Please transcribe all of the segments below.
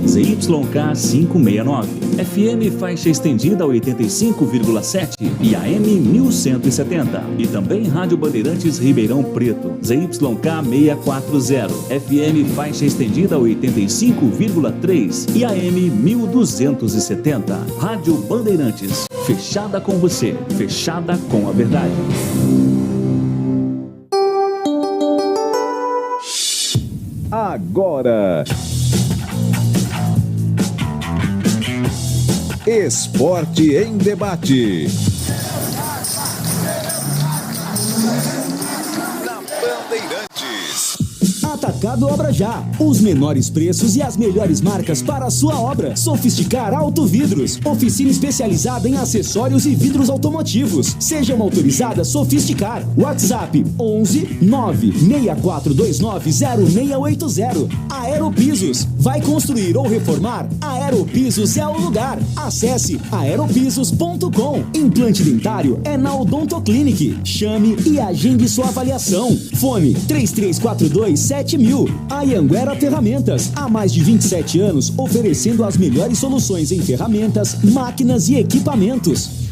ZYK 569, FM faixa estendida 85,7 e AM 1170. E também Rádio Bandeirantes Ribeirão Preto, ZYK 640, FM faixa estendida 85,3 e AM 1270. Rádio Bandeirantes, fechada com você, fechada com a verdade. Agora, Esporte em Debate. Na Bandeirantes. Atacado Obra Já. Os menores preços e as melhores marcas para a sua obra. Sofisticar Auto Vidros. Oficina especializada em acessórios e vidros automotivos. Seja uma autorizada Sofisticar. WhatsApp 11 96429 0680. Aeropisos. Vai construir ou reformar? Aeropisos é o lugar. Acesse aeropisos.com. Implante dentário é na Odontoclinic. Chame e agende sua avaliação. Fone 33427000. Anhanguera Ferramentas. Há mais de 27 anos oferecendo as melhores soluções em ferramentas, máquinas e equipamentos.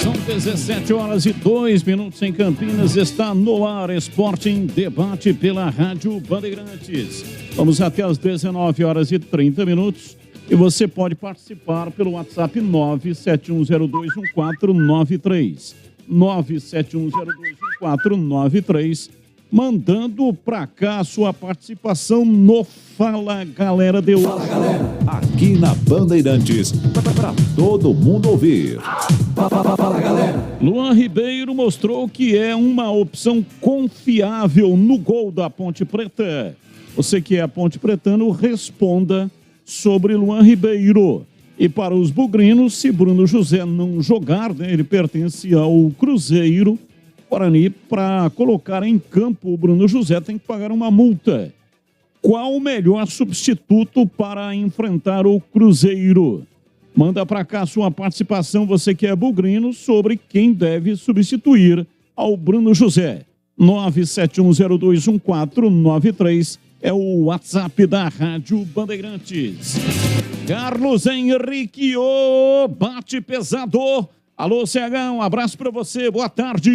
São 17h02 em Campinas. Está no ar Esporte em Debate pela Rádio Bandeirantes. Vamos até as 19h30. E você pode participar pelo WhatsApp 971021493. 971021493. Mandando pra cá a sua participação no Fala Galera de hoje. Fala Galera, aqui na Bandeirantes, para todo mundo ouvir. Fala Galera. Luan Ribeiro mostrou que é uma opção confiável no gol da Ponte Preta. Você que é Ponte Pretano, responda sobre Luan Ribeiro. E para os bugrinos, se Bruno José não jogar, né, ele pertence ao Cruzeiro Guarani, para colocar em campo o Bruno José tem que pagar uma multa. Qual o melhor substituto para enfrentar o Cruzeiro? Manda para cá sua participação, você que é bugrino, sobre quem deve substituir ao Bruno José. 971021493 é o WhatsApp da Rádio Bandeirantes. Carlos Henrique, o bate pesado. Alô, CH, um abraço para você, boa tarde.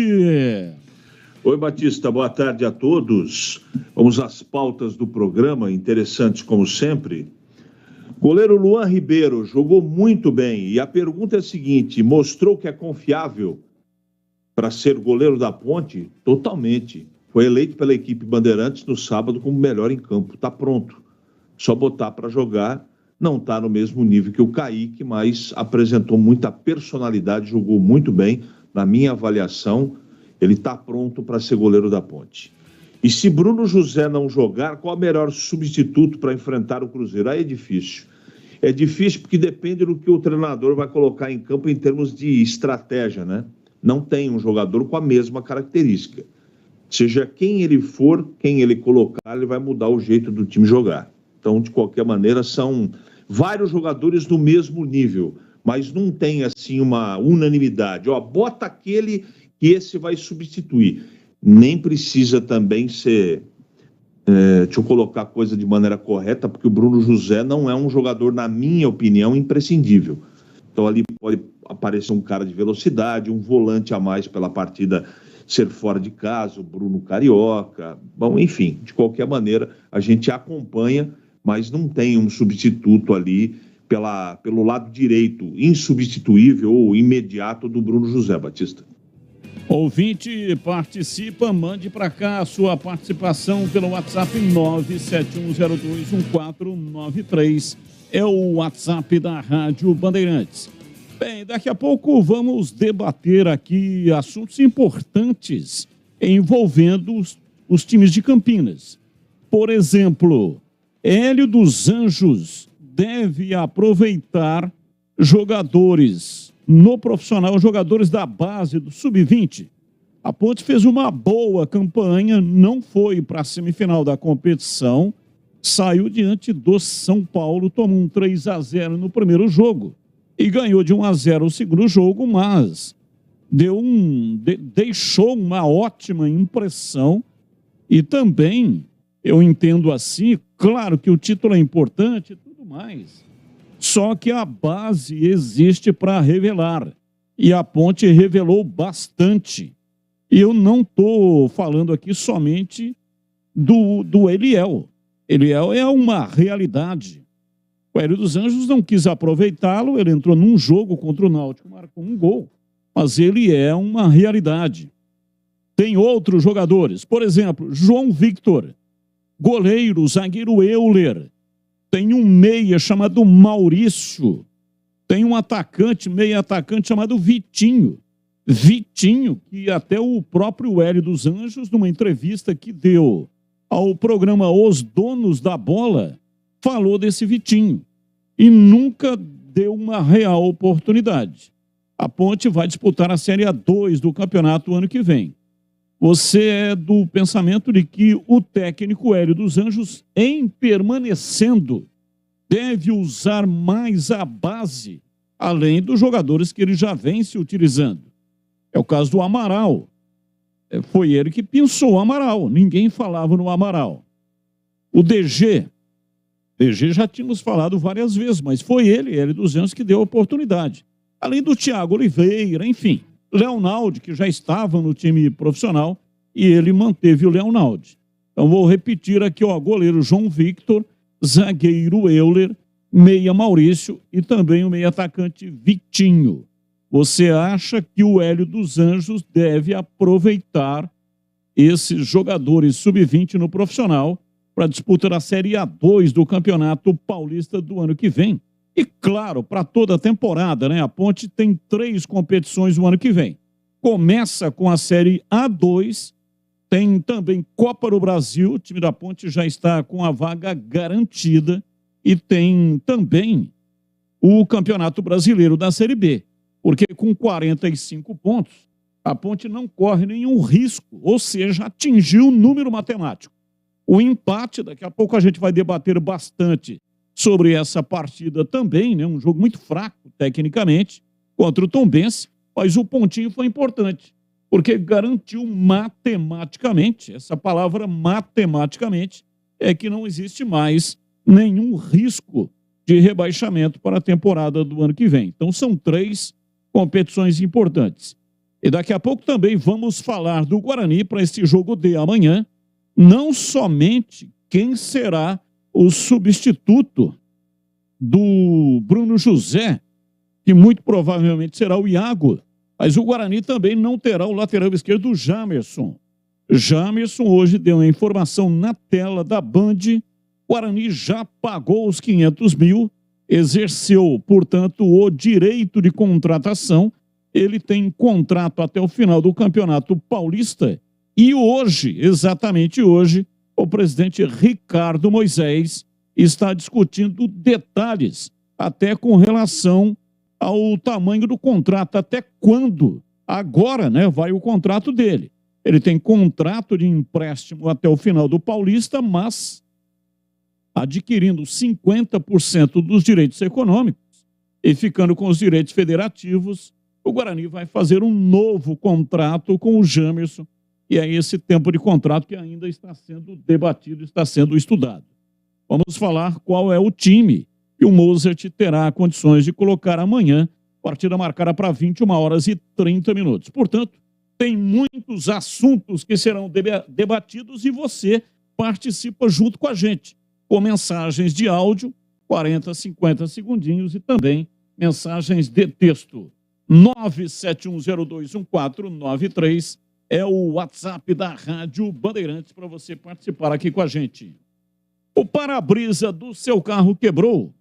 Oi, Batista, boa tarde a todos. Vamos às pautas do programa, interessantes como sempre. Goleiro Luan Ribeiro jogou muito bem e a pergunta é a seguinte: mostrou que é confiável para ser goleiro da Ponte? Totalmente. Foi eleito pela equipe Bandeirantes no sábado como melhor em campo. Está pronto. Só botar para jogar. Não está no mesmo nível que o Kaique, mas apresentou muita personalidade, jogou muito bem. Na minha avaliação, ele está pronto para ser goleiro da Ponte. E se Bruno José não jogar, qual é o melhor substituto para enfrentar o Cruzeiro? Aí é difícil. É difícil porque depende do que o treinador vai colocar em campo em termos de estratégia, né? Não tem um jogador com a mesma característica. Seja quem ele for, quem ele colocar, ele vai mudar o jeito do time jogar. Então, de qualquer maneira, são vários jogadores no mesmo nível, mas não tem, assim, uma unanimidade. Ó, bota aquele que esse vai substituir. Nem precisa também ser... deixa eu colocar a coisa de maneira correta, porque o Bruno José não é um jogador, na minha opinião, imprescindível. Então, ali pode aparecer um cara de velocidade, um volante a mais pela partida ser fora de casa, o Bruno Carioca, bom, enfim, de qualquer maneira, a gente acompanha, mas não tem um substituto ali pelo lado direito, insubstituível ou imediato do Bruno José, Batista. Ouvinte, participa, mande para cá a sua participação pelo WhatsApp 971021493, é o WhatsApp da Rádio Bandeirantes. Bem, daqui a pouco vamos debater aqui assuntos importantes envolvendo os times de Campinas. Por exemplo, Hélio dos Anjos deve aproveitar jogadores no profissional, jogadores da base do Sub-20. A Ponte fez uma boa campanha, não foi para a semifinal da competição, saiu diante do São Paulo, tomou um 3-0 no primeiro jogo. E ganhou de 1-0 o segundo jogo, mas deixou uma ótima impressão e também, eu entendo assim, claro que o título é importante e tudo mais, só que a base existe para revelar e a Ponte revelou bastante. E eu não estou falando aqui somente do Eliel. Eliel é uma realidade. O Hélio dos Anjos não quis aproveitá-lo, ele entrou num jogo contra o Náutico, marcou um gol, mas ele é uma realidade. Tem outros jogadores, por exemplo, João Victor, goleiro, zagueiro Euler, tem um meia chamado Maurício, tem um atacante, meia atacante chamado Vitinho. Vitinho, que até o próprio Hélio dos Anjos, numa entrevista que deu ao programa Os Donos da Bola, falou desse Vitinho e nunca deu uma real oportunidade. A Ponte vai disputar a Série A2 do campeonato ano que vem. Você é do pensamento de que o técnico Hélio dos Anjos, em permanecendo, deve usar mais a base, além dos jogadores que ele já vem se utilizando. É o caso do Amaral. Foi ele que pensou o Amaral. Ninguém falava no Amaral. O DG já tínhamos falado várias vezes, mas foi ele dos Anjos, que deu a oportunidade. Além do Thiago Oliveira, enfim. Leonaldi, que já estava no time profissional, e ele manteve o Leonaldi. Então vou repetir aqui, ó, goleiro João Victor, zagueiro Euler, meia Maurício e também o meia atacante Vitinho. Você acha que o Hélio dos Anjos deve aproveitar esses jogadores sub-20 no profissional para disputa da Série A2 do Campeonato Paulista do ano que vem? E claro, para toda a temporada, né? A Ponte tem 3 competições no ano que vem. Começa com a Série A2, tem também Copa do Brasil, o time da Ponte já está com a vaga garantida, e tem também o Campeonato Brasileiro da Série B. Porque com 45 pontos, a Ponte não corre nenhum risco, ou seja, atingiu o número matemático. O empate, daqui a pouco a gente vai debater bastante sobre essa partida também, né? Um jogo muito fraco, tecnicamente, contra o Tombense, mas o pontinho foi importante, porque garantiu matematicamente, essa palavra matematicamente, é que não existe mais nenhum risco de rebaixamento para a temporada do ano que vem. Então são 3 competições importantes. E daqui a pouco também vamos falar do Guarani para esse jogo de amanhã, não somente quem será o substituto do Bruno José, que muito provavelmente será o Iago, mas o Guarani também não terá o lateral esquerdo, o Jamerson. Jamerson hoje deu uma informação na tela da Band, o Guarani já pagou os 500 mil, exerceu, portanto, o direito de contratação. Ele tem contrato até o final do Campeonato Paulista e hoje, exatamente hoje, o presidente Ricardo Moisés está discutindo detalhes, até com relação ao tamanho do contrato, até quando, agora, né, vai o contrato dele. Ele tem contrato de empréstimo até o final do Paulista, mas adquirindo 50% dos direitos econômicos e ficando com os direitos federativos, o Guarani vai fazer um novo contrato com o Jamerson, e é esse tempo de contrato que ainda está sendo debatido, está sendo estudado. Vamos falar qual é o time que o Mozart terá condições de colocar amanhã, partida marcada para 21h30. Portanto, tem muitos assuntos que serão debatidos e você participa junto com a gente, com mensagens de áudio, 40, 50 segundinhos, e também mensagens de texto. 971021493 é o WhatsApp da Rádio Bandeirantes para você participar aqui com a gente. O para-brisa do seu carro quebrou?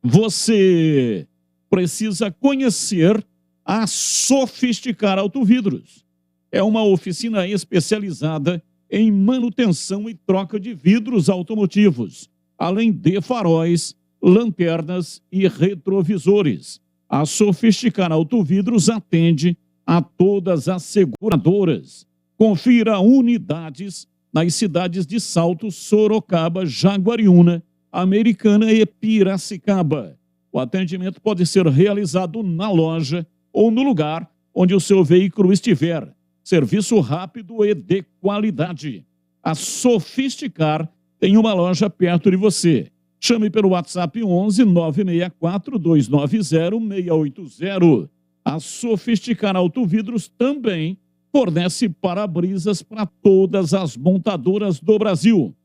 Você precisa conhecer a Sofisticar Autovidros. É uma oficina especializada em manutenção e troca de vidros automotivos, além de faróis, lanternas e retrovisores. A Sofisticar Autovidros atende a todas as seguradoras. Confira unidades nas cidades de Salto, Sorocaba, Jaguariúna, Americana e Piracicaba. O atendimento pode ser realizado na loja ou no lugar onde o seu veículo estiver. Serviço rápido e de qualidade. A Sofisticar tem uma loja perto de você. Chame pelo WhatsApp 11 964 290 680. A Sofisticar Autovidros também fornece para-brisas para todas as montadoras do Brasil.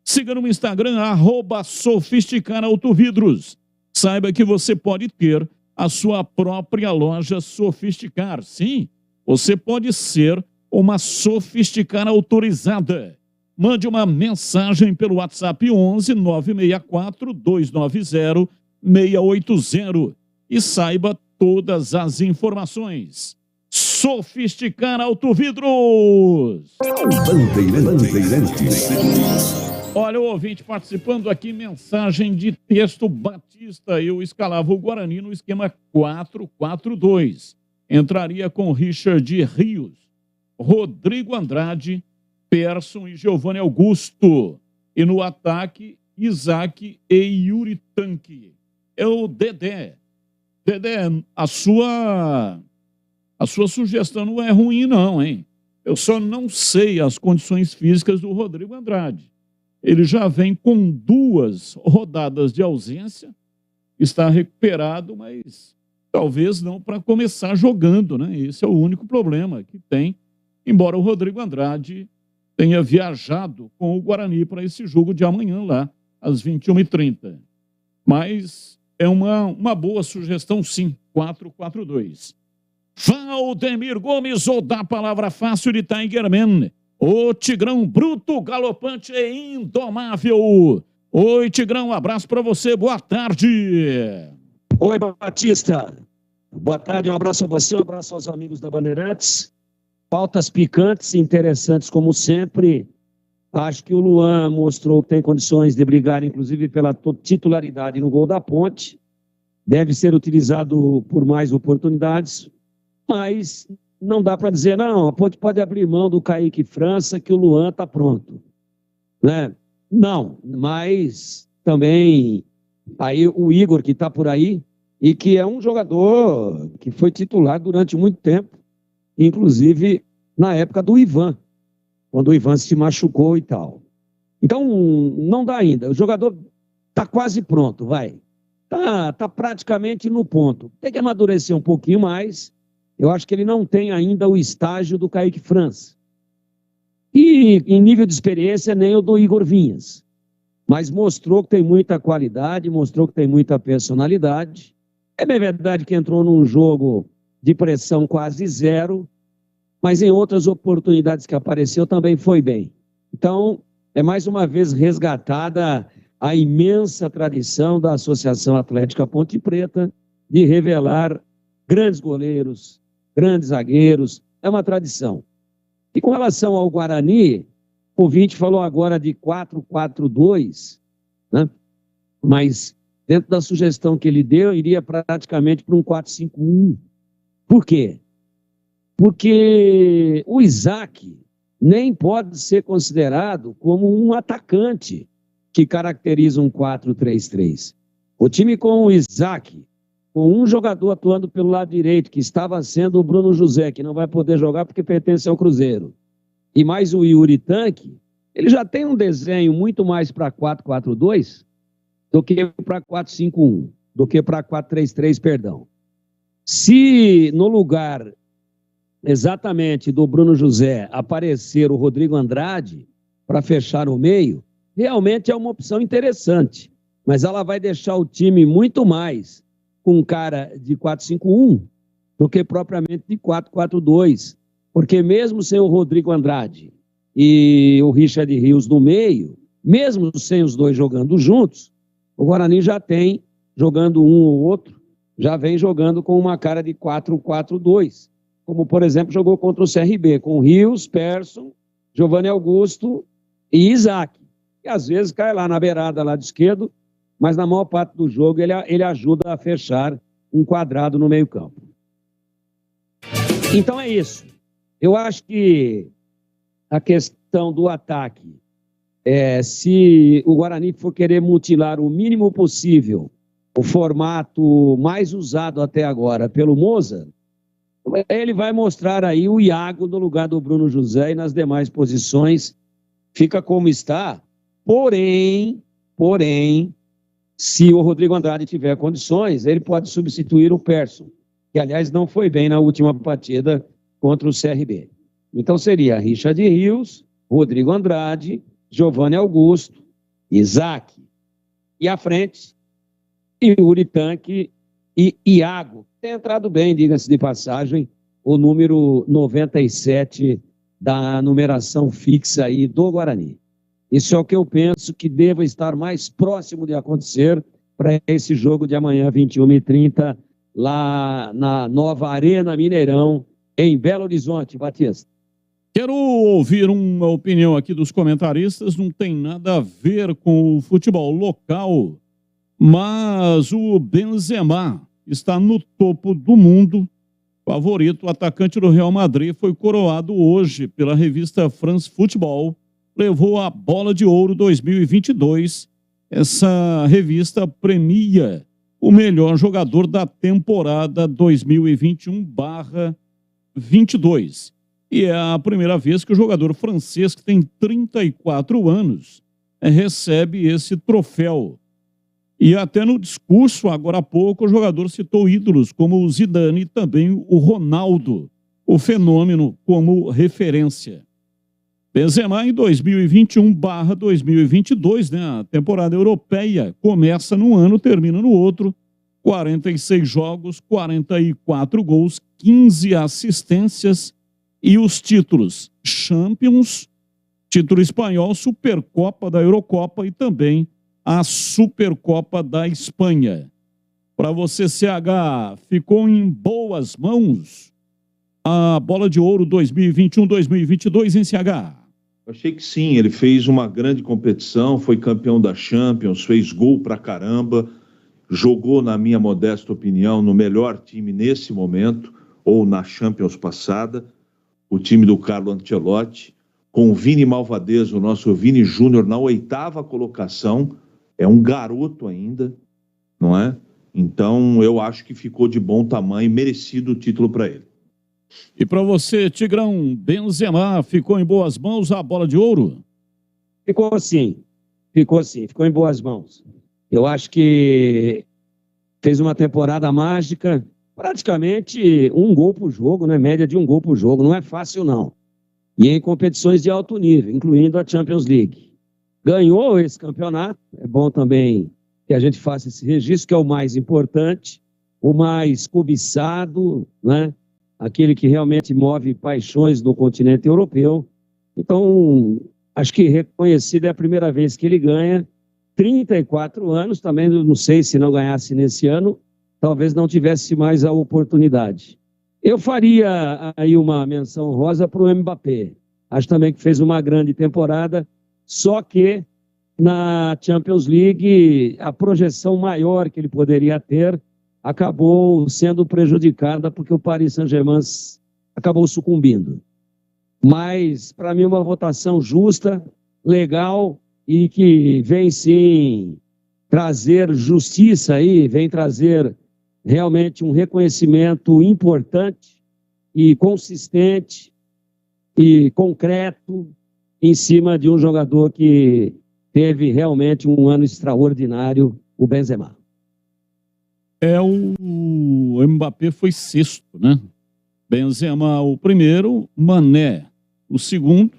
Siga no Instagram, @Sofisticar Autovidros. Saiba que você pode ter a sua própria loja Sofisticar. Sim, você pode ser uma Sofisticar autorizada. Mande uma mensagem pelo WhatsApp 11 964 290 680 e saiba todas as informações. Sofisticar Autovidros. Bandeirantes. Olha, o ouvinte participando aqui, mensagem de texto: Batista, eu escalava o Guarani no esquema 4-4-2. Entraria com Richard Rios, Rodrigo Andrade, Persson e Giovanni Augusto. E no ataque, Isaac e Yuri Tanque. É o Dedé. Dedé, a sua sugestão não é ruim não, hein? Eu só não sei as condições físicas do Rodrigo Andrade. Ele já vem com 2 rodadas de ausência, está recuperado, mas talvez não para começar jogando, né? Esse é o único problema que tem, embora o Rodrigo Andrade tenha viajado com o Guarani para esse jogo de amanhã lá, às 21h30. Mas é uma boa sugestão, sim, 4-4-2. Valdemir Gomes, ou da palavra fácil de Tigerman. O Tigrão bruto, galopante e indomável. Oi, Tigrão, um abraço para você, boa tarde. Oi, Batista. Boa tarde, um abraço a você, um abraço aos amigos da Bandeirantes. Pautas picantes e interessantes, como sempre. Acho que o Luan mostrou que tem condições de brigar, inclusive, pela titularidade no gol da Ponte. Deve ser utilizado por mais oportunidades, mas não dá para dizer, não, a Ponte pode abrir mão do Kaique França, que o Luan está pronto. Né? Não, mas também aí o Igor, que está por aí, e que é um jogador que foi titular durante muito tempo, inclusive na época do Ivan, quando o Ivan se machucou e tal. Então, não dá ainda. O jogador está quase pronto, vai. Tá praticamente no ponto. Tem que amadurecer um pouquinho mais. Eu acho que ele não tem ainda o estágio do Kaique França. E em nível de experiência, nem o do Igor Vinhas. Mas mostrou que tem muita qualidade, mostrou que tem muita personalidade. É bem verdade que entrou num jogo de pressão quase zero, mas em outras oportunidades que apareceu também foi bem. Então, é mais uma vez resgatada a imensa tradição da Associação Atlética Ponte Preta de revelar grandes goleiros, grandes zagueiros, é uma tradição. E com relação ao Guarani, o ouvinte falou agora de 4-4-2, né? Mas dentro da sugestão que ele deu, iria praticamente para um 4-5-1. Por quê? Porque o Isaac nem pode ser considerado como um atacante que caracteriza um 4-3-3. O time com o Isaac, com um jogador atuando pelo lado direito, que estava sendo o Bruno José, que não vai poder jogar porque pertence ao Cruzeiro, e mais o Yuri Tanque, ele já tem um desenho muito mais para 4-4-2 do que para 4-5-1, do que para 4-3-3, perdão. Se no lugar exatamente do Bruno José aparecer o Rodrigo Andrade para fechar o meio, realmente é uma opção interessante, mas ela vai deixar o time muito mais com um cara de 4-5-1 do que propriamente de 4-4-2, porque mesmo sem o Rodrigo Andrade e o Richard Rios no meio, mesmo sem os dois jogando juntos, o Guarani já tem, jogando um ou outro, já vem jogando com uma cara de 4-4-2, como por exemplo jogou contra o CRB, com Rios, Persson, Giovanni Augusto e Isaac, que às vezes cai lá na beirada lá de esquerdo, mas na maior parte do jogo ele ajuda a fechar um quadrado no meio campo. Então é isso. Eu acho que a questão do ataque, se o Guarani for querer mutilar o mínimo possível o formato mais usado até agora pelo Moza, Ele vai mostrar aí o Iago no lugar do Bruno José e nas demais posições fica como está. Porém, se o Rodrigo Andrade tiver condições, ele pode substituir o Persson, que aliás não foi bem na última partida contra o CRB. Então seria Richard Rios, Rodrigo Andrade, Giovanni Augusto, Isaac. E à frente, Yuri Tanque e Iago. Tem entrado bem, diga-se de passagem, o número 97 da numeração fixa aí do Guarani. Isso é o que eu penso que deva estar mais próximo de acontecer para esse jogo de amanhã, 21h30, lá na nova Arena Mineirão, em Belo Horizonte, Batista. Quero ouvir uma opinião aqui dos comentaristas, não tem nada a ver com o futebol local, mas o Benzema está no topo do mundo. Favorito, o atacante do Real Madrid foi coroado hoje pela revista France Football, levou a Bola de Ouro 2022. Essa revista premia o melhor jogador da temporada 2021/22. E é a primeira vez que o jogador francês, que tem 34 anos, recebe esse troféu. E até no discurso, agora há pouco, o jogador citou ídolos como o Zidane e também o Ronaldo, o fenômeno, como referência. Benzema em 2021/2022, né? A temporada europeia começa num ano, termina no outro. 46 jogos, 44 gols, 15 assistências e os títulos Champions, título espanhol, Supercopa da Eurocopa e também a Supercopa da Espanha. Para você, CH, ficou em boas mãos a Bola de Ouro 2021/2022 em CH? Eu achei que sim, ele fez uma grande competição, foi campeão da Champions, fez gol pra caramba, jogou, na minha modesta opinião, no melhor time nesse momento, ou na Champions passada, o time do Carlo Ancelotti, com o Vini Malvadez, o nosso Vini Júnior, na 8ª colocação, é um garoto ainda, não é? Então, eu acho que ficou de bom tamanho, merecido o título para ele. E para você, Tigrão, Benzema ficou em boas mãos a Bola de Ouro? Ficou em boas mãos. Eu acho que fez uma temporada mágica, praticamente um gol por jogo, né? Média de um gol por jogo, não é fácil não. E em competições de alto nível, incluindo a Champions League. Ganhou esse campeonato, é bom também que a gente faça esse registro, que é o mais importante, o mais cobiçado, né? Aquele que realmente move paixões no continente europeu. Então, acho que reconhecido é a primeira vez que ele ganha, 34 anos, também não sei se não ganhasse nesse ano, talvez não tivesse mais a oportunidade. Eu faria aí uma menção rosa para o Mbappé. Acho também que fez uma grande temporada, só que na Champions League a projeção maior que ele poderia ter acabou sendo prejudicada porque o Paris Saint-Germain acabou sucumbindo. Mas, para mim, uma votação justa, legal e que vem, sim, trazer justiça aí, vem trazer realmente um reconhecimento importante e consistente e concreto em cima de um jogador que teve realmente um ano extraordinário, o Benzema. O Mbappé foi sexto, né? Benzema o primeiro, Mané o segundo,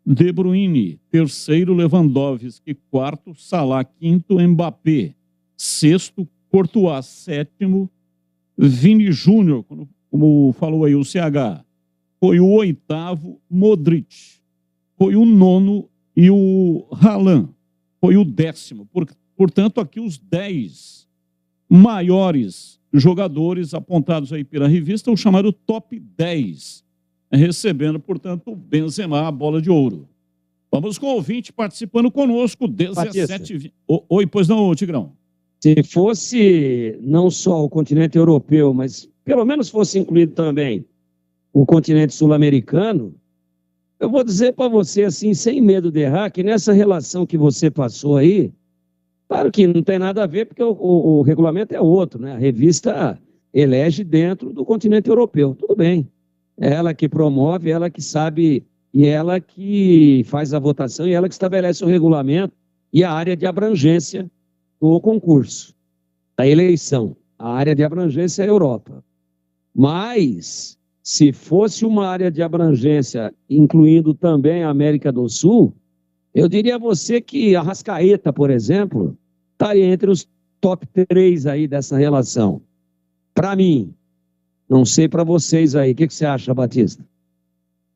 De Bruyne terceiro, Lewandowski quarto, Salah quinto, Mbappé sexto, Courtois sétimo, Vini Júnior, como falou aí o CH, foi o oitavo, Modric foi o nono e o Haaland foi o 10º. Portanto, aqui os 10 maiores jogadores apontados aí pela revista, o chamado top 10, recebendo, portanto, o Benzema, a Bola de Ouro. Vamos com o ouvinte participando conosco, 17... Oi, pois não, Tigrão? Se fosse não só o continente europeu, mas pelo menos fosse incluído também o continente sul-americano, eu vou dizer para você, assim, sem medo de errar, que nessa relação que você passou aí, claro que não tem nada a ver, porque o regulamento é outro, né? A revista elege dentro do continente europeu. Tudo bem. É ela que promove, ela que sabe, e ela que faz a votação, e ela que estabelece o regulamento e a área de abrangência do concurso, da eleição. A área de abrangência é a Europa. Mas, se fosse uma área de abrangência, incluindo também a América do Sul, eu diria a você que a Arrascaeta, por exemplo, estaria entre os top 3 aí dessa relação. Para mim, não sei para vocês aí, o que você acha, Batista?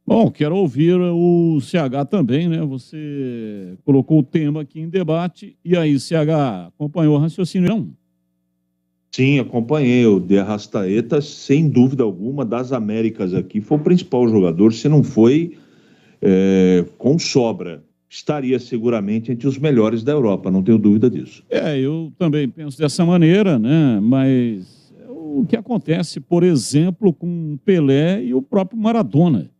Bom, quero ouvir o CH também, né? Você colocou o tema aqui em debate, e aí, CH, acompanhou o raciocínio, não? Sim, acompanhei. O De Arrascaeta, sem dúvida alguma, das Américas aqui, foi o principal jogador, se não foi com sobra. Estaria seguramente entre os melhores da Europa, não tenho dúvida disso. Eu também penso dessa maneira, né? Mas o que acontece, por exemplo, com o Pelé e o próprio Maradona,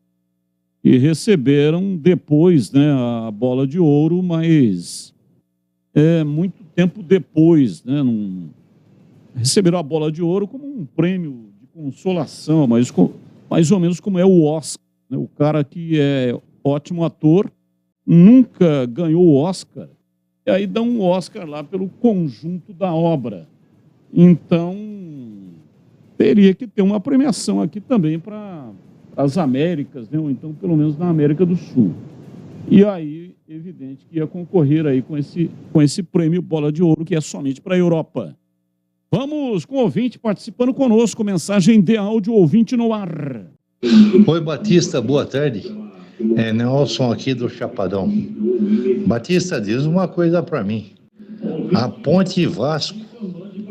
que receberam depois, né, a bola de ouro, mas muito tempo depois, né? Receberam a bola de ouro como um prêmio de consolação, mas mais ou menos como é o Oscar, né? O cara que é ótimo ator, nunca ganhou o Oscar, e aí dá um Oscar lá pelo conjunto da obra. Então, teria que ter uma premiação aqui também para as Américas, né? Ou então pelo menos na América do Sul. E aí, evidente que ia concorrer aí com esse prêmio Bola de Ouro, que é somente para a Europa. Vamos com o ouvinte participando conosco, mensagem de áudio, ouvinte no ar. Oi, Batista, boa tarde. Nelson aqui do Chapadão. Batista, diz uma coisa para mim. A Ponte Vasco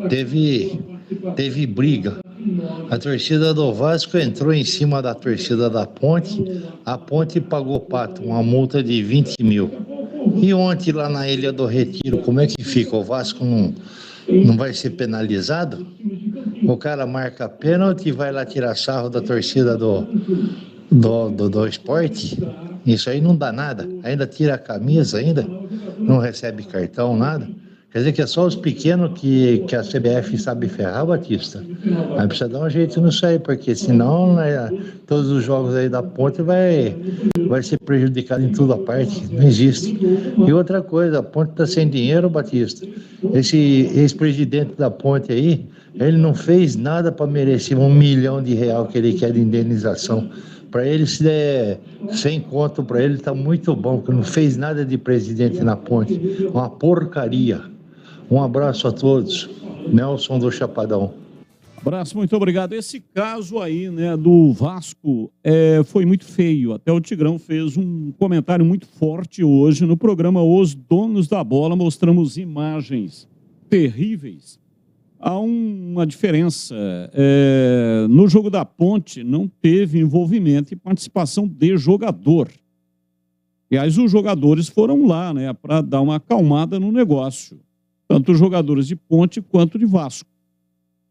teve briga. A torcida do Vasco entrou em cima da torcida da Ponte. A Ponte pagou pato, uma multa de 20 mil. E ontem lá na Ilha do Retiro, como é que fica? O Vasco não vai ser penalizado? O cara marca pênalti e vai lá tirar sarro da torcida do esporte? Isso aí não dá nada. Ainda tira a camisa, não recebe cartão, nada. Quer dizer que é só os pequenos que a CBF sabe ferrar, Batista. Mas precisa dar um jeito nisso aí, porque senão, né, todos os jogos aí da Ponte vai ser prejudicado em toda a parte. Não existe. E outra coisa, a Ponte está sem dinheiro, Batista. Esse ex-presidente da Ponte aí, ele não fez nada para merecer R$1 milhão que ele quer de indenização. Para ele, se der 100 conto, para ele está muito bom, porque não fez nada de presidente na Ponte. Uma porcaria. Um abraço a todos. Nelson do Chapadão. Abraço, muito obrigado. Esse caso aí, né, do Vasco foi muito feio. Até o Tigrão fez um comentário muito forte hoje no programa Os Donos da Bola. Mostramos imagens terríveis. Há uma diferença. No jogo da Ponte não teve envolvimento e participação de jogador. Aliás, os jogadores foram lá, né, para dar uma acalmada no negócio. Tanto os jogadores de Ponte quanto de Vasco.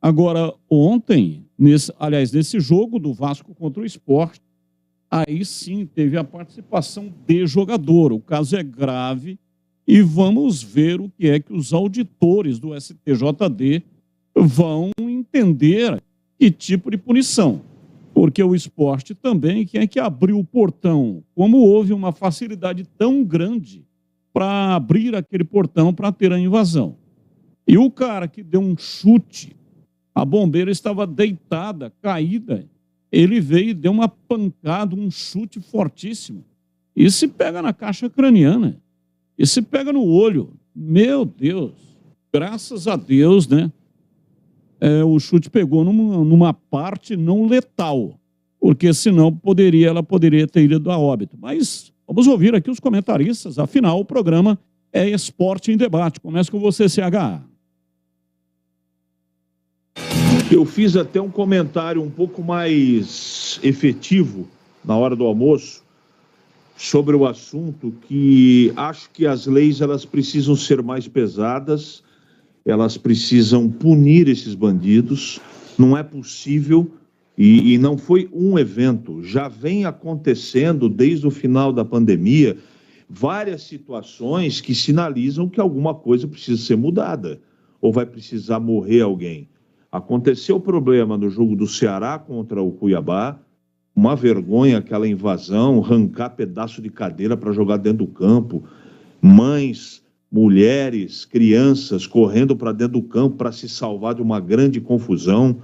Agora, ontem, nesse jogo do Vasco contra o Sport, aí sim teve a participação de jogador. O caso é grave e vamos ver o que é que os auditores do STJD vão entender que tipo de punição. Porque o Sport também, quem é que abriu o portão? Como houve uma facilidade tão grande para abrir aquele portão para ter a invasão. E o cara que deu um chute, a bombeira estava deitada, caída, ele veio e deu uma pancada, um chute fortíssimo. E se pega na caixa craniana, e se pega no olho. Meu Deus, graças a Deus, né? O chute pegou numa parte não letal, porque senão ela poderia ter ido a óbito. Mas vamos ouvir aqui os comentaristas, afinal o programa é Esporte em Debate. Começa com você, CH. Eu fiz até um comentário um pouco mais efetivo na hora do almoço sobre o assunto, que acho que as leis elas precisam ser mais pesadas, elas precisam punir esses bandidos. Não é possível, e não foi um evento, já vem acontecendo desde o final da pandemia várias situações que sinalizam que alguma coisa precisa ser mudada ou vai precisar morrer alguém. Aconteceu o problema no jogo do Ceará contra o Cuiabá, uma vergonha aquela invasão, arrancar pedaço de cadeira para jogar dentro do campo, mães, mulheres, crianças correndo para dentro do campo para se salvar de uma grande confusão.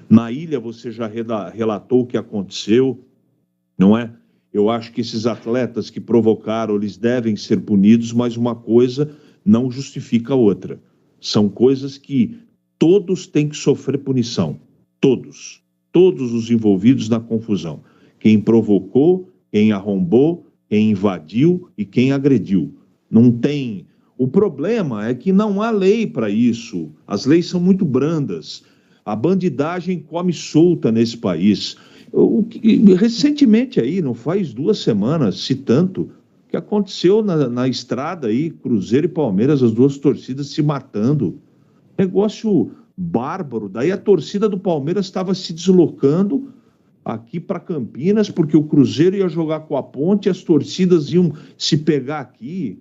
Na ilha você já relatou o que aconteceu, não é? Eu acho que esses atletas que provocaram, eles devem ser punidos, mas uma coisa não justifica a outra. São coisas que todos têm que sofrer punição. Todos os envolvidos na confusão. Quem provocou, quem arrombou, quem invadiu e quem agrediu. Não tem... O problema é que não há lei para isso. As leis são muito brandas. A bandidagem come solta nesse país. Recentemente aí, não faz 2 semanas, se tanto, que aconteceu na estrada aí, Cruzeiro e Palmeiras, as 2 torcidas se matando. Negócio bárbaro. Daí a torcida do Palmeiras estava se deslocando aqui para Campinas, porque o Cruzeiro ia jogar com a Ponte e as torcidas iam se pegar aqui.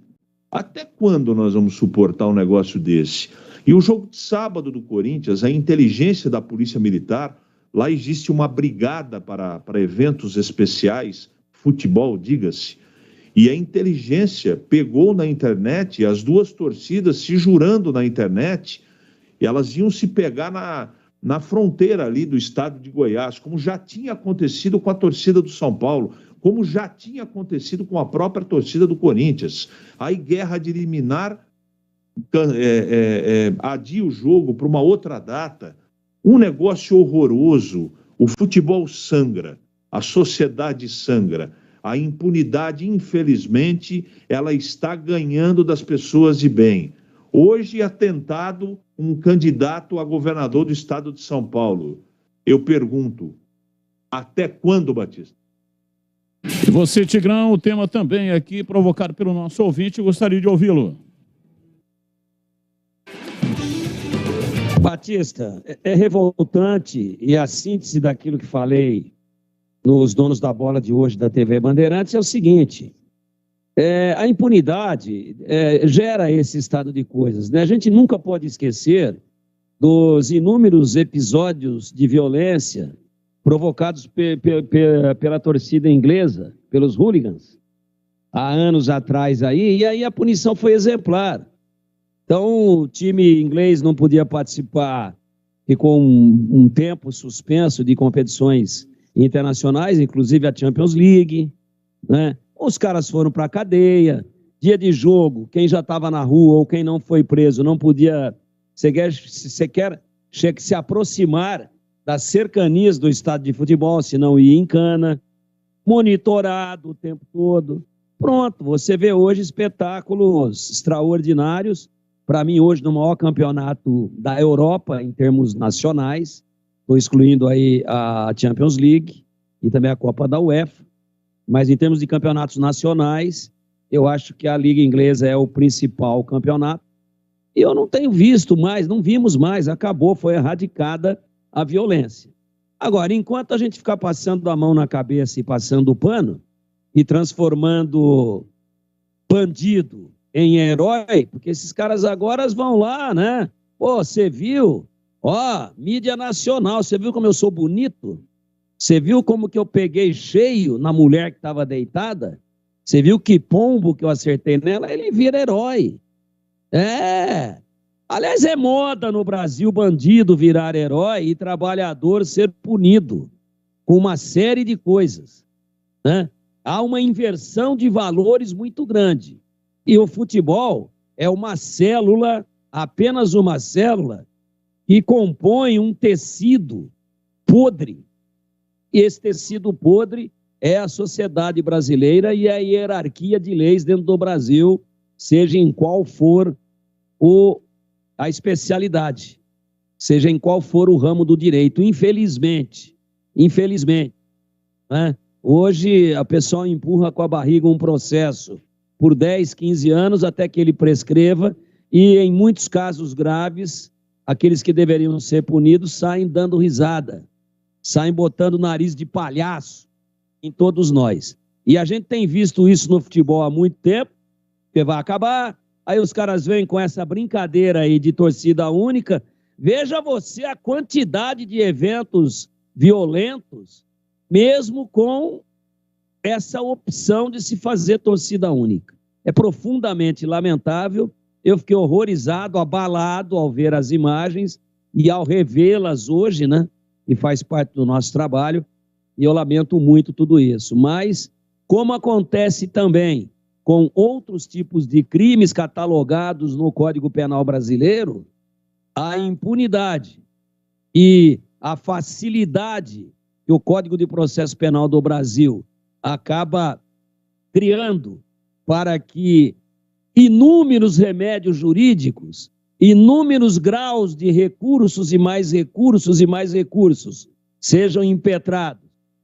Até quando nós vamos suportar um negócio desse? E o jogo de sábado do Corinthians, a inteligência da Polícia Militar, lá existe uma brigada para eventos especiais, futebol, diga-se, e a inteligência pegou na internet as 2 torcidas se jurando na internet, e elas iam se pegar na fronteira ali do estado de Goiás, como já tinha acontecido com a torcida do São Paulo, como já tinha acontecido com a própria torcida do Corinthians. Aí guerra de liminar, adia o jogo para uma outra data. Um negócio horroroso. O futebol sangra, a sociedade sangra. A impunidade, infelizmente, ela está ganhando das pessoas de bem. Hoje, atentado um candidato a governador do estado de São Paulo. Eu pergunto, até quando, Batista? E você, Tigrão, o tema também aqui provocado pelo nosso ouvinte, gostaria de ouvi-lo. Batista, é revoltante, e a síntese daquilo que falei nos Donos da Bola de hoje da TV Bandeirantes é o seguinte: a impunidade gera esse estado de coisas, né? A gente nunca pode esquecer dos inúmeros episódios de violência provocados pela torcida inglesa, pelos hooligans, há anos atrás aí, e aí a punição foi exemplar. Então, o time inglês não podia participar, ficou um tempo suspenso de competições internacionais, inclusive a Champions League, né? Os caras foram para a cadeia, dia de jogo, quem já estava na rua ou quem não foi preso não podia sequer se aproximar das cercanias do estádio de futebol, senão ia em cana, monitorado o tempo todo. Pronto, você vê hoje espetáculos extraordinários. Para mim, hoje, no maior campeonato da Europa, em termos nacionais, estou excluindo aí a Champions League e também a Copa da UEFA, mas em termos de campeonatos nacionais, eu acho que a Liga Inglesa é o principal campeonato. E eu não tenho visto mais, não vimos mais, acabou, foi erradicada a violência. Agora, enquanto a gente ficar passando a mão na cabeça e passando o pano, e transformando bandido em herói, porque esses caras agora vão lá, né? Pô, você viu? Ó, mídia nacional, você viu como eu sou bonito? Você viu como que eu peguei cheio na mulher que estava deitada? Você viu que pombo que eu acertei nela? Ele vira herói. Aliás, é moda no Brasil bandido virar herói e trabalhador ser punido com uma série de coisas, né? Há uma inversão de valores muito grande. E o futebol é uma célula, apenas uma célula, que compõe um tecido podre. E esse tecido podre é a sociedade brasileira e a hierarquia de leis dentro do Brasil, seja em qual for a especialidade, seja em qual for o ramo do direito. Infelizmente, né? Hoje a pessoa empurra com a barriga um processo por 10, 15 anos até que ele prescreva e, em muitos casos graves, aqueles que deveriam ser punidos saem dando risada, saem botando o nariz de palhaço em todos nós. E a gente tem visto isso no futebol há muito tempo, que vai acabar, aí os caras vêm com essa brincadeira aí de torcida única, Veja você a quantidade de eventos violentos, mesmo com essa opção de se fazer torcida única. É profundamente lamentável. Eu fiquei horrorizado, abalado ao ver as imagens e ao revê-las hoje, né? E faz parte do nosso trabalho. E eu lamento muito tudo isso. Mas, como acontece também com outros tipos de crimes catalogados no Código Penal brasileiro, a impunidade e a facilidade que o Código de Processo Penal do Brasil acaba criando para que inúmeros remédios jurídicos, inúmeros graus de recursos e mais recursos e mais recursos sejam impetrados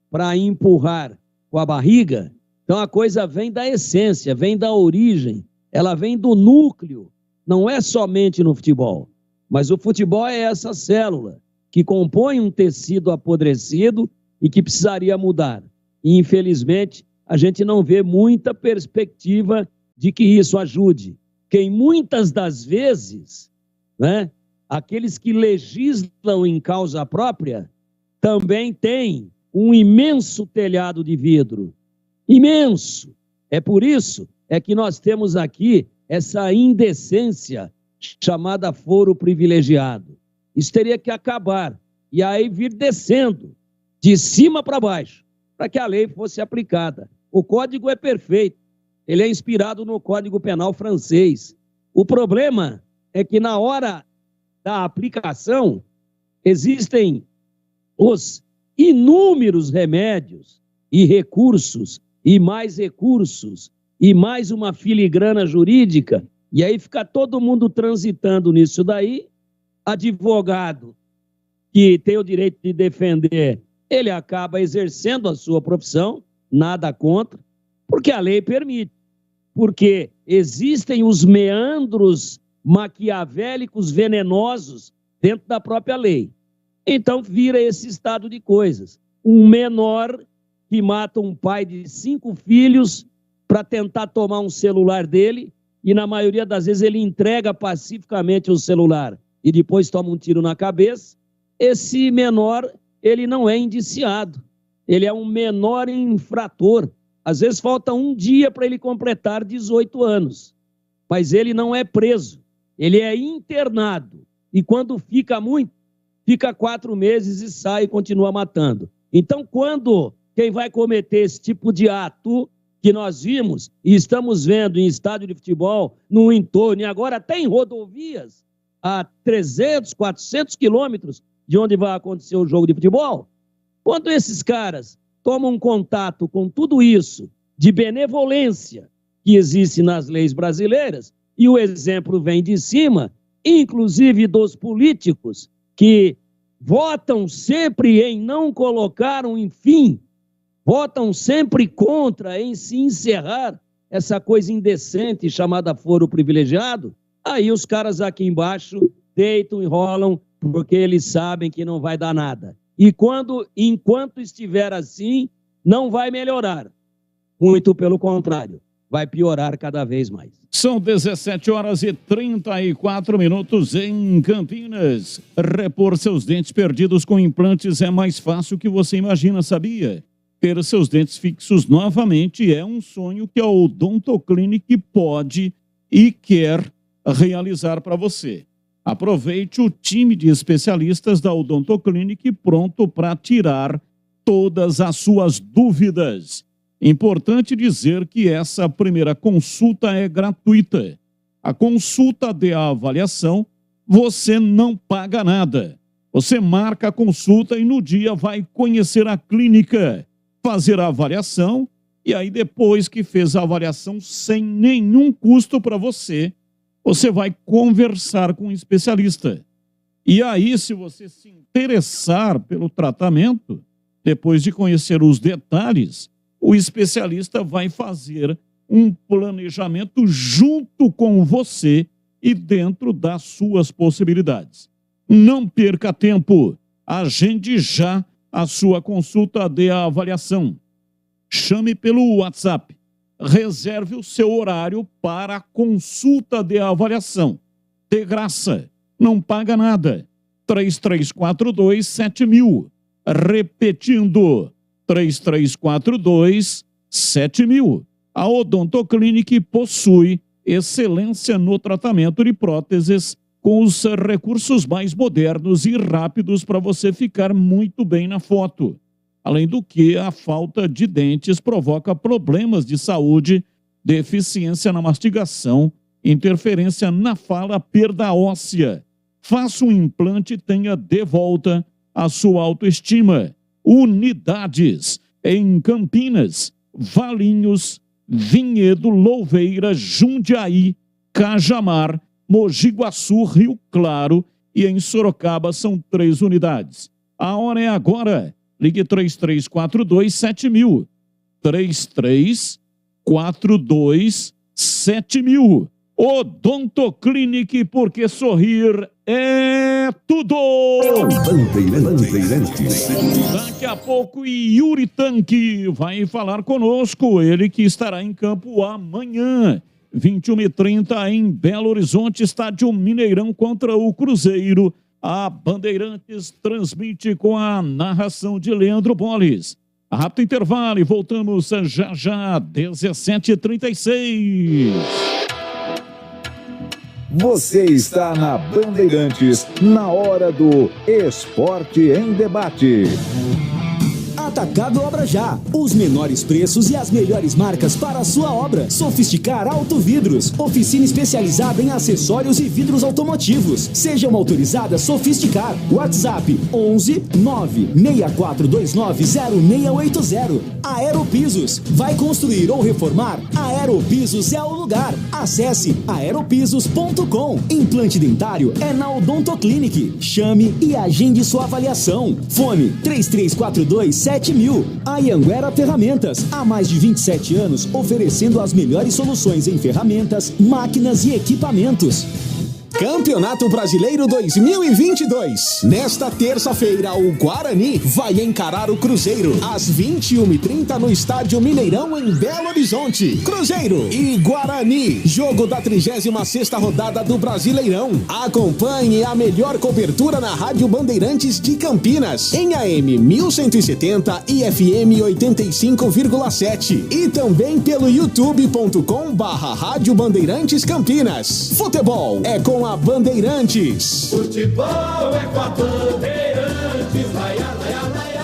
para empurrar com a barriga. Então a coisa vem da essência, vem da origem, ela vem do núcleo, não é somente no futebol, mas o futebol é essa célula que compõe um tecido apodrecido e que precisaria mudar. E, infelizmente, a gente não vê muita perspectiva de que isso ajude. Porque, muitas das vezes, né, aqueles que legislam em causa própria também têm um imenso telhado de vidro. Imenso! É por isso que nós temos aqui essa indecência chamada foro privilegiado. Isso teria que acabar. E aí vir descendo, de cima para baixo, para que a lei fosse aplicada. O código é perfeito. Ele é inspirado no Código Penal francês. O problema é que na hora da aplicação existem os inúmeros remédios e recursos, e mais uma filigrana jurídica, e aí fica todo mundo transitando nisso daí. Advogado que tem o direito de defender, ele acaba exercendo a sua profissão, nada contra, porque a lei permite. Porque existem os meandros maquiavélicos venenosos dentro da própria lei. Então vira esse estado de coisas. Um menor que mata um pai de 5 filhos para tentar tomar um celular dele, e na maioria das vezes ele entrega pacificamente o celular e depois toma um tiro na cabeça. Esse menor, ele não é indiciado, ele é um menor infrator. Às vezes falta um dia para ele completar 18 anos, mas ele não é preso, ele é internado, e quando fica muito, fica 4 meses e sai e continua matando. Então, quando quem vai cometer esse tipo de ato que nós vimos e estamos vendo em estádio de futebol, no entorno, e agora até em rodovias, a 300, 400 quilômetros de onde vai acontecer o jogo de futebol, quando esses caras tomam contato com tudo isso de benevolência que existe nas leis brasileiras, e o exemplo vem de cima, inclusive dos políticos que votam sempre em não colocar um fim, votam sempre contra em se encerrar essa coisa indecente chamada foro privilegiado, aí os caras aqui embaixo deitam e rolam porque eles sabem que não vai dar nada. E enquanto estiver assim, não vai melhorar. Muito pelo contrário, vai piorar cada vez mais. São 17h34 em Campinas. Repor seus dentes perdidos com implantes é mais fácil que você imagina, sabia? Ter seus dentes fixos novamente é um sonho que a Odontoclinic pode e quer realizar para você. Aproveite o time de especialistas da Odontoclinic pronto para tirar todas as suas dúvidas. Importante dizer que essa primeira consulta é gratuita. A consulta de avaliação, você não paga nada. Você marca a consulta e no dia vai conhecer a clínica, fazer a avaliação, e aí depois que fez a avaliação sem nenhum custo para você, você vai conversar com um especialista. E aí, se você se interessar pelo tratamento, depois de conhecer os detalhes, o especialista vai fazer um planejamento junto com você e dentro das suas possibilidades. Não perca tempo, agende já a sua consulta de avaliação. Chame pelo WhatsApp. Reserve o seu horário para a consulta de avaliação. De graça, não paga nada. 3342-7000. Repetindo, 3342-7000. A Odontoclinic possui excelência no tratamento de próteses com os recursos mais modernos e rápidos para você ficar muito bem na foto. Além do que, a falta de dentes provoca problemas de saúde, deficiência na mastigação, interferência na fala, perda óssea. Faça um implante e tenha de volta a sua autoestima. Unidades em Campinas, Valinhos, Vinhedo, Louveira, Jundiaí, Cajamar, Mogi Guaçu, Rio Claro e em Sorocaba são 3 unidades. A hora é agora. Ligue 3342-7000. 3342-7000. Odontoclinic, porque sorrir é tudo! Bandeirantes. Daqui a pouco, Yuri Tanque vai falar conosco. Ele que estará em campo amanhã, 21h30, em Belo Horizonte, estádio Mineirão contra o Cruzeiro. A Bandeirantes transmite com a narração de Leandro Bolles. Rápido intervalo e voltamos já, 17h36. Você está na Bandeirantes, na hora do Esporte em Debate. Atacado Obra Já. Os menores preços e as melhores marcas para a sua obra. Sofisticar Autovidros. Oficina especializada em acessórios e vidros automotivos. Seja uma autorizada Sofisticar. WhatsApp 11 96429 0680. Aeropisos. Vai construir ou reformar? Aeropisos é o lugar. Acesse aeropisos.com. Implante dentário é na Odontoclinic. Chame e agende sua avaliação. Fone 3342-7000. Anhanguera Ferramentas, há mais de 27 anos, oferecendo as melhores soluções em ferramentas, máquinas e equipamentos. Campeonato Brasileiro 2022. Nesta terça-feira, o Guarani vai encarar o Cruzeiro às 21h30 no estádio Mineirão, em Belo Horizonte. Cruzeiro e Guarani, jogo da 36ª rodada do Brasileirão. Acompanhe a melhor cobertura na Rádio Bandeirantes de Campinas, em AM 1170 e FM 85,7. E também pelo youtube.com/Rádio Bandeirantes Campinas. Futebol é com a Bandeirantes. Futebol é com a Bandeirantes. Laia, laia, laia, laia,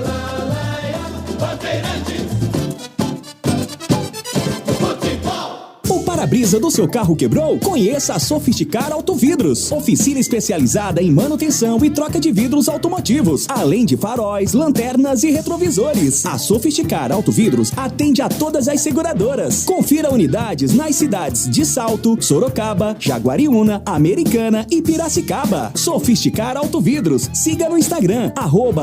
laia, Bandeirantes. Futebol. O para-brisa do seu carro quebrou? Conheça a Sofisticar Autovidros. Oficina especializada em manutenção e troca de vidros automotivos, além de faróis, lanternas e retrovisores. A Sofisticar Autovidros atende a todas as seguradoras. Confira unidades nas cidades de Salto, Sorocaba, Jaguariúna, Americana e Piracicaba. Sofisticar Autovidros. Siga no Instagram,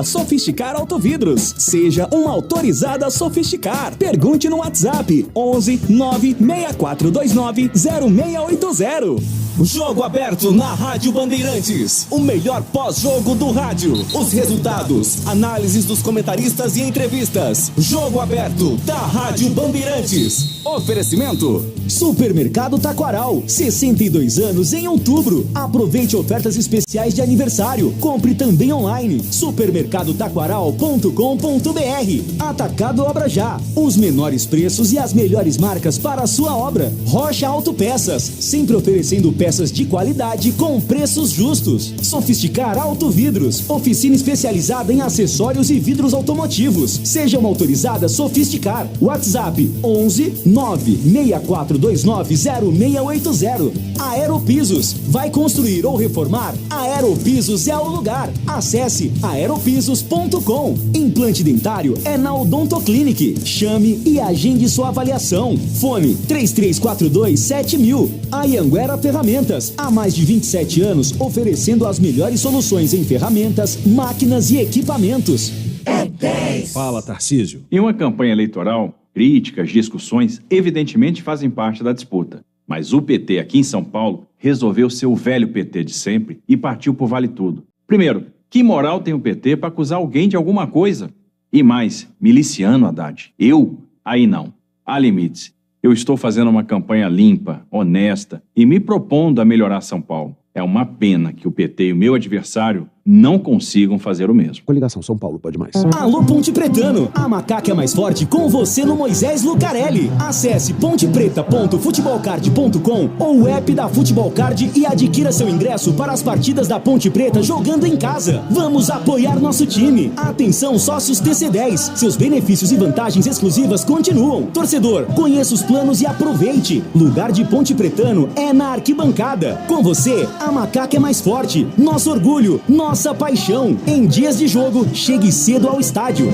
@Sofisticar Autovidros. Seja uma autorizada Sofisticar. Pergunte no WhatsApp 11 96429 0680. Jogo aberto na Rádio Bandeirantes. O melhor pós-jogo do rádio. Os resultados, análises dos comentaristas e entrevistas. Jogo aberto da Rádio Bandeirantes. Oferecimento: Supermercado Taquaral. 62 anos em outubro. Aproveite ofertas especiais de aniversário. Compre também online. supermercadotaquaral.com.br. Atacado Obra Já. Os menores preços e as melhores marcas para a sua obra. Rocha Autopeças. Sempre oferecendo peças de qualidade com preços justos. Sofisticar Autovidros. Oficina especializada em acessórios e vidros automotivos. Seja uma autorizada Sofisticar. WhatsApp 11 96429 0680. Aeropisos. Vai construir ou reformar? Aeropisos é o lugar. Acesse aeropisos.com. Implante dentário é na Odontoclinic. Chame e agende sua avaliação. Fone 3342-7000. Anhanguera Ferramentas. Há mais de 27 anos oferecendo as melhores soluções em ferramentas, máquinas e equipamentos. É 10. Fala, Tarcísio. Em uma campanha eleitoral, críticas, discussões, evidentemente fazem parte da disputa. Mas o PT aqui em São Paulo resolveu ser o velho PT de sempre e partiu por vale tudo. Primeiro, que moral tem o PT para acusar alguém de alguma coisa? E mais, miliciano, Haddad. Eu? Aí não. Há limites. Eu estou fazendo uma campanha limpa, honesta e me propondo a melhorar São Paulo. É uma pena que o PT e o meu adversário não consigam fazer o mesmo. Coligação São Paulo pode mais. Alô Ponte Pretano, a macaca é mais forte com você no Moisés Lucarelli. Acesse pontepreta.futebolcard.com ou o app da Futebol Card e adquira seu ingresso para as partidas da Ponte Preta jogando em casa. Vamos apoiar nosso time. Atenção sócios TC10, seus benefícios e vantagens exclusivas continuam. Torcedor, conheça os planos e aproveite. Lugar de Ponte Pretano é na arquibancada. Com você, a macaca é mais forte. Nosso orgulho, nossa paixão. Em dias de jogo, chegue cedo ao estádio.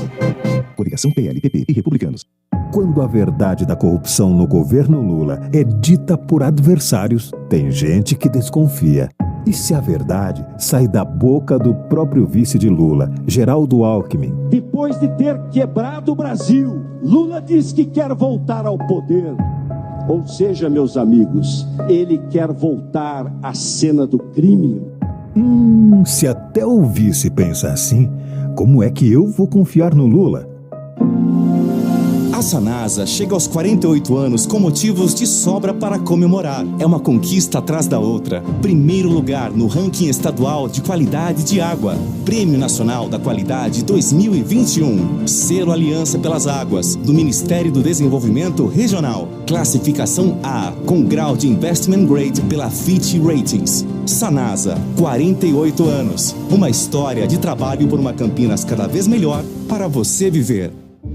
Coligação PL, PP e Republicanos. Quando a verdade da corrupção no governo Lula é dita por adversários, tem gente que desconfia. E se a verdade sai da boca do próprio vice de Lula, Geraldo Alckmin? Depois de ter quebrado o Brasil, Lula diz que quer voltar ao poder. Ou seja, meus amigos, ele quer voltar à cena do crime. Se até o vice pensa assim, como é que eu vou confiar no Lula? A Sanasa chega aos 48 anos com motivos de sobra para comemorar. É uma conquista atrás da outra. Primeiro lugar no ranking estadual de qualidade de água. Prêmio Nacional da Qualidade 2021. Selo Aliança pelas Águas, do Ministério do Desenvolvimento Regional. Classificação A, com grau de Investment Grade pela Fitch Ratings. Sanasa, 48 anos. Uma história de trabalho por uma Campinas cada vez melhor para você viver.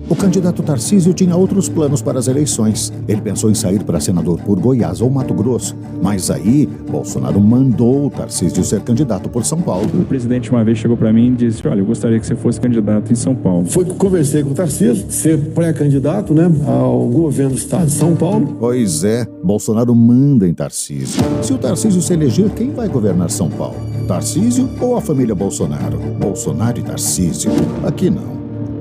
O candidato Tarcísio tinha outros planos para as eleições. Ele pensou em sair para senador por Goiás ou Mato Grosso. Mas aí, Bolsonaro mandou o Tarcísio ser candidato por São Paulo. O presidente uma vez chegou para mim e disse, olha, eu gostaria que você fosse candidato em São Paulo. Conversei com o Tarcísio, ser pré-candidato, ao governo do estado de São Paulo. Pois é, Bolsonaro manda em Tarcísio. Se o Tarcísio se eleger, quem vai governar São Paulo? Tarcísio ou a família Bolsonaro? Bolsonaro e Tarcísio? Aqui não.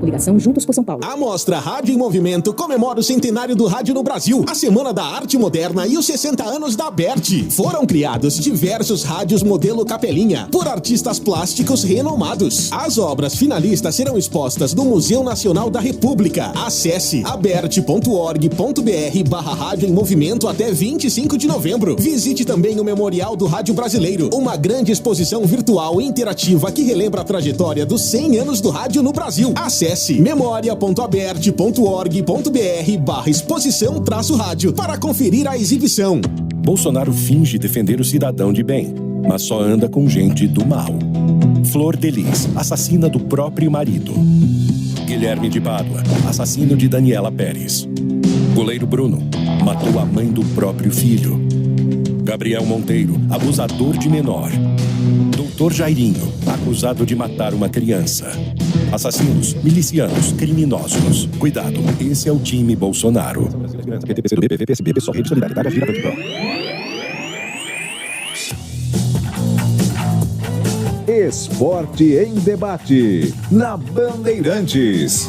Coligação Juntos por São Paulo. A Mostra Rádio em Movimento comemora o centenário do rádio no Brasil, a Semana da Arte Moderna e os 60 anos da ABERT. Foram criados diversos rádios modelo Capelinha por artistas plásticos renomados. As obras finalistas serão expostas no Museu Nacional da República. Acesse abert.org.br/rádio em movimento até 25 de novembro. Visite também o Memorial do Rádio Brasileiro, uma grande exposição virtual e interativa que relembra a trajetória dos 100 anos do rádio no Brasil. Acesse memoria.abert.org.br/exposição-rádio para conferir a exibição. Bolsonaro finge defender o cidadão de bem, mas só anda com gente do mal. Flor de Lis, assassina do próprio marido. Guilherme de Pádua, assassino de Daniela Pérez. Goleiro Bruno, matou a mãe do próprio filho. Gabriel Monteiro, abusador de menor. Doutor Jairinho, acusado de matar uma criança. Assassinos, milicianos, criminosos. Cuidado, esse é o time Bolsonaro. PT, PCdoB, PV, PSB, PSOL, Rede Solidariedade, Agir, Pró. Esporte em debate, na Bandeirantes.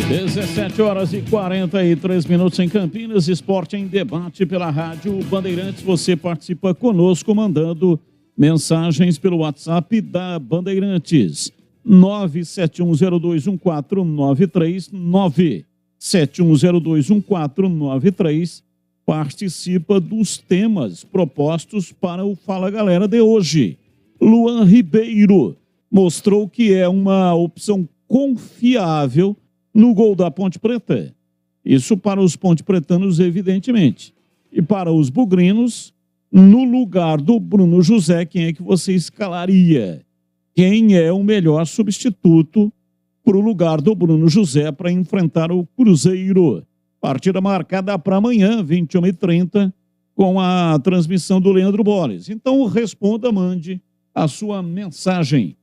17h43 em Campinas, Esporte em Debate pela Rádio Bandeirantes. Você participa conosco mandando mensagens pelo WhatsApp da Bandeirantes. 971021493, 971021493. Participa dos temas propostos para o Fala Galera de hoje. Luan Ribeiro mostrou que é uma opção confiável no gol da Ponte Preta. Isso para os pontepretanos, evidentemente. E para os bugrinos, no lugar do Bruno José, quem é que você escalaria? Quem é o melhor substituto para o lugar do Bruno José para enfrentar o Cruzeiro? Partida marcada para amanhã, 21h30, com a transmissão do Leandro Boles. Então, responda, mande a sua mensagem.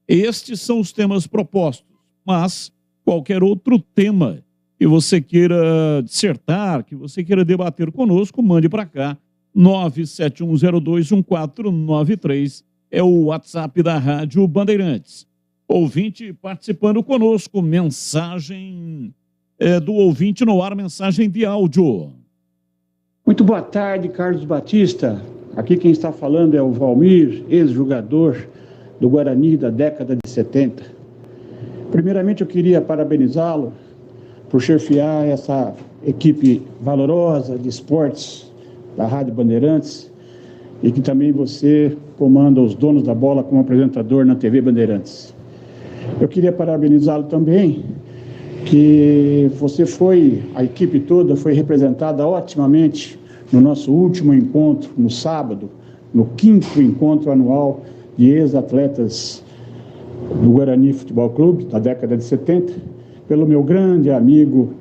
Estes são os temas propostos, mas qualquer outro tema que você queira dissertar, que você queira debater conosco, mande para cá. 971021493 é o WhatsApp da Rádio Bandeirantes. Ouvinte participando conosco, mensagem do ouvinte no ar, mensagem de áudio. Muito boa tarde, Carlos Batista. Aqui quem está falando é o Valmir, ex-jogador do Guarani da década de 70. Primeiramente, eu queria parabenizá-lo por chefiar essa equipe valorosa de esportes da Rádio Bandeirantes, e que também você comanda os donos da bola como apresentador na TV Bandeirantes. Eu queria parabenizá-lo também, que a equipe toda foi representada otimamente no nosso último encontro, no sábado, no 5º encontro anual de ex-atletas do Guarani Futebol Clube, da década de 70, pelo meu grande amigo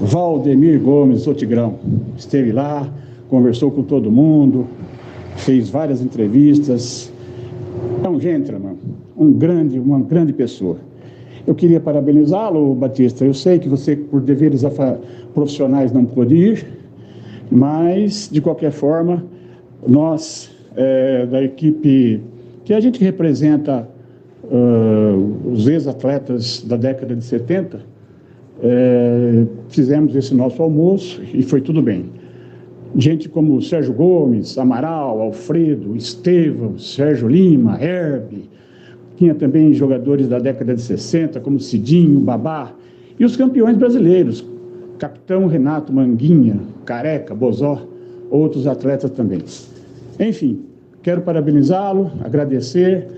Valdemir Gomes, o Tigrão. Esteve lá, conversou com todo mundo, fez várias entrevistas. É um gentleman, uma grande pessoa. Eu queria parabenizá-lo, Batista. Eu sei que você, por deveres profissionais, não pôde ir, mas, de qualquer forma, nós, da equipe que a gente representa os ex-atletas da década de 70, fizemos esse nosso almoço e foi tudo bem. Gente como Sérgio Gomes, Amaral, Alfredo, Estevão, Sérgio Lima, Herbe. Tinha também jogadores da década de 60, como Cidinho, Babá. E os campeões brasileiros, Capitão Renato Manguinha, Careca, Bozó, outros atletas também. Enfim, quero parabenizá-lo, agradecer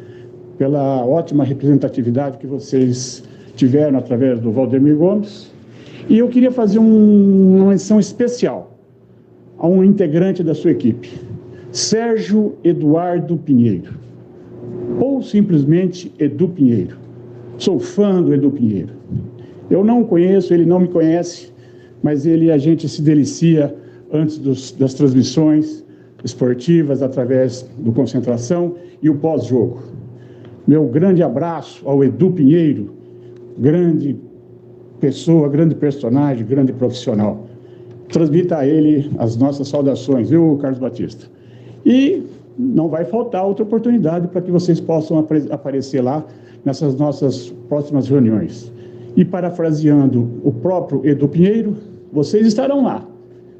pela ótima representatividade que vocês tiveram através do Valdemir Gomes. E eu queria fazer uma menção especial a um integrante da sua equipe, Sérgio Eduardo Pinheiro, ou simplesmente Edu Pinheiro. Sou fã do Edu Pinheiro. Eu não o conheço, ele não me conhece, mas a gente se delicia antes das transmissões esportivas, através do Concentração e o pós-jogo. Meu grande abraço ao Edu Pinheiro, grande pessoa, grande personagem, grande profissional. Transmita a ele as nossas saudações, viu, Carlos Batista? E não vai faltar outra oportunidade para que vocês possam aparecer lá nessas nossas próximas reuniões. E parafraseando o próprio Edu Pinheiro, vocês estarão lá,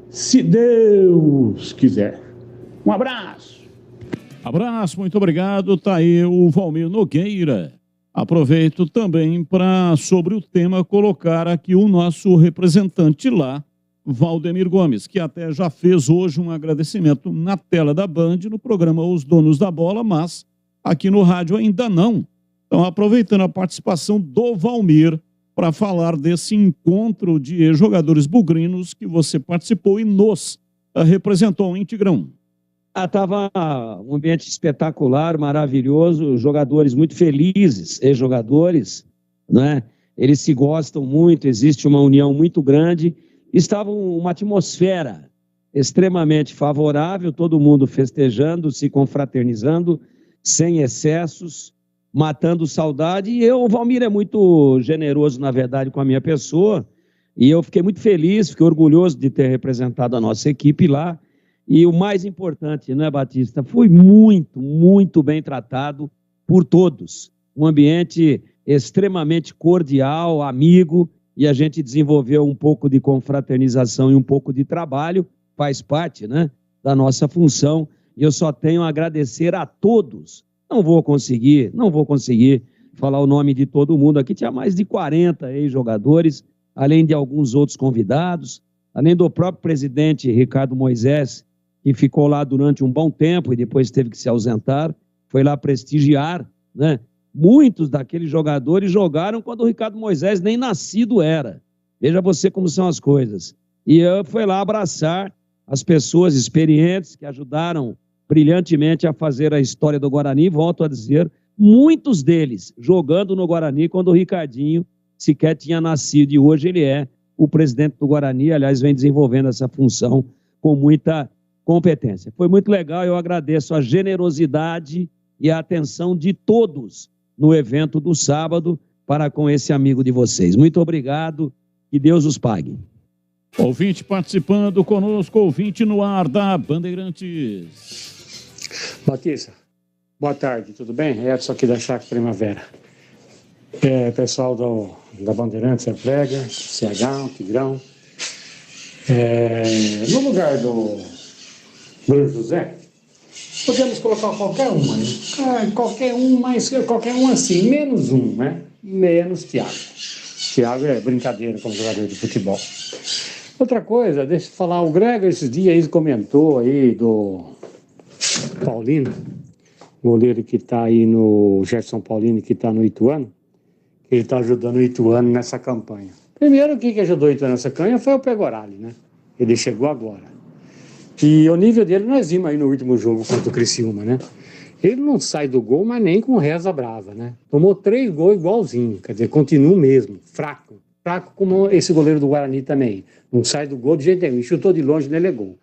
se Deus quiser. Um abraço! Abraço, muito obrigado. Tá aí o Valmir Nogueira. Aproveito também para, sobre o tema, colocar aqui o nosso representante lá, Valdemir Gomes, que até já fez hoje um agradecimento na tela da Band, no programa Os Donos da Bola, mas aqui no rádio ainda não. Então, aproveitando a participação do Valmir para falar desse encontro de ex-jogadores bugrinos que você participou e nos representou em Tigrão. Estava um ambiente espetacular, maravilhoso, jogadores muito felizes, ex-jogadores, né? Eles se gostam muito, existe uma união muito grande. Estava uma atmosfera extremamente favorável, todo mundo festejando, se confraternizando, sem excessos, matando saudade. E o Valmir é muito generoso, na verdade, com a minha pessoa, e eu fiquei muito feliz, fiquei orgulhoso de ter representado a nossa equipe lá. E o mais importante, né, Batista? Fui muito, muito bem tratado por todos. Um ambiente extremamente cordial, amigo, e a gente desenvolveu um pouco de confraternização e um pouco de trabalho, faz parte, né, da nossa função. E eu só tenho a agradecer a todos. Não vou conseguir falar o nome de todo mundo. Aqui tinha mais de 40 ex-jogadores, além de alguns outros convidados, além do próprio presidente Ricardo Moisés, que ficou lá durante um bom tempo e depois teve que se ausentar, foi lá prestigiar, né? Muitos daqueles jogadores jogaram quando o Ricardo Moisés nem nascido era. Veja você como são as coisas. E eu fui lá abraçar as pessoas experientes que ajudaram brilhantemente a fazer a história do Guarani, volto a dizer, muitos deles jogando no Guarani quando o Ricardinho sequer tinha nascido, e hoje ele é o presidente do Guarani, aliás, vem desenvolvendo essa função com muita competência. Foi muito legal, eu agradeço a generosidade e a atenção de todos no evento do sábado para com esse amigo de vocês. Muito obrigado, que Deus os pague. Ouvinte participando conosco, ouvinte no ar da Bandeirantes. Batista, boa tarde, tudo bem? Edson aqui da Chácara Primavera. Pessoal da Bandeirantes, Prega, CH, Tigrão. No lugar do Bruno José, podemos colocar qualquer um, né? Qualquer um, mas qualquer um assim, menos um, né? Menos Thiago. Thiago é brincadeira como jogador de futebol. Outra coisa, deixa eu falar, o Greg esses dias aí comentou aí do Paulino, goleiro que está aí no Gerson Paulino, que está no Ituano, que ele está ajudando o Ituano nessa campanha. Primeiro, quem que ajudou o Ituano nessa campanha foi o Pegorali, né? Ele chegou agora. E o nível dele nós vimos aí no último jogo contra o Criciúma, né? Ele não sai do gol, mas nem com reza brava, né? Tomou 3 gols igualzinho, quer dizer, continua mesmo, fraco. Fraco como esse goleiro do Guarani também. Não sai do gol de jeito nenhum. Chutou de longe, nele é gol.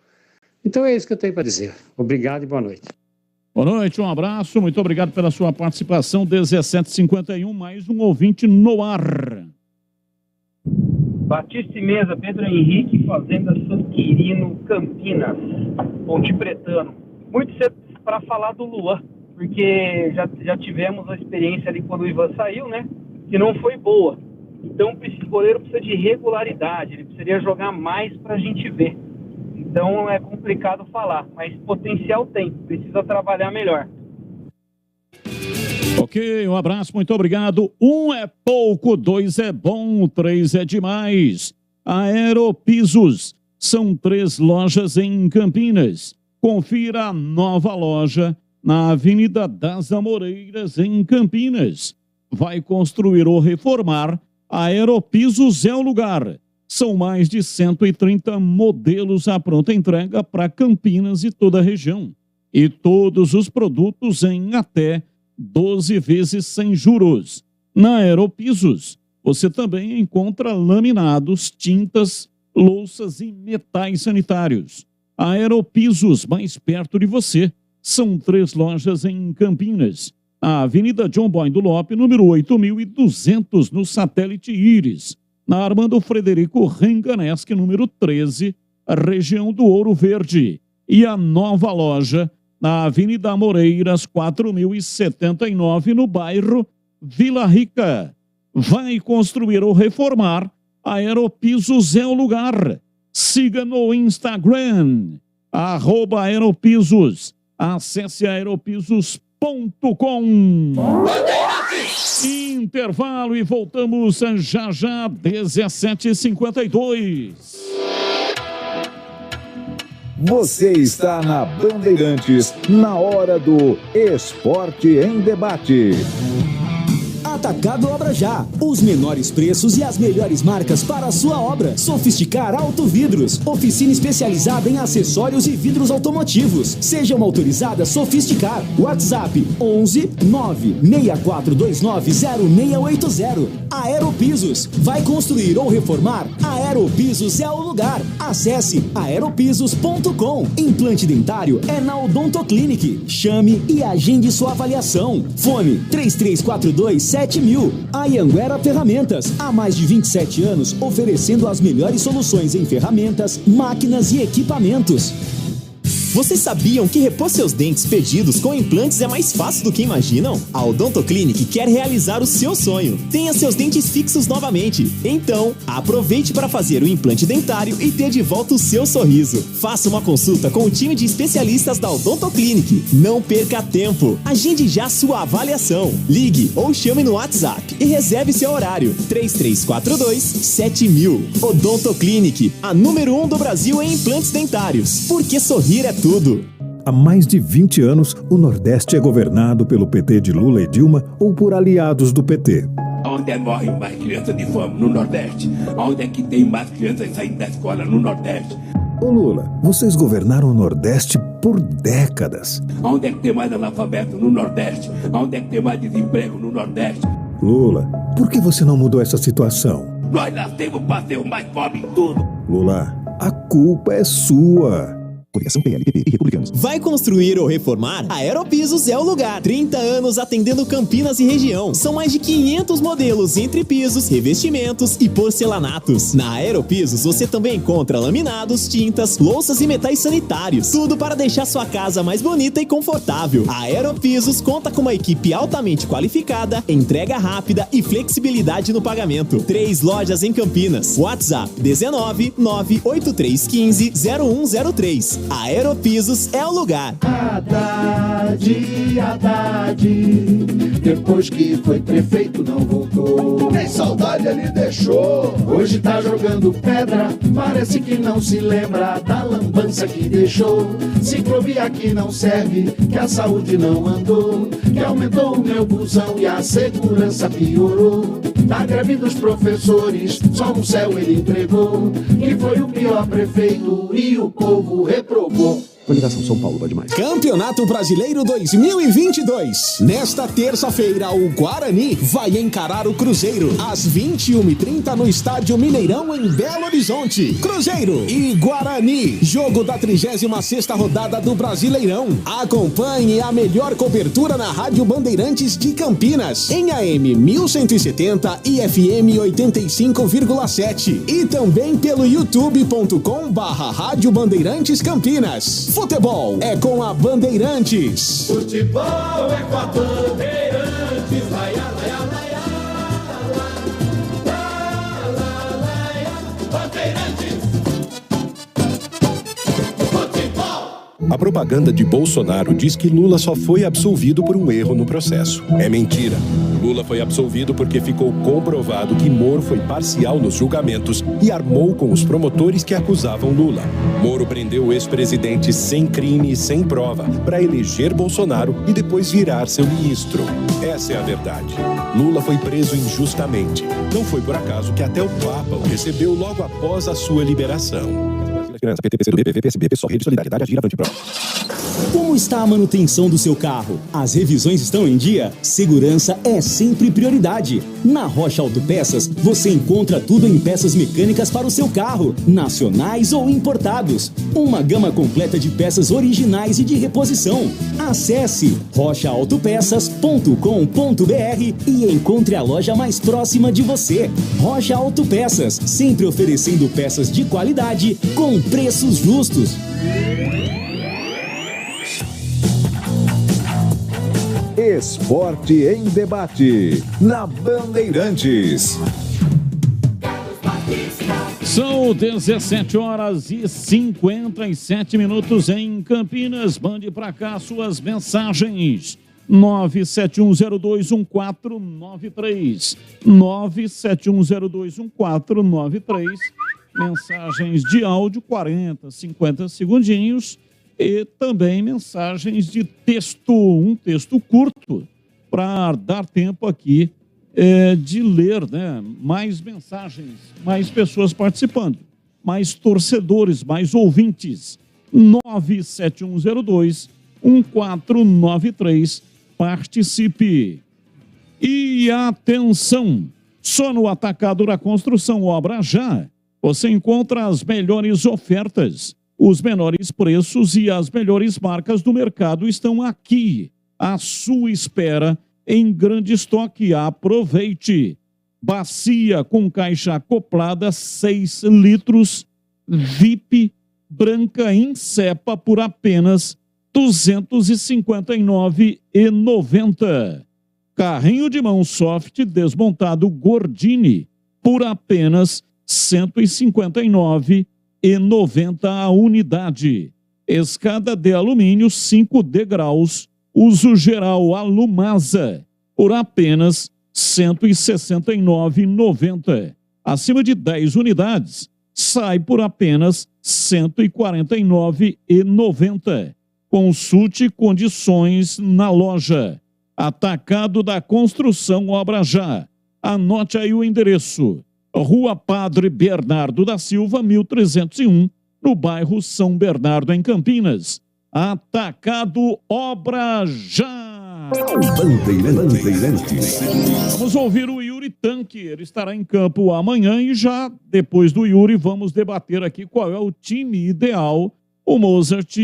Então é isso que eu tenho para dizer. Obrigado e boa noite. Boa noite, um abraço. Muito obrigado pela sua participação. 17h51, mais um ouvinte no ar. Batista e Mesa, Pedro Henrique, Fazenda São Quirino, Campinas, Ponte Pretano. Muito cedo para falar do Luan, porque já tivemos a experiência ali quando o Ivan saiu, né? Que não foi boa. Então o goleiro precisa de regularidade, ele precisaria jogar mais para a gente ver. Então é complicado falar, mas potencial tem, precisa trabalhar melhor. Ok, um abraço, muito obrigado. 1 é pouco, 2 é bom, 3 é demais. Aeropisos, são 3 lojas em Campinas. Confira a nova loja na Avenida das Amoreiras, em Campinas. Vai construir ou reformar? Aeropisos é o lugar. São mais de 130 modelos à pronta entrega para Campinas e toda a região. E todos os produtos em até 12 vezes sem juros. Na Aeropisos, você também encontra laminados, tintas, louças e metais sanitários. Aeropisos, mais perto de você. São 3 lojas em Campinas. A Avenida John Boy do Lope, número 8.200, no Satélite Íris. Na Armando Frederico Renganeschi, número 13, região do Ouro Verde. E a nova loja na Avenida Amoreiras, 4.079, no bairro Vila Rica. Vai construir ou reformar? Aeropisos é o lugar. Siga no Instagram, @Aeropisos. Acesse aeropisos.com. Intervalo e voltamos já já, 17h52. Você está na Bandeirantes, na hora do Esporte em Debate. Atacado Obra Já. Os menores preços e as melhores marcas para a sua obra. Sofisticar Autovidros. Oficina especializada em acessórios e vidros automotivos. Seja uma autorizada Sofisticar. WhatsApp 11 96429 0680. Aeropisos. Vai construir ou reformar? Aeropisos é o lugar. Acesse aeropisos.com. Implante dentário é na Odontoclinic. Chame e agende sua avaliação. Fone 3342-7000. Anhanguera Ferramentas. Há mais de 27 anos, oferecendo as melhores soluções em ferramentas, máquinas e equipamentos. Vocês sabiam que repor seus dentes perdidos com implantes é mais fácil do que imaginam? A Odontoclinic quer realizar o seu sonho. Tenha seus dentes fixos novamente. Então, aproveite para fazer o implante dentário e ter de volta o seu sorriso. Faça uma consulta com o time de especialistas da Odontoclinic. Não perca tempo. Agende já sua avaliação. Ligue ou chame no WhatsApp e reserve seu horário. 3342-7000. Odontoclinic, a número 1 do Brasil em implantes dentários. Porque sorrir é tudo. Há mais de 20 anos, o Nordeste é governado pelo PT de Lula e Dilma ou por aliados do PT. Onde morrem mais crianças de fome? No Nordeste. Onde é que tem mais crianças saindo da escola? No Nordeste. Ô Lula, vocês governaram o Nordeste por décadas. Onde é que tem mais analfabeto? No Nordeste. Onde é que tem mais desemprego? No Nordeste. Lula, por que você não mudou essa situação? Nós nascemos para ser o mais pobre em tudo. Lula, a culpa é sua. Coligação PL, PP e Republicanos. Vai construir ou reformar? Aeropisos é o lugar. 30 anos atendendo Campinas e região. São mais de 500 modelos entre pisos, revestimentos e porcelanatos. Na Aeropisos você também encontra laminados, tintas, louças e metais sanitários. Tudo para deixar sua casa mais bonita e confortável. A Aeropisos conta com uma equipe altamente qualificada, entrega rápida e flexibilidade no pagamento. 3 lojas em Campinas. WhatsApp 19 98315 0103. Aeropisos é o lugar. Haddad, depois que foi prefeito não voltou. Nem saudade ele deixou. Hoje tá jogando pedra, parece que não se lembra da lambança que deixou. Ciclovia que não serve, que a saúde não andou, que aumentou o meu busão e a segurança piorou. Da greve dos professores, só no céu ele entregou, que foi o pior prefeito e o povo reprovou. Coligação São Paulo vai demais. Campeonato Brasileiro 2022. Nesta terça-feira, o Guarani vai encarar o Cruzeiro às 21h30 no Estádio Mineirão, em Belo Horizonte. Cruzeiro e Guarani, jogo da 36ª rodada do Brasileirão. Acompanhe a melhor cobertura na Rádio Bandeirantes de Campinas, em AM 1170 e FM 85,7. E também pelo youtube.com/Rádio Bandeirantes Campinas. Futebol é com a Bandeirantes. Futebol é com a Bandeirantes. Laia, laia, laia, Bandeirantes. Futebol. A propaganda de Bolsonaro diz que Lula só foi absolvido por um erro no processo. É mentira. Lula foi absolvido porque ficou comprovado que Moro foi parcial nos julgamentos e armou com os promotores que acusavam Lula. Moro prendeu o ex-presidente sem crime e sem prova para eleger Bolsonaro e depois virar seu ministro. Essa é a verdade. Lula foi preso injustamente. Não foi por acaso que até o Papa o recebeu logo após a sua liberação. PT, PCdoB, PV, PSB, PSOL, Rede Solidariedade, Agir, Avante, Pro. Como está a manutenção do seu carro? As revisões estão em dia? Segurança é sempre prioridade. Na Rocha Autopeças, você encontra tudo em peças mecânicas para o seu carro, nacionais ou importados. Uma gama completa de peças originais e de reposição. Acesse rochaautopeças.com.br e encontre a loja mais próxima de você. Rocha Autopeças, sempre oferecendo peças de qualidade com preços justos. Esporte em debate, na Bandeirantes. São 17h57 em Campinas. Mande para cá suas mensagens. 971021493. 971021493. Mensagens de áudio, 40, 50 segundinhos. E também mensagens de texto, um texto curto, para dar tempo aqui de ler, né? Mais mensagens, mais pessoas participando, mais torcedores, mais ouvintes. 971021493, participe. E atenção, só no Atacado da Construção Obra Já, você encontra as melhores ofertas. Os menores preços e as melhores marcas do mercado estão aqui, à sua espera, em grande estoque. Aproveite. Bacia com caixa acoplada, 6 litros, VIP, branca em cepa por apenas R$ 259,90. Carrinho de mão soft desmontado Gordini por apenas R$ 159,90 a unidade. Escada de alumínio 5 degraus, uso geral Alumasa, por apenas R$ 169,90. Acima de 10 unidades, sai por apenas R$ 149,90. Consulte condições na loja. Atacado da Construção Obra Já. Anote aí o endereço. Rua Padre Bernardo da Silva, 1301, no bairro São Bernardo, em Campinas. Atacado Obra Já. Bandeirantes. Vamos ouvir o Yuri Tanque. Ele estará em campo amanhã e já depois do Yuri vamos debater aqui qual é o time ideal. O Mozart,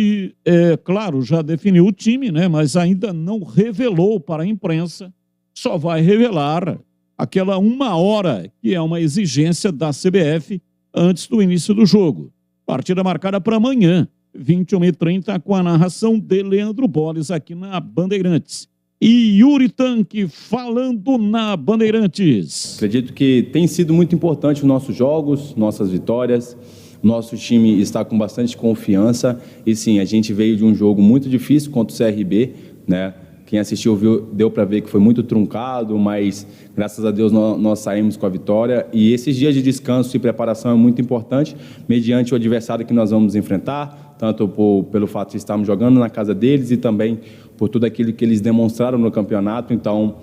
claro, já definiu o time, né? Mas ainda não revelou para a imprensa. Só vai revelar aquela 1 hora, que é uma exigência da CBF antes do início do jogo. Partida marcada para amanhã, 21h30, com a narração de Leandro Boles aqui na Bandeirantes. E Yuri Tanque falando na Bandeirantes. Acredito que tem sido muito importante os nossos jogos, nossas vitórias, Nosso time está com bastante confiança e sim, a gente veio de um jogo muito difícil contra o CRB, né? Quem assistiu viu, deu para ver que foi muito truncado, mas graças a Deus nós saímos com a vitória. E esses dias de descanso e preparação é muito importante, mediante o adversário que nós vamos enfrentar, tanto pelo fato de estarmos jogando na casa deles e também por tudo aquilo que eles demonstraram no campeonato. Então,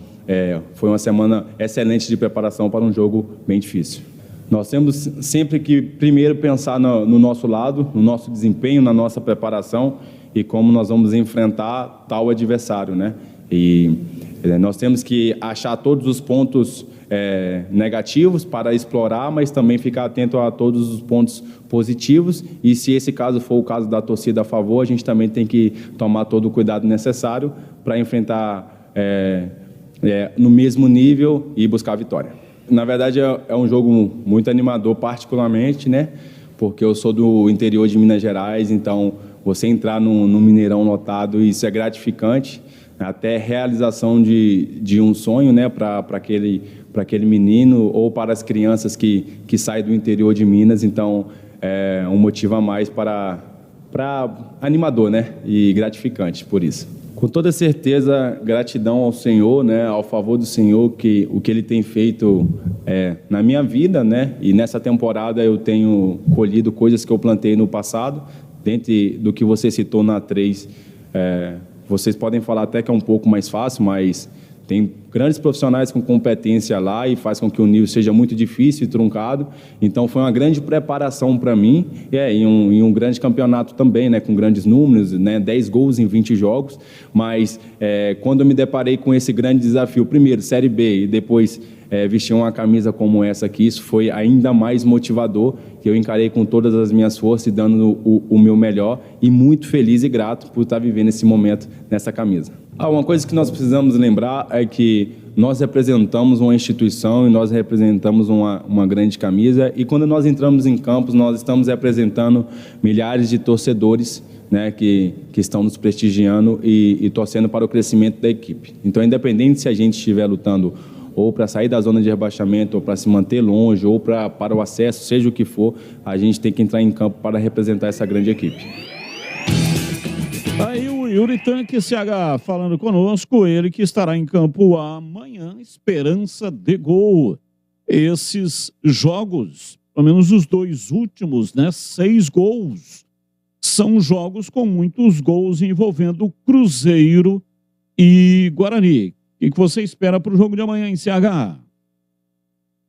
foi uma semana excelente de preparação para um jogo bem difícil. Nós temos sempre que primeiro pensar no nosso lado, no nosso desempenho, na nossa preparação e como nós vamos enfrentar tal adversário, né? E nós temos que achar todos os pontos negativos para explorar, mas também ficar atento a todos os pontos positivos. E se esse caso for o caso da torcida a favor, a gente também tem que tomar todo o cuidado necessário para enfrentar no mesmo nível e buscar a vitória. Na verdade, é um jogo muito animador, particularmente, né? Porque eu sou do interior de Minas Gerais, então você entrar no Mineirão lotado, isso é gratificante, até realização de um sonho, né? Para aquele menino ou para as crianças que saem do interior de Minas. Então, é um motivo a mais para animador, né? E gratificante por isso. Com toda certeza, gratidão ao Senhor, né, ao favor do Senhor, o que Ele tem feito na minha vida, né, e nessa temporada eu tenho colhido coisas que eu plantei no passado, dentro do que você citou na 3, vocês podem falar até que é um pouco mais fácil, mas tem grandes profissionais com competência lá e faz com que o nível seja muito difícil e truncado. Então, foi uma grande preparação para mim em um grande campeonato também, né, com grandes números, né, 10 gols em 20 jogos. Mas, quando eu me deparei com esse grande desafio, primeiro, Série B, e depois vestir uma camisa como essa aqui, isso foi ainda mais motivador, que eu encarei com todas as minhas forças e dando o meu melhor, e muito feliz e grato por estar vivendo esse momento nessa camisa. Uma coisa que nós precisamos lembrar é que nós representamos uma instituição e nós representamos uma grande camisa, e quando nós entramos em campos, nós estamos representando milhares de torcedores, né, que estão nos prestigiando e torcendo para o crescimento da equipe. Então, independente se a gente estiver lutando ou para sair da zona de rebaixamento, ou para se manter longe, ou para o acesso, seja o que for, a gente tem que entrar em campo para representar essa grande equipe. Aí o Yuri Tanque CH falando conosco, ele que estará em campo amanhã, esperança de gol. Esses jogos, pelo menos os 2 últimos, né, 6 gols, são jogos com muitos gols envolvendo Cruzeiro e Guarani. O que você espera para o jogo de amanhã em CH?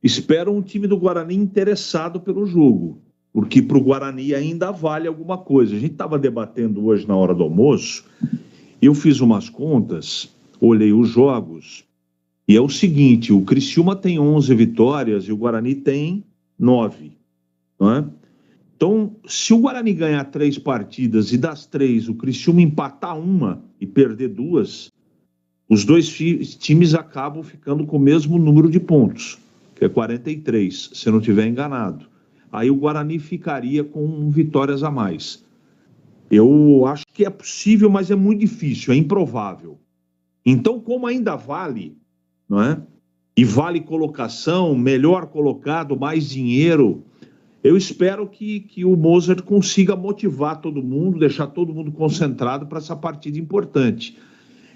Espero um time do Guarani interessado pelo jogo, porque para o Guarani ainda vale alguma coisa. A gente estava debatendo hoje na hora do almoço, eu fiz umas contas, olhei os jogos, e é o seguinte, o Criciúma tem 11 vitórias e o Guarani tem 9, não é? Então, se o Guarani ganhar 3 partidas e das 3 o Criciúma empatar uma e perder 2, os 2 times acabam ficando com o mesmo número de pontos, que é 43, se eu não estiver enganado. Aí o Guarani ficaria com vitórias a mais. Eu acho que é possível, mas é muito difícil, é improvável. Então, como ainda vale, não é? E vale colocação, melhor colocado, mais dinheiro, eu espero que o Mozart consiga motivar todo mundo, deixar todo mundo concentrado para essa partida importante.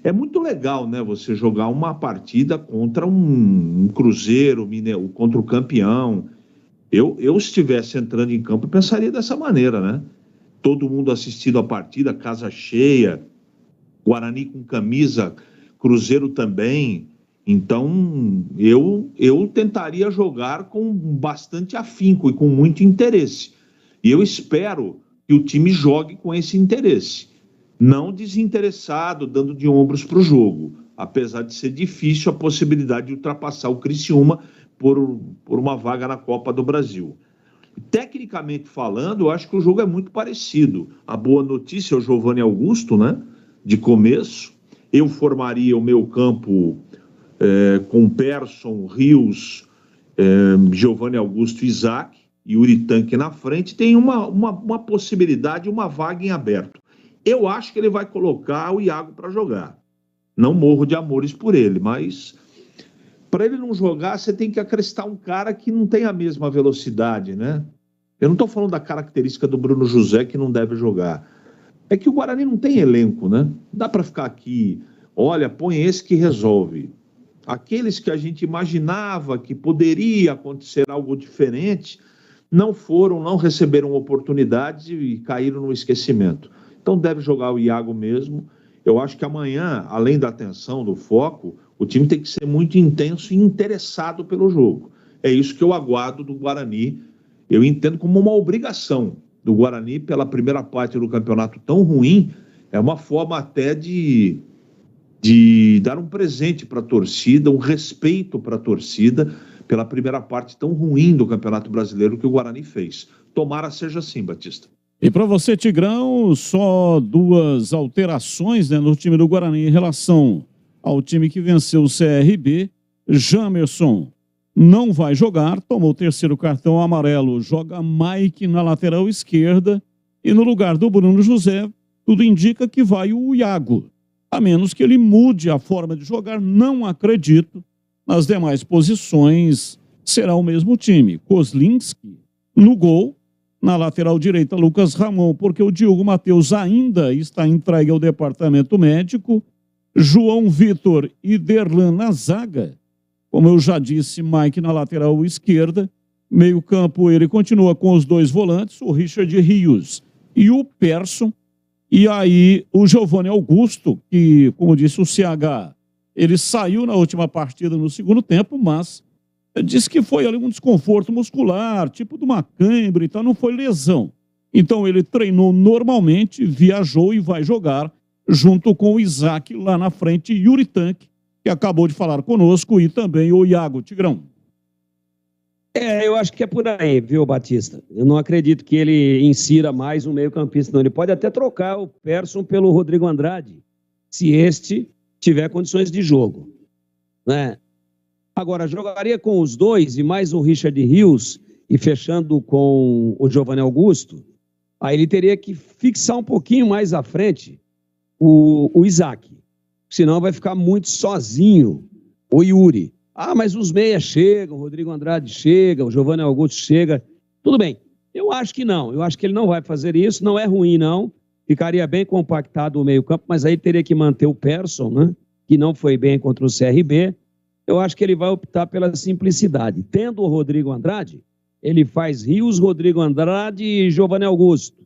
É muito legal, né, você jogar uma partida contra um Cruzeiro, contra o campeão. Eu, se estivesse entrando em campo, pensaria dessa maneira, né? Todo mundo assistindo a partida, casa cheia, Guarani com camisa, Cruzeiro também. Então, eu tentaria jogar com bastante afinco e com muito interesse. E eu espero que o time jogue com esse interesse. Não desinteressado, dando de ombros para o jogo. Apesar de ser difícil a possibilidade de ultrapassar o Criciúma por uma vaga na Copa do Brasil. Tecnicamente falando, eu acho que o jogo é muito parecido. A boa notícia é o Giovanni Augusto, né? De começo. Eu formaria o meu campo com Persson, Rios, Giovanni Augusto, Isaac e Yuri Tanque na frente. Tem uma possibilidade, uma vaga em aberto. Eu acho que ele vai colocar o Iago para jogar. Não morro de amores por ele, mas para ele não jogar, você tem que acrescentar um cara que não tem a mesma velocidade, né? Eu não estou falando da característica do Bruno José que não deve jogar. É que o Guarani não tem elenco, né? Não dá para ficar aqui, olha, põe esse que resolve. Aqueles que a gente imaginava que poderia acontecer algo diferente, não foram, não receberam oportunidades e caíram no esquecimento. Então deve jogar o Iago mesmo. Eu acho que amanhã, além da atenção, do foco, o time tem que ser muito intenso e interessado pelo jogo. É isso que eu aguardo do Guarani. Eu entendo como uma obrigação do Guarani pela primeira parte do campeonato tão ruim, é uma forma até de dar um presente para a torcida, um respeito para a torcida pela primeira parte tão ruim do Campeonato Brasileiro que o Guarani fez. Tomara seja assim, Batista. E para você, Tigrão, só 2 alterações, né, no time do Guarani em relação ao time que venceu o CRB. Jamerson não vai jogar, tomou o 3º cartão amarelo, joga Mike na lateral esquerda e no lugar do Bruno José, tudo indica que vai o Iago. A menos que ele mude a forma de jogar, não acredito. Nas demais posições, será o mesmo time. Kozlinski no gol, na lateral direita, Lucas Ramon, porque o Diogo Matheus ainda está entregue ao departamento médico. João Vitor e Derlan na zaga. Como eu já disse, Mike na lateral esquerda. Meio campo, ele continua com os 2 volantes, o Richard Rios e o Persson. E aí o Giovanni Augusto, que, como disse o CH, ele saiu na última partida no segundo tempo, mas disse que foi ali um desconforto muscular, tipo de uma cãibra e tal, não foi lesão. Então ele treinou normalmente, viajou e vai jogar junto com o Isaac lá na frente, Yuri Tanque, que acabou de falar conosco, e também o Iago. Tigrão. Eu acho que é por aí, viu, Batista? Eu não acredito que ele insira mais um meio-campista, não. Ele pode até trocar o Persson pelo Rodrigo Andrade, se este tiver condições de jogo, né? Agora, jogaria com os 2 e mais o Richard Rios e fechando com o Giovanni Augusto, aí ele teria que fixar um pouquinho mais à frente o Isaac, senão vai ficar muito sozinho o Yuri. Ah, mas os meias chegam, o Rodrigo Andrade chega, o Giovanni Augusto chega. Tudo bem, eu acho que não. Eu acho que ele não vai fazer isso, não é ruim, não. Ficaria bem compactado o meio-campo, mas aí teria que manter o Persson, né? Que não foi bem contra o CRB. Eu acho que ele vai optar pela simplicidade. Tendo o Rodrigo Andrade, ele faz Rios, Rodrigo Andrade e Giovanni Augusto.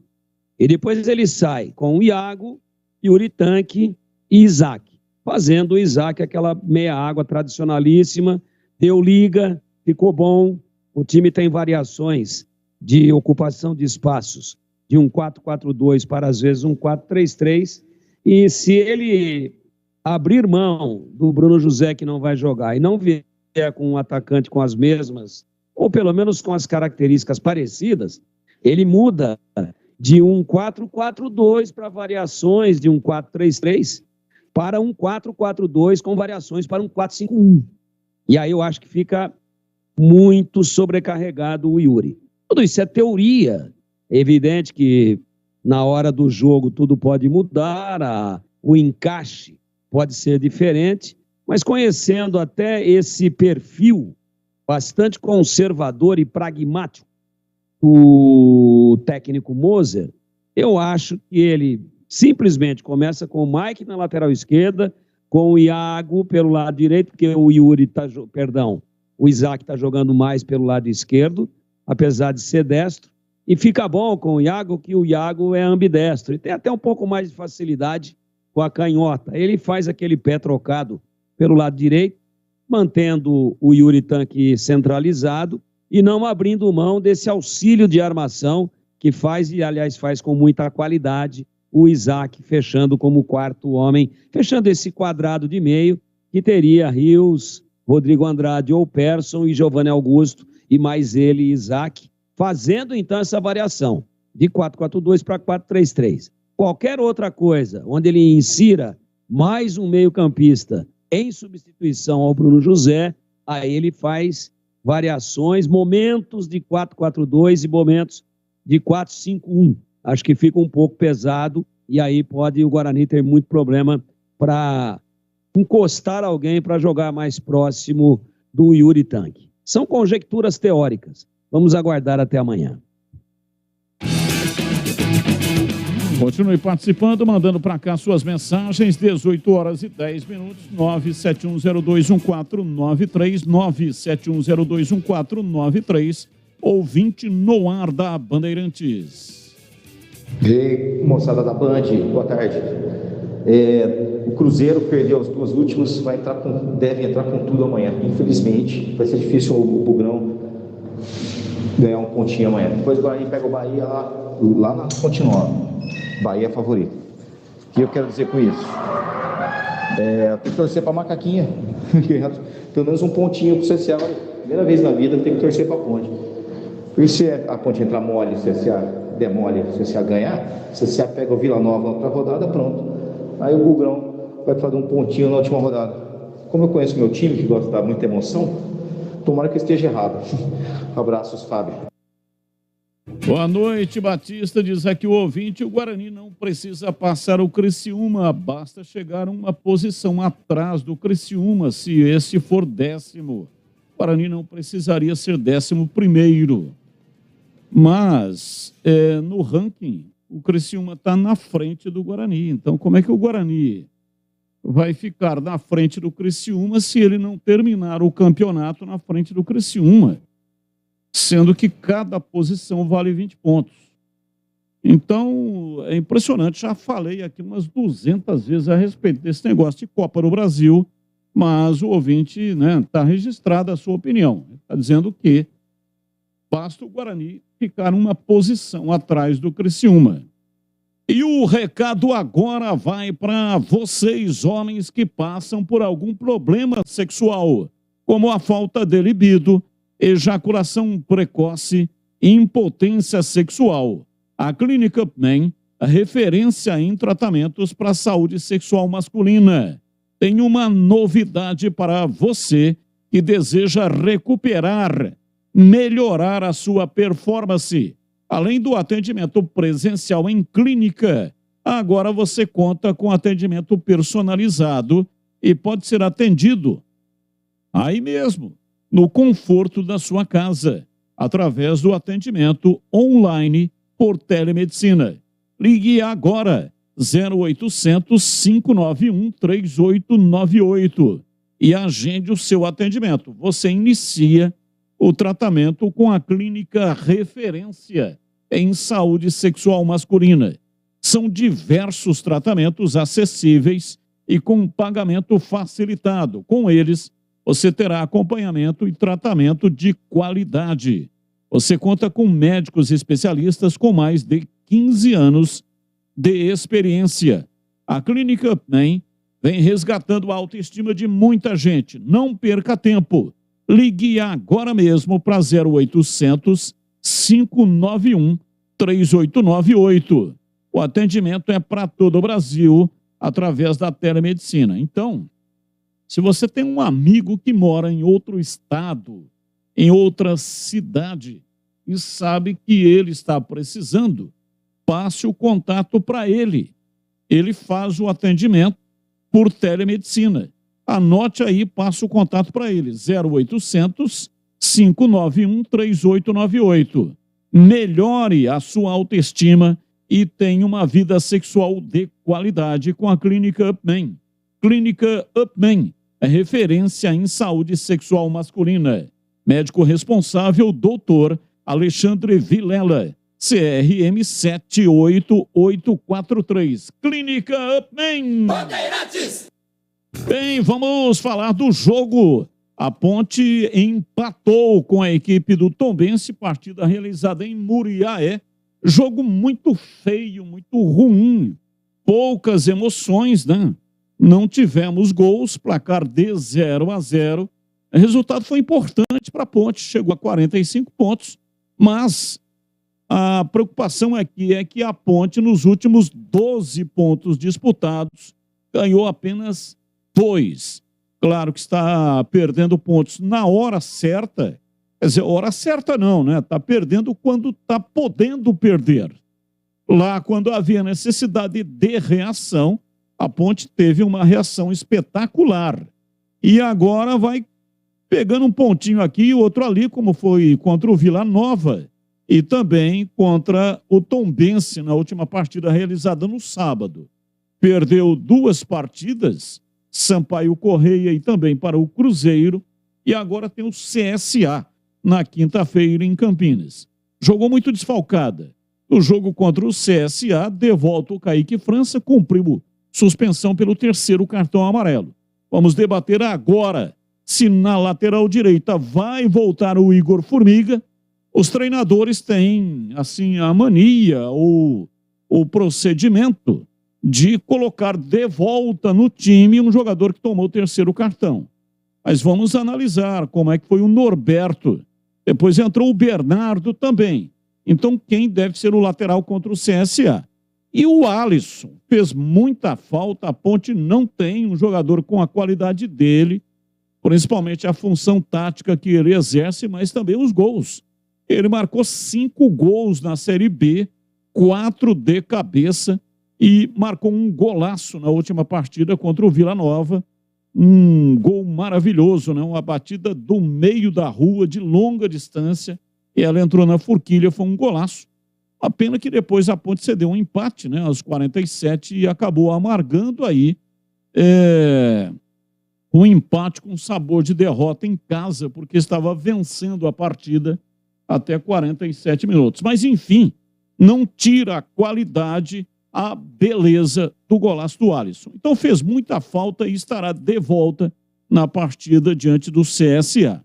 E depois ele sai com o Iago, Yuri Tanque e Isaac. Fazendo o Isaac aquela meia-água tradicionalíssima, deu liga, ficou bom. O time tem variações de ocupação de espaços, de um 4-4-2 para, às vezes, um 4-3-3. E se ele abrir mão do Bruno José, que não vai jogar, e não vier com um atacante com as mesmas, ou pelo menos com as características parecidas, ele muda de um 4-4-2 para variações de um 4-3-3, para um 4-4-2 com variações para um 4-5-1. E aí eu acho que fica muito sobrecarregado o Yuri. Tudo isso é teoria. É evidente que na hora do jogo tudo pode mudar, o encaixe pode ser diferente, mas conhecendo até esse perfil bastante conservador e pragmático do técnico Moser, eu acho que ele simplesmente começa com o Mike na lateral esquerda, com o Iago pelo lado direito, porque o Isaac está jogando mais pelo lado esquerdo, apesar de ser destro, e fica bom com o Iago, que o Iago é ambidestro, e tem até um pouco mais de facilidade com a canhota. Ele faz aquele pé trocado pelo lado direito, mantendo o Yuri Tanque centralizado e não abrindo mão desse auxílio de armação que faz, e aliás faz com muita qualidade, o Isaac fechando como 4º homem, fechando esse quadrado de meio, que teria Rios, Rodrigo Andrade ou Persson e Giovanni Augusto, e mais ele, Isaac, fazendo então essa variação de 4-4-2 para 4-3-3. Qualquer outra coisa, onde ele insira mais um meio-campista em substituição ao Bruno José, aí ele faz variações, momentos de 4-4-2 e momentos de 4-5-1. Acho que fica um pouco pesado e aí pode o Guarani ter muito problema para encostar alguém para jogar mais próximo do Yuri Tanque. São conjecturas teóricas. Vamos aguardar até amanhã. Continue participando, mandando para cá suas mensagens, 18 horas e 10 minutos, 971021493, 971021493, ouvinte no ar da Bandeirantes. Ei, moçada da Band, boa tarde. O Cruzeiro perdeu as duas últimas, deve entrar com tudo amanhã. Infelizmente, vai ser difícil o Bugrão ganhar um pontinho amanhã. Depois o Guarani pega o Bahia lá na Fonte Nova. Bahia é favorito. O que eu quero dizer com isso? Eu tenho que torcer para a Macaquinha. Pelo menos um pontinho para o CSA. Primeira vez na vida tem que torcer para a Ponte. Porque se a Ponte entrar mole, o CSA der mole, o CSA ganhar, o CSA pega o Vila Nova na outra rodada, pronto. Aí o Bugrão vai fazer um pontinho na última rodada. Como eu conheço meu time, que gosta de dar muita emoção, tomara que eu esteja errado. Abraços, Fábio. Boa noite, Batista. Diz aqui o ouvinte: o Guarani não precisa passar o Criciúma, basta chegar uma posição atrás do Criciúma, se esse for 10º. O Guarani não precisaria ser 11º. Mas, no ranking, o Criciúma está na frente do Guarani. Então, como é que o Guarani vai ficar na frente do Criciúma se ele não terminar o campeonato na frente do Criciúma? Sendo que cada posição vale 20 pontos. Então, é impressionante. Já falei aqui umas 200 vezes a respeito desse negócio de Copa do Brasil, mas o ouvinte está registrada a sua opinião. Está dizendo que basta o Guarani ficar uma posição atrás do Criciúma. E o recado agora vai para vocês, homens que passam por algum problema sexual, como a falta de libido, ejaculação precoce e impotência sexual. A Clínica UpMan, a referência em tratamentos para a saúde sexual masculina, tem uma novidade para você que deseja recuperar, melhorar a sua performance. Além do atendimento presencial em clínica, agora você conta com atendimento personalizado e pode ser atendido aí mesmo, no conforto da sua casa, através do atendimento online por telemedicina. Ligue agora, 0800 591 3898 e agende o seu atendimento. Você inicia o tratamento com a Clínica Referência em Saúde Sexual Masculina. São diversos tratamentos acessíveis e com pagamento facilitado. Com eles, você terá acompanhamento e tratamento de qualidade. Você conta com médicos especialistas com mais de 15 anos de experiência. A Clínica UpMan vem resgatando a autoestima de muita gente. Não perca tempo. Ligue agora mesmo para 0800 591 3898. O atendimento é para todo o Brasil através da telemedicina. Então, se você tem um amigo que mora em outro estado, em outra cidade, e sabe que ele está precisando, passe o contato para ele. Ele faz o atendimento por telemedicina. Anote aí, passa o contato para ele, 0800 591 3898. Melhore a sua autoestima e tenha uma vida sexual de qualidade com a Clínica UpMan. Clínica UpMan é referência em saúde sexual masculina. Médico responsável, doutor Alexandre Vilela, CRM 78843. Clínica UpMan. Bandeirantes! Bem, vamos falar do jogo. A Ponte empatou com a equipe do Tombense, partida realizada em Muriaé. Jogo muito feio, muito ruim. Poucas emoções, né? Não tivemos gols, placar de 0-0. O resultado foi importante para a Ponte, chegou a 45 pontos, mas a preocupação aqui é que a Ponte, nos últimos 12 pontos disputados, ganhou apenas 2. Claro que está perdendo pontos na hora certa, quer dizer, hora certa não, né? Está perdendo quando está podendo perder. Lá, quando havia necessidade de reação, a Ponte teve uma reação espetacular. E agora vai pegando um pontinho aqui e outro ali, como foi contra o Vila Nova. e também contra o Tombense na última partida realizada no sábado. Perdeu 2 partidas, Sampaio Correia e também para o Cruzeiro, e agora tem o CSA na quinta-feira em Campinas. Jogou muito desfalcada. No jogo contra o CSA, de volta o Kaique França, cumpriu suspensão pelo 3º cartão amarelo. Vamos debater agora se na lateral direita vai voltar o Igor Formiga. Os treinadores têm, assim, a mania ou o procedimento de colocar de volta no time um jogador que tomou o 3º cartão. Mas vamos analisar como é que foi o Norberto. Depois entrou o Bernardo também. Então, quem deve ser o lateral contra o CSA? E o Alisson fez muita falta. A Ponte não tem um jogador com a qualidade dele, principalmente a função tática que ele exerce, mas também os gols. Ele marcou 5 gols na Série B, 4 de cabeça, e marcou um golaço na última partida contra o Vila Nova. Um gol maravilhoso, né? Uma batida do meio da rua, de longa distância, e ela entrou na forquilha, foi um golaço. A pena que depois a Ponte cedeu um empate, né, aos 47, e acabou amargando aí um empate com sabor de derrota em casa, porque estava vencendo a partida até 47 minutos. Mas, enfim, não tira a qualidade, a beleza do golaço do Alisson. Então fez muita falta e estará de volta na partida diante do CSA.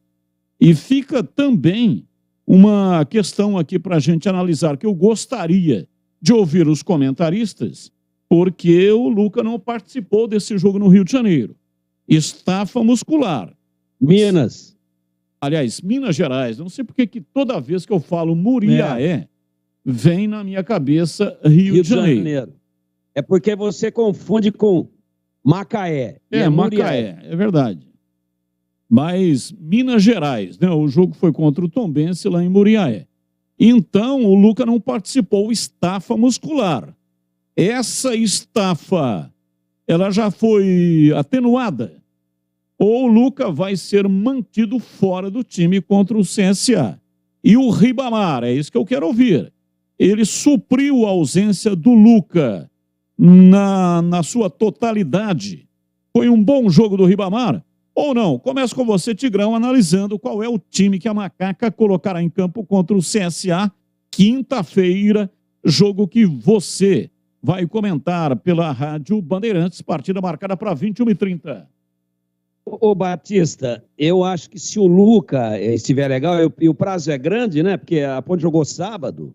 E fica também uma questão aqui para a gente analisar, que eu gostaria de ouvir os comentaristas, porque o Luca não participou desse jogo no Rio de Janeiro. Estafa muscular. Minas. Aliás, Minas Gerais. Não sei porque que toda vez que eu falo Muriaé, vem na minha cabeça Rio de Janeiro. É porque você confunde com Macaé. Macaé, é verdade. Mas Minas Gerais, né? O jogo foi contra o Tombense lá em Muriaé. Então, o Luca não participou, estafa muscular. Essa estafa, ela já foi atenuada? Ou o Luca vai ser mantido fora do time contra o CSA? E o Ribamar, é isso que eu quero ouvir. Ele supriu a ausência do Luca na sua totalidade. Foi um bom jogo do Ribamar? Ou não? Começo com você, Tigrão, analisando qual é o time que a Macaca colocará em campo contra o CSA, quinta-feira, jogo que você vai comentar pela Rádio Bandeirantes, partida marcada para 21h30. Ô Batista, eu acho que se o Luca estiver legal, e o prazo é grande, né? Porque a Ponte jogou sábado,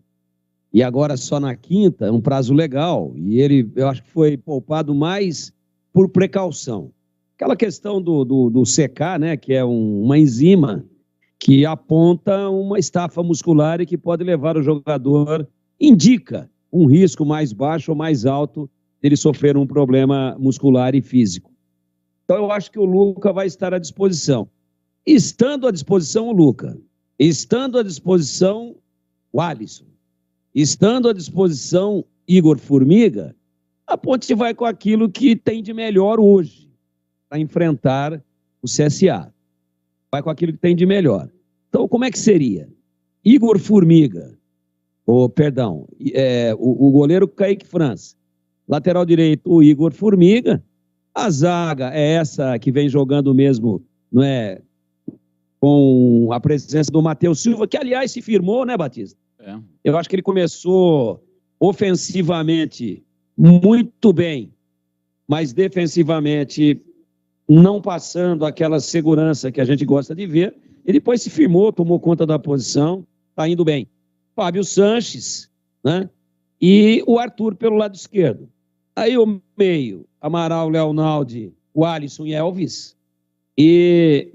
e agora só na quinta, é um prazo legal, e ele, eu acho que foi poupado mais por precaução. Aquela questão do CK, né, que é uma enzima que aponta uma estafa muscular e que pode levar o jogador, indica um risco mais baixo ou mais alto dele sofrer um problema muscular e físico. Então eu acho que o Luca vai estar à disposição. Estando à disposição o Luca, estando à disposição o Alisson, estando à disposição Igor Formiga, a Ponte vai com aquilo que tem de melhor hoje para enfrentar o CSA. Vai com aquilo que tem de melhor. Então, como é que seria? Igor Formiga, o goleiro Kaique França, lateral direito o Igor Formiga, a zaga é essa que vem jogando mesmo, não é, com a presença do Matheus Silva, que aliás se firmou, né, Batista? Eu acho que ele começou ofensivamente muito bem, mas defensivamente não passando aquela segurança que a gente gosta de ver, e depois se firmou, tomou conta da posição, está indo bem. Fábio Sanches, né? E o Arthur pelo lado esquerdo. Aí o meio, Amaral, Leonaldi, o Alisson e Elvis, e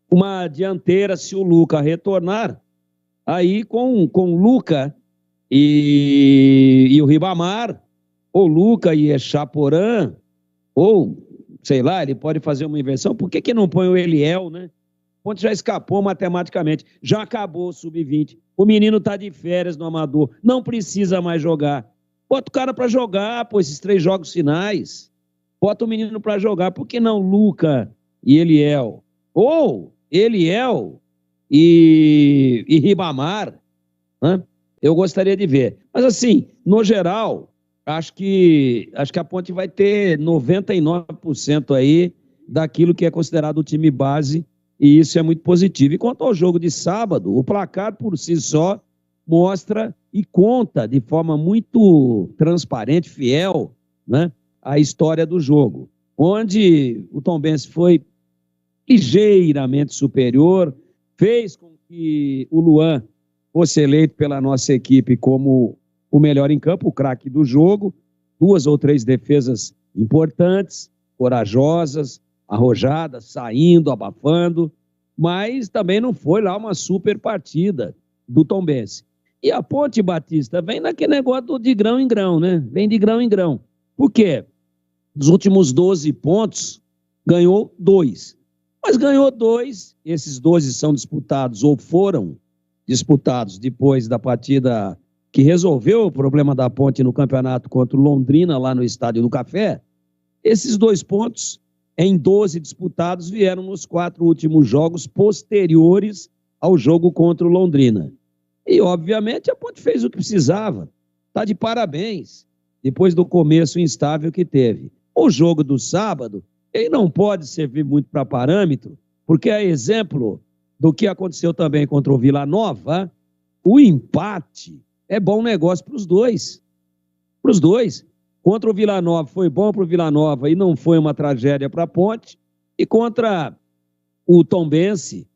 uma dianteira, se o Luca retornar, aí com o Luca e o Ribamar, ou Luca e Echaporã, ou, sei lá, ele pode fazer uma inversão. Por que não põe o Eliel, né? O Ponte já escapou matematicamente, já acabou o sub-20. O menino está de férias no Amador, não precisa mais jogar. Bota o cara para jogar, pô, esses 3 jogos finais. Bota o menino para jogar, por que não Luca e Eliel? Ou Eliel e Ribamar, né? Eu gostaria de ver. Mas assim, no geral, acho que a Ponte vai ter 99% aí daquilo que é considerado o time base, e isso é muito positivo. E quanto ao jogo de sábado, o placar por si só mostra e conta de forma muito transparente, fiel, né, a história do jogo, onde o Tombense foi ligeiramente superior, fez com que o Luan fosse eleito pela nossa equipe como o melhor em campo, o craque do jogo, 2 ou 3 defesas importantes, corajosas, arrojadas, saindo, abafando, mas também não foi lá uma super partida do Tombense. E a Ponte, Batista, vem naquele negócio de grão em grão, né? Vem de grão em grão. Por quê? Dos últimos 12 pontos, ganhou 2. Mas ganhou 2, esses 12 são disputados ou foram disputados depois da partida que resolveu o problema da Ponte no campeonato contra o Londrina, lá no Estádio do Café. Esses 2 pontos, em 12 disputados, vieram nos 4 últimos jogos posteriores ao jogo contra o Londrina. E, obviamente, a Ponte fez o que precisava. Está de parabéns, depois do começo instável que teve. O jogo do sábado, ele não pode servir muito para parâmetro, porque é exemplo do que aconteceu também contra o Vila Nova. O empate é bom negócio para os dois. Para os dois. Contra o Vila Nova foi bom para o Vila Nova e não foi uma tragédia para a Ponte. E contra o Tombense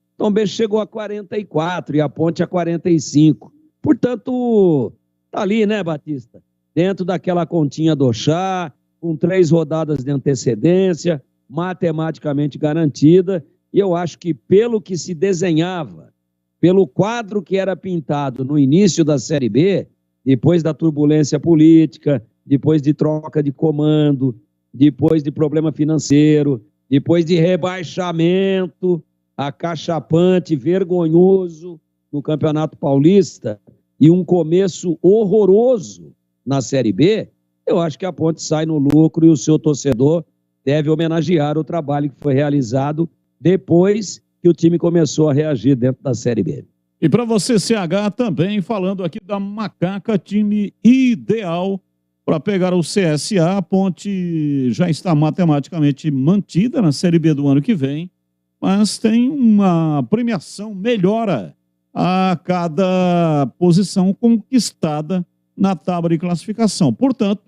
chegou a 44 e a Ponte a 45. Portanto, tá ali, né, Batista? Dentro daquela continha do chá, com 3 rodadas de antecedência, matematicamente garantida. E eu acho que pelo que se desenhava, pelo quadro que era pintado no início da Série B, depois da turbulência política, depois de troca de comando, depois de problema financeiro, depois de rebaixamento acachapante, vergonhoso no Campeonato Paulista e um começo horroroso na Série B, eu acho que a Ponte sai no lucro e o seu torcedor deve homenagear o trabalho que foi realizado depois que o time começou a reagir dentro da Série B. E para você, CH, também falando aqui da Macaca, time ideal para pegar o CSA. A Ponte já está matematicamente mantida na Série B do ano que vem, mas tem uma premiação, melhora a cada posição conquistada na tábua de classificação. Portanto,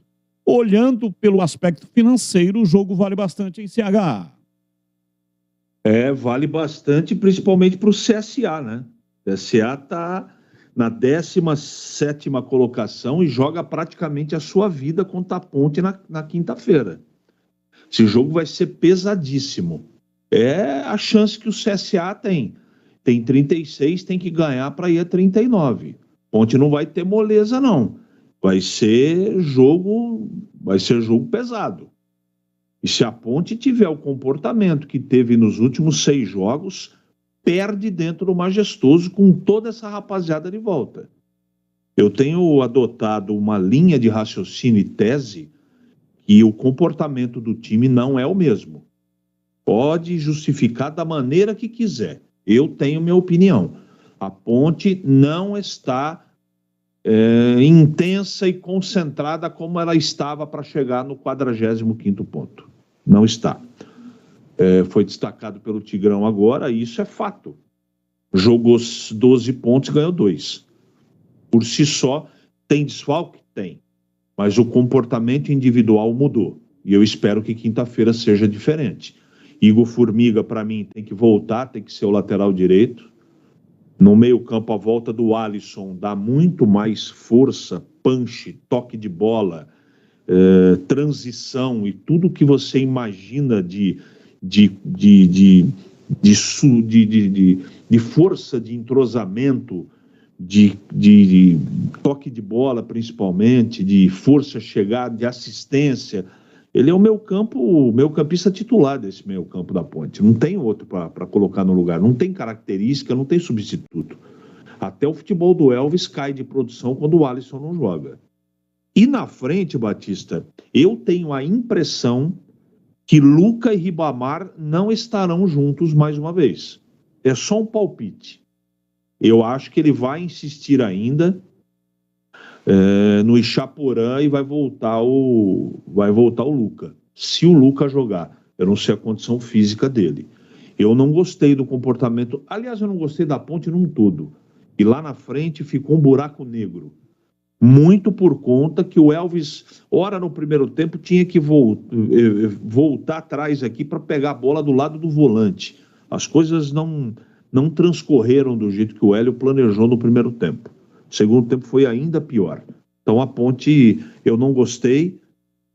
olhando pelo aspecto financeiro, o jogo vale bastante em CH. Vale bastante, principalmente para o CSA, né? O CSA está na 17ª colocação e joga praticamente a sua vida contra a Ponte na quinta-feira. Esse jogo vai ser pesadíssimo. É a chance que o CSA tem. Tem 36, tem que ganhar para ir a 39. Ponte não vai ter moleza, não. Vai ser jogo pesado. E se a Ponte tiver o comportamento que teve nos últimos 6 jogos, perde dentro do Majestoso com toda essa rapaziada de volta. Eu tenho adotado uma linha de raciocínio e tese que o comportamento do time não é o mesmo. Pode justificar da maneira que quiser. Eu tenho minha opinião. A Ponte não está intensa e concentrada como ela estava para chegar no 45º ponto. Não está. Foi destacado pelo Tigrão agora, e isso é fato. Jogou 12 pontos e ganhou 2. Por si só, tem desfalque? Tem. Mas o comportamento individual mudou. E eu espero que quinta-feira seja diferente. Igor Formiga, para mim, tem que voltar, tem que ser o lateral direito. No meio-campo, a volta do Alisson dá muito mais força, punch, toque de bola, transição e tudo que você imagina de força, de entrosamento, de toque de bola, principalmente, de força chegada, de assistência. Ele é o meio-campista titular desse meio-campo da Ponte. Não tem outro para colocar no lugar. Não tem característica, não tem substituto. Até o futebol do Elvis cai de produção quando o Alisson não joga. E na frente, Batista, eu tenho a impressão que Luca e Ribamar não estarão juntos mais uma vez. É só um palpite. Eu acho que ele vai insistir ainda no Ichaporã e vai voltar o Luca. Se o Luca jogar, eu não sei a condição física dele. Eu não gostei do comportamento, aliás, eu não gostei da Ponte num todo. E lá na frente ficou um buraco negro. Muito por conta que o Elvis, ora no primeiro tempo, tinha que voltar atrás aqui para pegar a bola do lado do volante. As coisas não transcorreram do jeito que o Hélio planejou no primeiro tempo. O segundo tempo foi ainda pior. Então a Ponte, eu não gostei.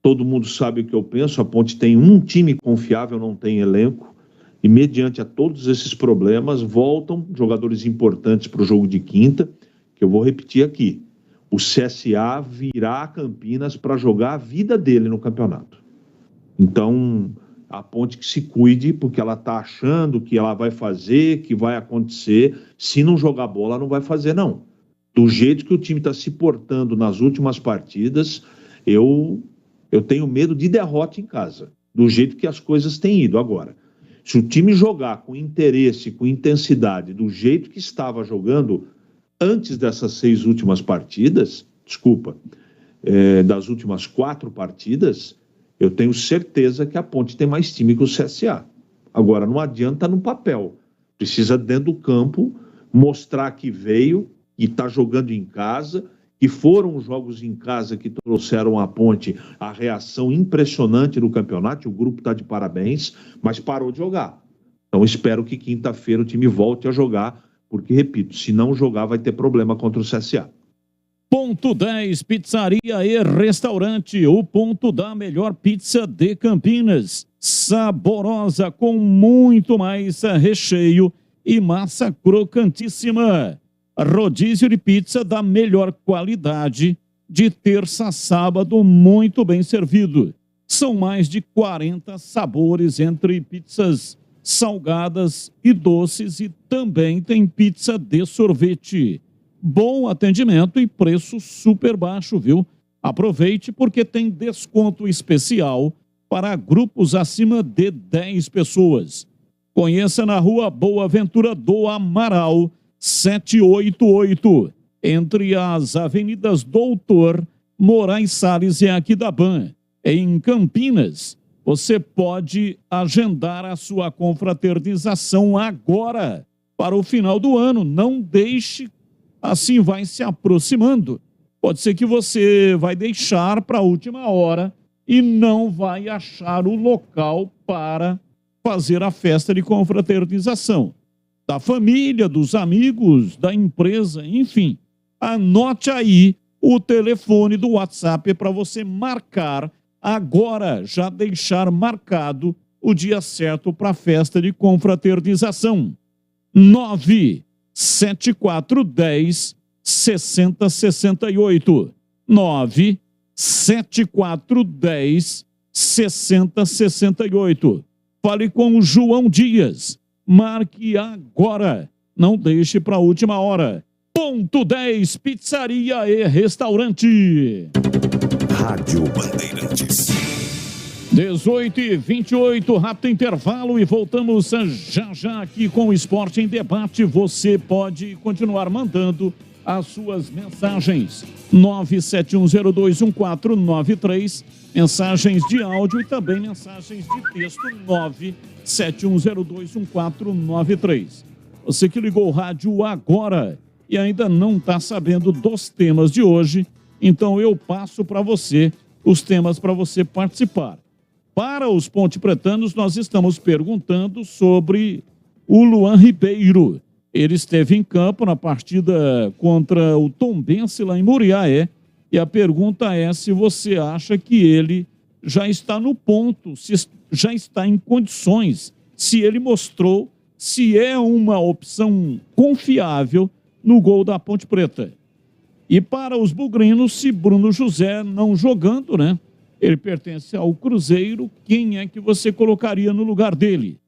Todo mundo sabe o que eu penso. A Ponte tem um time confiável, não tem elenco. E mediante a todos esses problemas, voltam jogadores importantes para o jogo de quinta, que eu vou repetir aqui. O CSA virá a Campinas para jogar a vida dele no campeonato. Então, a Ponte que se cuide, porque ela está achando que ela vai fazer, que vai acontecer. Se não jogar bola, não vai fazer, não. Do jeito que o time está se portando nas últimas partidas, eu tenho medo de derrota em casa. Do jeito que as coisas têm ido agora. Se o time jogar com interesse, com intensidade, do jeito que estava jogando antes dessas 6 últimas partidas, das últimas 4 partidas, eu tenho certeza que a Ponte tem mais time que o CSA. Agora, não adianta no papel. Precisa, dentro do campo, mostrar que veio e está jogando em casa, que foram os jogos em casa que trouxeram à Ponte a reação impressionante no campeonato. O grupo está de parabéns, mas parou de jogar. Então, espero que quinta-feira o time volte a jogar, porque, repito, se não jogar vai ter problema contra o CSA. Ponto 10, pizzaria e restaurante, o ponto da melhor pizza de Campinas. Saborosa, com muito mais recheio e massa crocantíssima. Rodízio de pizza da melhor qualidade, de terça a sábado, muito bem servido. São mais de 40 sabores entre pizzas salgadas e doces, e também tem pizza de sorvete. Bom atendimento e preço super baixo, viu? Aproveite, porque tem desconto especial para grupos acima de 10 pessoas. Conheça na Rua Boa Ventura do Amaral, 788, entre as avenidas Doutor Moraes Salles e Aquidaban. Em Campinas, você pode agendar a sua confraternização agora, para o final do ano. Não deixe, assim vai se aproximando. Pode ser que você vai deixar para a última hora e não vai achar o local para fazer a festa de confraternização. Da família, dos amigos, da empresa, enfim. Anote aí o telefone do WhatsApp para você marcar agora, já deixar marcado o dia certo para a festa de confraternização. 97410 6068. 97410 6068. Fale com o João Dias. Marque agora. Não deixe para a última hora. Ponto 10, pizzaria e restaurante. Rádio Bandeirantes. 18h28, rápido intervalo e voltamos já aqui com o Esporte em Debate. Você pode continuar mandando as suas mensagens. 971021493, mensagens de áudio e também mensagens de texto. 971021493. Você que ligou o rádio agora e ainda não está sabendo dos temas de hoje, então eu passo para você os temas para você participar. Para os pontepretanos, nós estamos perguntando sobre o Luan Ribeiro. Ele esteve em campo na partida contra o Tombense lá em Muriaé, e a pergunta é se você acha que ele já está no ponto, se já está em condições, se ele mostrou, se é uma opção confiável no gol da Ponte Preta. E para os bugrinos, se Bruno José não jogando, né? Ele pertence ao Cruzeiro, quem é que você colocaria no lugar dele?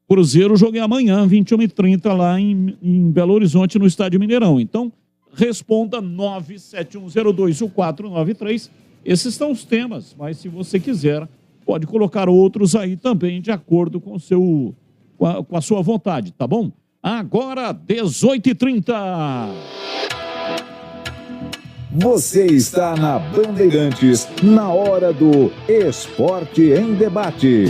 Cruzeiro joga amanhã, 21h30, lá em Belo Horizonte, no Estádio Mineirão. Então, responda 971021493. Esses são os temas, mas se você quiser, pode colocar outros aí também, de acordo com a sua vontade, tá bom? Agora, 18h30. Você está na Bandeirantes, na hora do Esporte em Debate.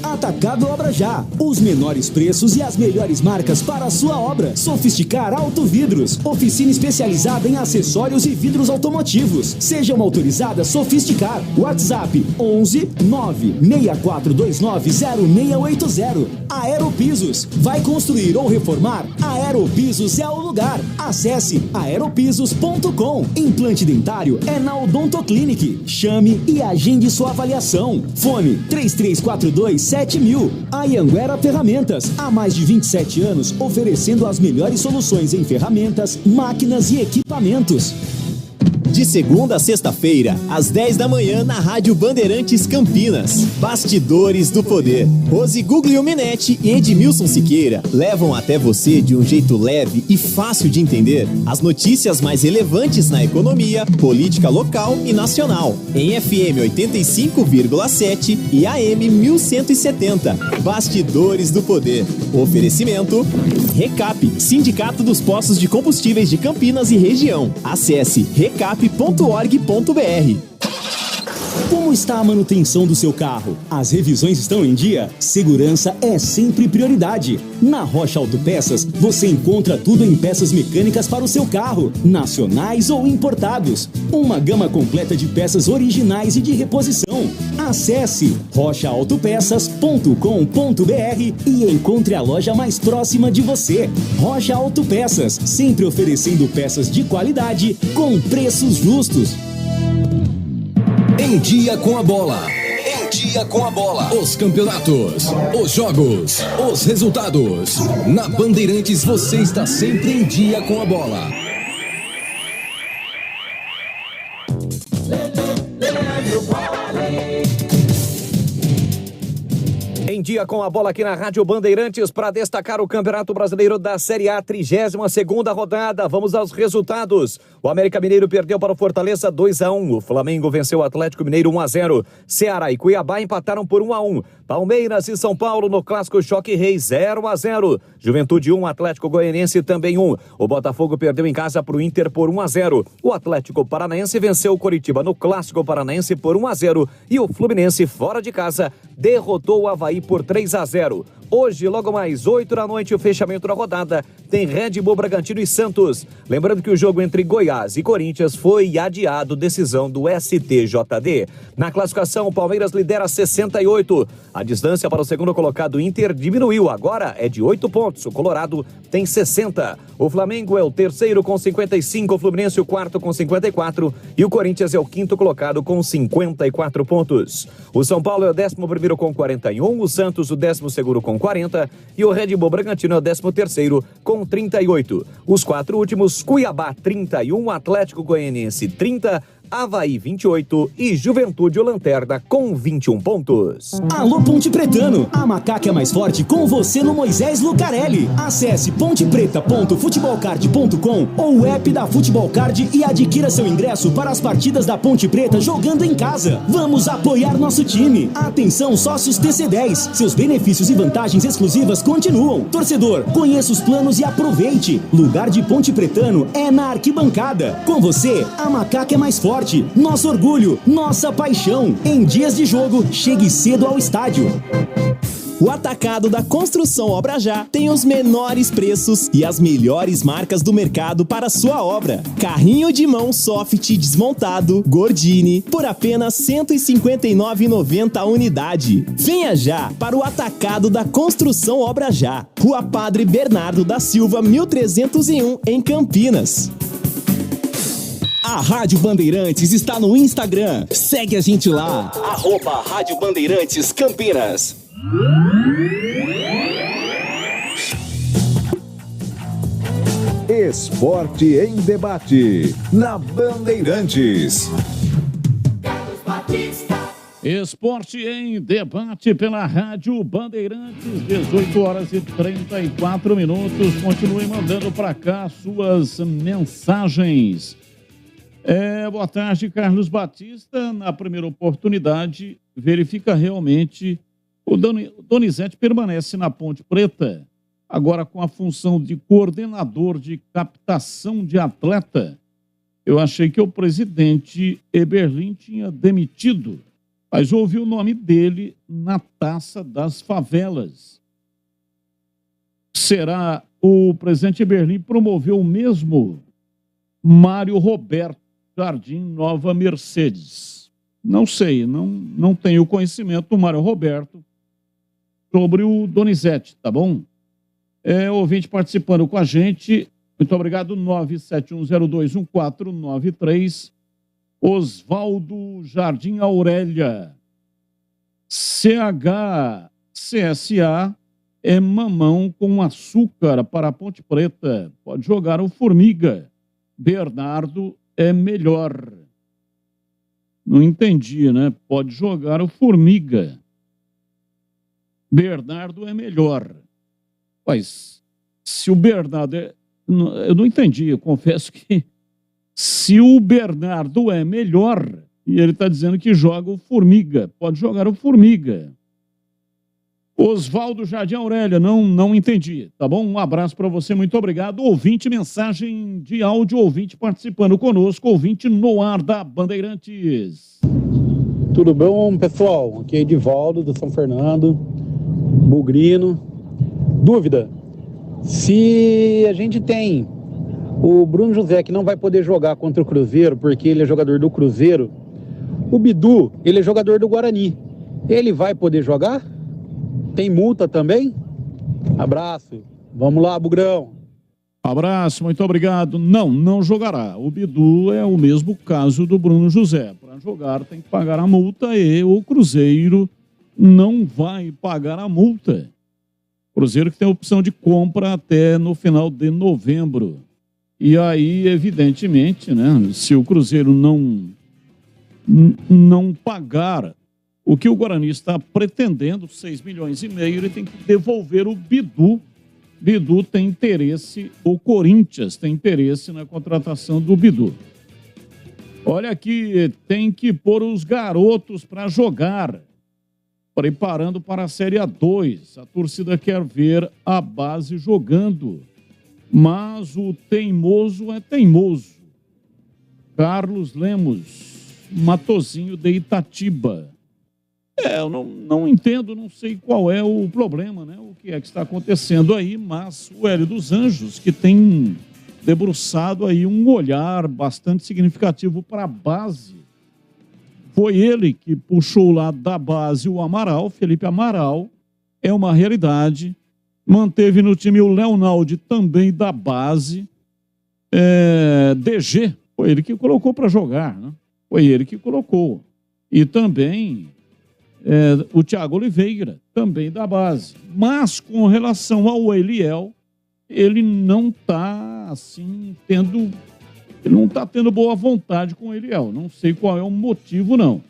Atacado Obra Já. Os menores preços e as melhores marcas para a sua obra. Sofisticar Auto Vidros. Oficina especializada em acessórios e vidros automotivos. Seja uma autorizada Sofisticar. WhatsApp 11 96429 0680. Aeropisos. Vai construir ou reformar? Aeropisos é o lugar. Acesse aeropisos.com. Implante dentário é na Odonto Clinic. Chame e agende sua avaliação. Fone 3342 7000. Anhanguera Ferramentas, há mais de 27 anos, oferecendo as melhores soluções em ferramentas, máquinas e equipamentos. De segunda a sexta-feira, às 10 da manhã, na Rádio Bandeirantes Campinas. Bastidores do Poder. Rose Guglielminetti e Edmilson Siqueira levam até você, de um jeito leve e fácil de entender, as notícias mais relevantes na economia, política local e nacional. Em FM 85,7 e AM 1170. Bastidores do Poder. Oferecimento Recap, Sindicato dos Postos de Combustíveis de Campinas e região. Acesse recap.org.br. Como está a manutenção do seu carro? As revisões estão em dia? Segurança é sempre prioridade. Na Rocha Autopeças, você encontra tudo em peças mecânicas para o seu carro, nacionais ou importados. Uma gama completa de peças originais e de reposição. Acesse rochaautopeças.com.br e encontre a loja mais próxima de você. Rocha Autopeças, sempre oferecendo peças de qualidade com preços justos. Em Dia com a Bola. Em Dia com a Bola. Os campeonatos, os jogos, os resultados. Na Bandeirantes você está sempre em dia com a bola. Em Dia com a Bola aqui na Rádio Bandeirantes para destacar o Campeonato Brasileiro da Série A, 32ª rodada. Vamos aos resultados. O América Mineiro perdeu para o Fortaleza 2-1. O Flamengo venceu o Atlético Mineiro 1-0. Ceará e Cuiabá empataram por 1-1. Palmeiras e São Paulo no Clássico Choque Rei 0-0. Juventude 1, Atlético Goianiense também 1. O Botafogo perdeu em casa para o Inter por 1-0. O Atlético Paranaense venceu o Coritiba no Clássico Paranaense por 1-0. E o Fluminense, fora de casa, derrotou o Avaí por 3-0. Hoje, logo mais 8 da noite, o fechamento da rodada tem Red Bull Bragantino e Santos. Lembrando que o jogo entre Goiás e Corinthians foi adiado, decisão do STJD. Na classificação, o Palmeiras lidera 68. A distância para o segundo colocado Inter diminuiu, agora é de 8 pontos. O Colorado tem 60. O Flamengo é o terceiro com 55, o Fluminense o quarto com 54 e o Corinthians é o quinto colocado com 54 pontos. O São Paulo é o 11º com 41, o Santos o 12º com 40 e o Red Bull Bragantino é o 13º com 38. Os quatro últimos, Cuiabá 31, Atlético Goianiense 30, Avaí 28 e Juventude o Lanterna com 21 pontos. Alô Ponte Pretano, a macaca é mais forte com você no Moisés Lucarelli. Acesse pontepreta.futebolcard.com ou o app da Futebol Card e adquira seu ingresso para as partidas da Ponte Preta jogando em casa. Vamos apoiar nosso time. Atenção sócios TC10, seus benefícios e vantagens exclusivas continuam. Torcedor, conheça os planos e aproveite. Lugar de Ponte Pretano é na arquibancada. Com você, a macaca é mais forte. Nosso orgulho, nossa paixão. Em dias de jogo, chegue cedo ao estádio. O Atacado da Construção Obra Já tem os menores preços e as melhores marcas do mercado para sua obra. Carrinho de mão soft desmontado, Gordini, por apenas R$ 159,90 a unidade. Venha já para o Atacado da Construção Obra Já. Rua Padre Bernardo da Silva, 1301, em Campinas. A Rádio Bandeirantes está no Instagram. Segue a gente lá. @Rádio Bandeirantes Campinas. Esporte em Debate, na Bandeirantes. Esporte em Debate pela Rádio Bandeirantes, 18h34. Continue mandando para cá suas mensagens. Boa tarde, Carlos Batista. Na primeira oportunidade, verifica realmente o Donizete permanece na Ponte Preta, agora com a função de coordenador de captação de atleta. Eu achei que o presidente Eberlin tinha demitido, mas ouvi o nome dele na Taça das Favelas. Será o presidente Eberlin promoveu o mesmo Mário Roberto Jardim Nova Mercedes? Não sei, não tenho conhecimento do Mário Roberto sobre o Donizete, tá bom? Ouvinte participando com a gente, muito obrigado, 971021493, Oswaldo Jardim Aurélia, CHCSA é mamão com açúcar para a Ponte Preta, pode jogar o Formiga, Bernardo é melhor. Não entendi, né? Pode jogar o Formiga. Bernardo é melhor. Mas se o Bernardo eu não entendi, eu confesso que se o Bernardo é melhor, e ele está dizendo que joga o Formiga, pode jogar o Formiga. Oswaldo Jardim Aurélia, não entendi, tá bom? Um abraço para você, muito obrigado. Ouvinte, mensagem de áudio, ouvinte participando conosco, ouvinte no ar da Bandeirantes. Tudo bom, pessoal? Aqui é Edivaldo, do São Fernando, Bugrino. Dúvida, se a gente tem o Bruno José, que não vai poder jogar contra o Cruzeiro, porque ele é jogador do Cruzeiro, o Bidu, ele é jogador do Guarani, ele vai poder jogar? Tem multa também? Abraço. Vamos lá, Bugrão. Abraço, muito obrigado. Não jogará. O Bidu é o mesmo caso do Bruno José. Para jogar tem que pagar a multa e o Cruzeiro não vai pagar a multa. Cruzeiro que tem a opção de compra até no final de novembro. E aí, evidentemente, né, se o Cruzeiro não pagar o que o Guarani está pretendendo, 6,5 milhões, ele tem que devolver o Bidu. Bidu tem interesse, o Corinthians tem interesse na contratação do Bidu. Olha aqui, tem que pôr os garotos para jogar, preparando para a Série A2. A torcida quer ver a base jogando, mas o teimoso é teimoso. Carlos Lemos, Matozinho de Itatiba. Eu não entendo, não sei qual é o problema, né? O que é que está acontecendo aí, mas o Hélio dos Anjos, que tem debruçado aí um olhar bastante significativo para a base, foi ele que puxou lá da base o Amaral, Felipe Amaral, é uma realidade, manteve no time o Leonaldi também da base, DG, foi ele que colocou para jogar, né? Foi ele que colocou. E também o Thiago Oliveira, também da base. Mas com relação ao Eliel, ele não está assim, ele não está tendo boa vontade com o Eliel. Não sei qual é o motivo, não.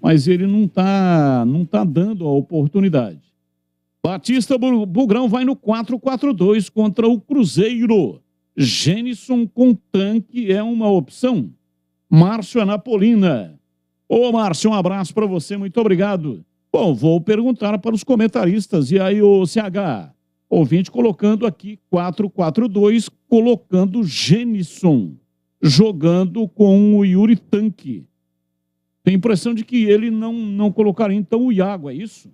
Mas ele não tá dando a oportunidade. Batista Bugrão vai no 4-4-2 contra o Cruzeiro. Gênison com tanque é uma opção. Márcio Anapolina. Ô, Márcio, um abraço para você, muito obrigado. Bom, vou perguntar para os comentaristas. E aí, o CH, ouvinte colocando aqui 4-4-2, colocando Gênison, jogando com o Yuri Tanque. Tem impressão de que ele não colocaria, então, o Iago, é isso?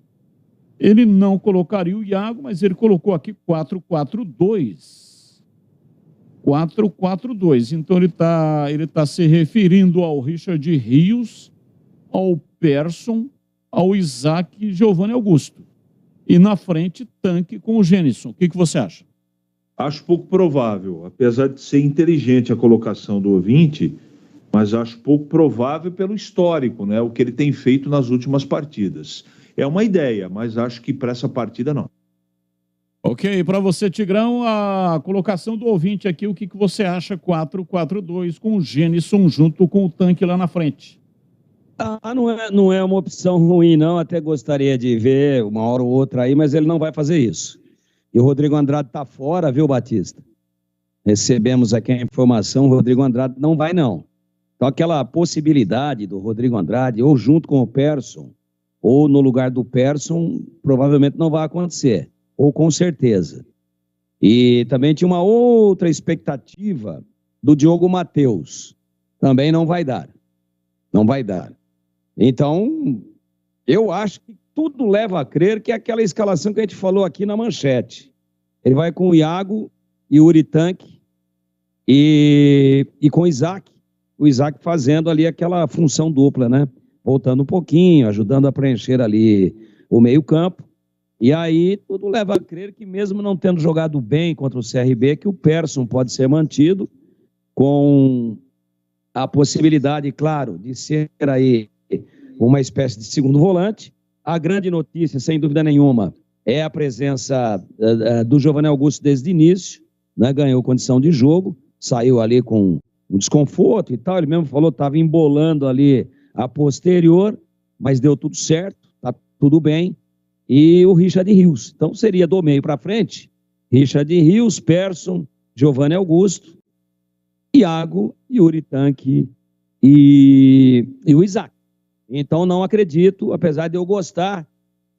Ele não colocaria o Iago, mas ele colocou aqui 4-4-2. 4-4-2. Então, ele tá se referindo ao Richard Rios, ao Persson, ao Isaac e Giovanni Augusto. E na frente, Tanque com o Gênison. O que você acha? Acho pouco provável, apesar de ser inteligente a colocação do ouvinte, mas acho pouco provável pelo histórico, né? O que ele tem feito nas últimas partidas. É uma ideia, mas acho que para essa partida não. Ok, para você, Tigrão, a colocação do ouvinte aqui, o que você acha 4-4-2 com o Gênison junto com o Tanque lá na frente? Não é uma opção ruim, não. Até gostaria de ver uma hora ou outra aí, mas ele não vai fazer isso. E o Rodrigo Andrade está fora, viu, Batista? Recebemos aqui a informação, o Rodrigo Andrade não vai, não. Então, aquela possibilidade do Rodrigo Andrade, ou junto com o Persson, ou no lugar do Persson, provavelmente não vai acontecer, ou com certeza. E também tinha uma outra expectativa do Diogo Matheus. também não vai dar. Não vai dar. Então, eu acho que tudo leva a crer que é aquela escalação que a gente falou aqui na manchete. Ele vai com o Iago e o Uritanque e com o Isaac. O Isaac fazendo ali aquela função dupla, né? Voltando um pouquinho, ajudando a preencher ali o meio-campo. E aí tudo leva a crer que mesmo não tendo jogado bem contra o CRB, que o Persson pode ser mantido com a possibilidade, claro, de ser aí uma espécie de segundo volante. A grande notícia, sem dúvida nenhuma, é a presença do Giovanni Augusto desde o início, né? Ganhou condição de jogo, saiu ali com um desconforto e tal, ele mesmo falou que estava embolando ali a posterior, mas deu tudo certo, tá tudo bem. E o Richard Rios. Então seria do meio para frente, Richard Rios, Persson, Giovanni Augusto, Iago, Yuri Tanque e o Isaac. Então não acredito, apesar de eu gostar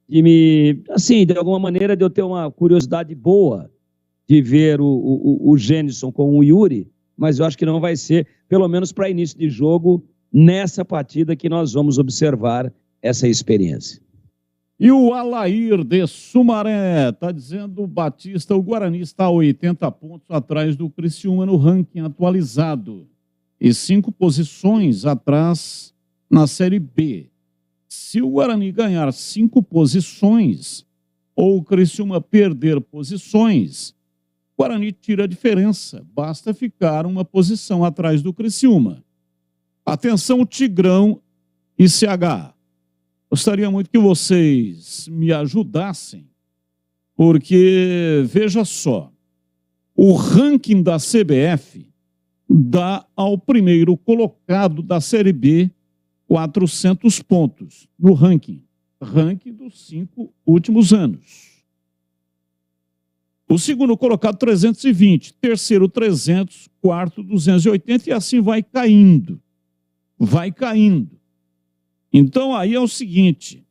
de alguma maneira, de eu ter uma curiosidade boa de ver o Gênison com o Yuri, mas eu acho que não vai ser, pelo menos para início de jogo, nessa partida que nós vamos observar essa experiência. E o Alair de Sumaré está dizendo, Batista, o Guarani está a 80 pontos atrás do Criciúma no ranking atualizado e 5 posições atrás na Série B. Se o Guarani ganhar 5 posições ou o Criciúma perder posições, o Guarani tira a diferença. Basta ficar uma posição atrás do Criciúma. Atenção, Tigrão e CH. Gostaria muito que vocês me ajudassem, porque, veja só, o ranking da CBF dá ao primeiro colocado da Série B 400 pontos no ranking dos 5 últimos anos. O segundo colocado, 320, terceiro, 300, quarto, 280, e assim vai caindo. Vai caindo. Então, aí é o seguinte,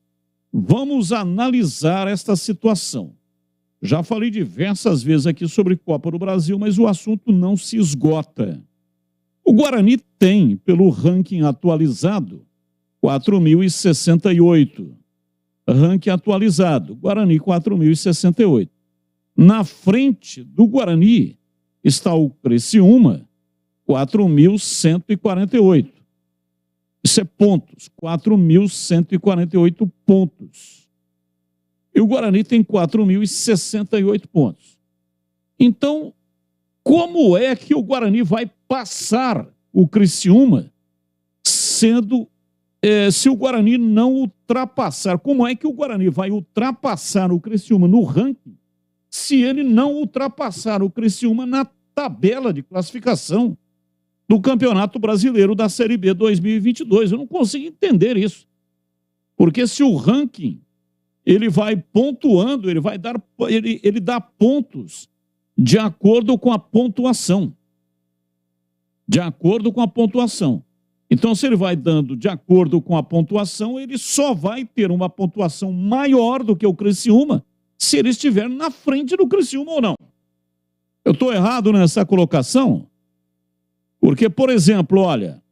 vamos analisar esta situação. Já falei diversas vezes aqui sobre Copa do Brasil, mas o assunto não se esgota. O Guarani tem, pelo ranking atualizado, 4.068. Ranking atualizado, Guarani 4.068. Na frente do Guarani está o Criciúma, 4.148. Isso é pontos, 4.148 pontos. E o Guarani tem 4.068 pontos. Então, como é que o Guarani vai passar o Criciúma se o Guarani não ultrapassar? Como é que o Guarani vai ultrapassar o Criciúma no ranking se ele não ultrapassar o Criciúma na tabela de classificação do Campeonato Brasileiro da Série B 2022. Eu não consigo entender isso. Porque se o ranking, ele vai pontuando, ele dá pontos de acordo com a pontuação. De acordo com a pontuação. Então, se ele vai dando de acordo com a pontuação, ele só vai ter uma pontuação maior do que o Criciúma se ele estiver na frente do Criciúma ou não. Eu estou errado nessa colocação? Porque, por exemplo, olha,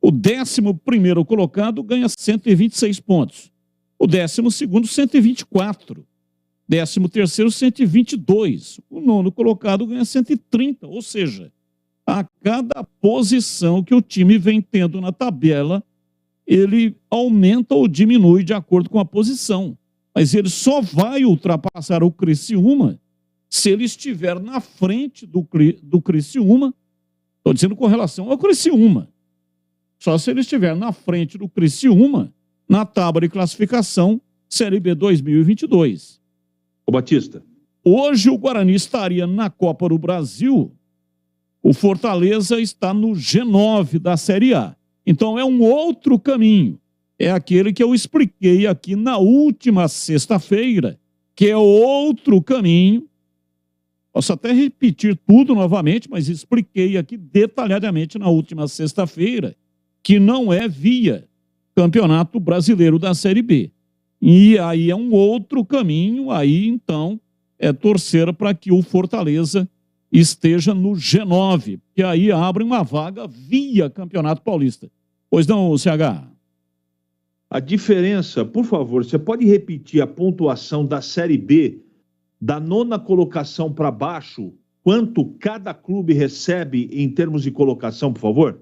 o 11º colocado ganha 126 pontos. O 12º, 124. 13º, 122. O 9º colocado ganha 130. Ou seja, a cada posição que o time vem tendo na tabela, ele aumenta ou diminui de acordo com a posição. Mas ele só vai ultrapassar o Criciúma se ele estiver na frente do Criciúma. Estou dizendo com relação ao Criciúma. Só se ele estiver na frente do Criciúma na tábua de classificação Série B 2022. Ô Batista. Hoje o Guarani estaria na Copa do Brasil, o Fortaleza está no G9 da Série A. Então é um outro caminho. É aquele que eu expliquei aqui na última sexta-feira, que é outro caminho. Posso até repetir tudo novamente, mas expliquei aqui detalhadamente na última sexta-feira que não é via Campeonato Brasileiro da Série B. E aí é um outro caminho, aí então é torcer para que o Fortaleza esteja no G9, que aí abre uma vaga via Campeonato Paulista. Pois não, CH? A diferença, por favor, você pode repetir a pontuação da Série B, da 9ª colocação para baixo, quanto cada clube recebe em termos de colocação, por favor?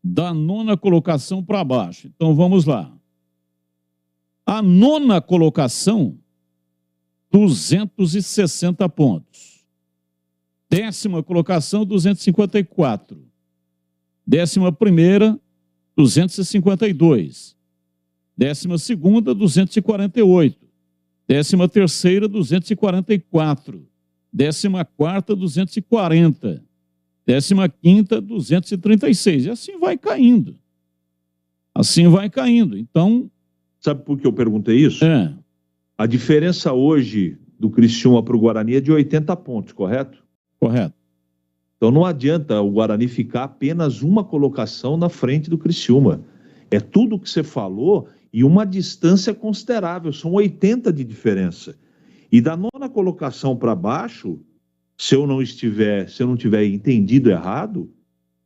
Da 9ª colocação para baixo. Então vamos lá. A 9ª colocação, 260 pontos. 10ª colocação, 254. 11ª, 252. 12ª, 248. 13ª, 244. 14ª, 240. 15ª, 236. E assim vai caindo. Assim vai caindo. Então... Sabe por que eu perguntei isso? A diferença hoje do Criciúma para o Guarani é de 80 pontos, correto? Correto. Então não adianta o Guarani ficar apenas uma colocação na frente do Criciúma. É tudo o que você falou e uma distância considerável. São 80 de diferença. E da 9ª colocação para baixo, se eu não tiver entendido errado,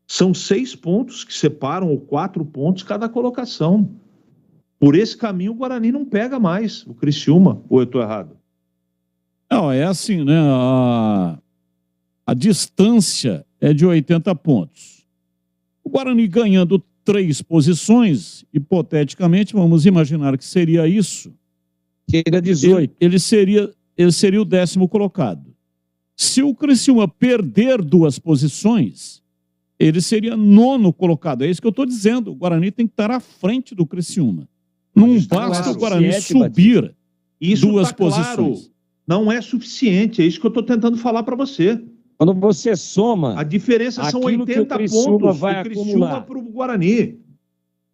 são 6 pontos que separam, ou 4 pontos cada colocação. Por esse caminho o Guarani não pega mais o Criciúma, ou eu estou errado? Não, é assim, né? A distância é de 80 pontos. O Guarani ganhando 3 posições, hipoteticamente, vamos imaginar que seria isso. Chega a 18. Ele seria o 10º colocado. Se o Criciúma perder 2 posições, ele seria 9º colocado. É isso que eu estou dizendo. O Guarani tem que estar à frente do Criciúma. Não basta o Guarani subir isso 2 tá claro. posições. Não é suficiente. É isso que eu estou tentando falar para você. Quando você soma... A diferença são 80 pontos do Criciúma para o Guarani.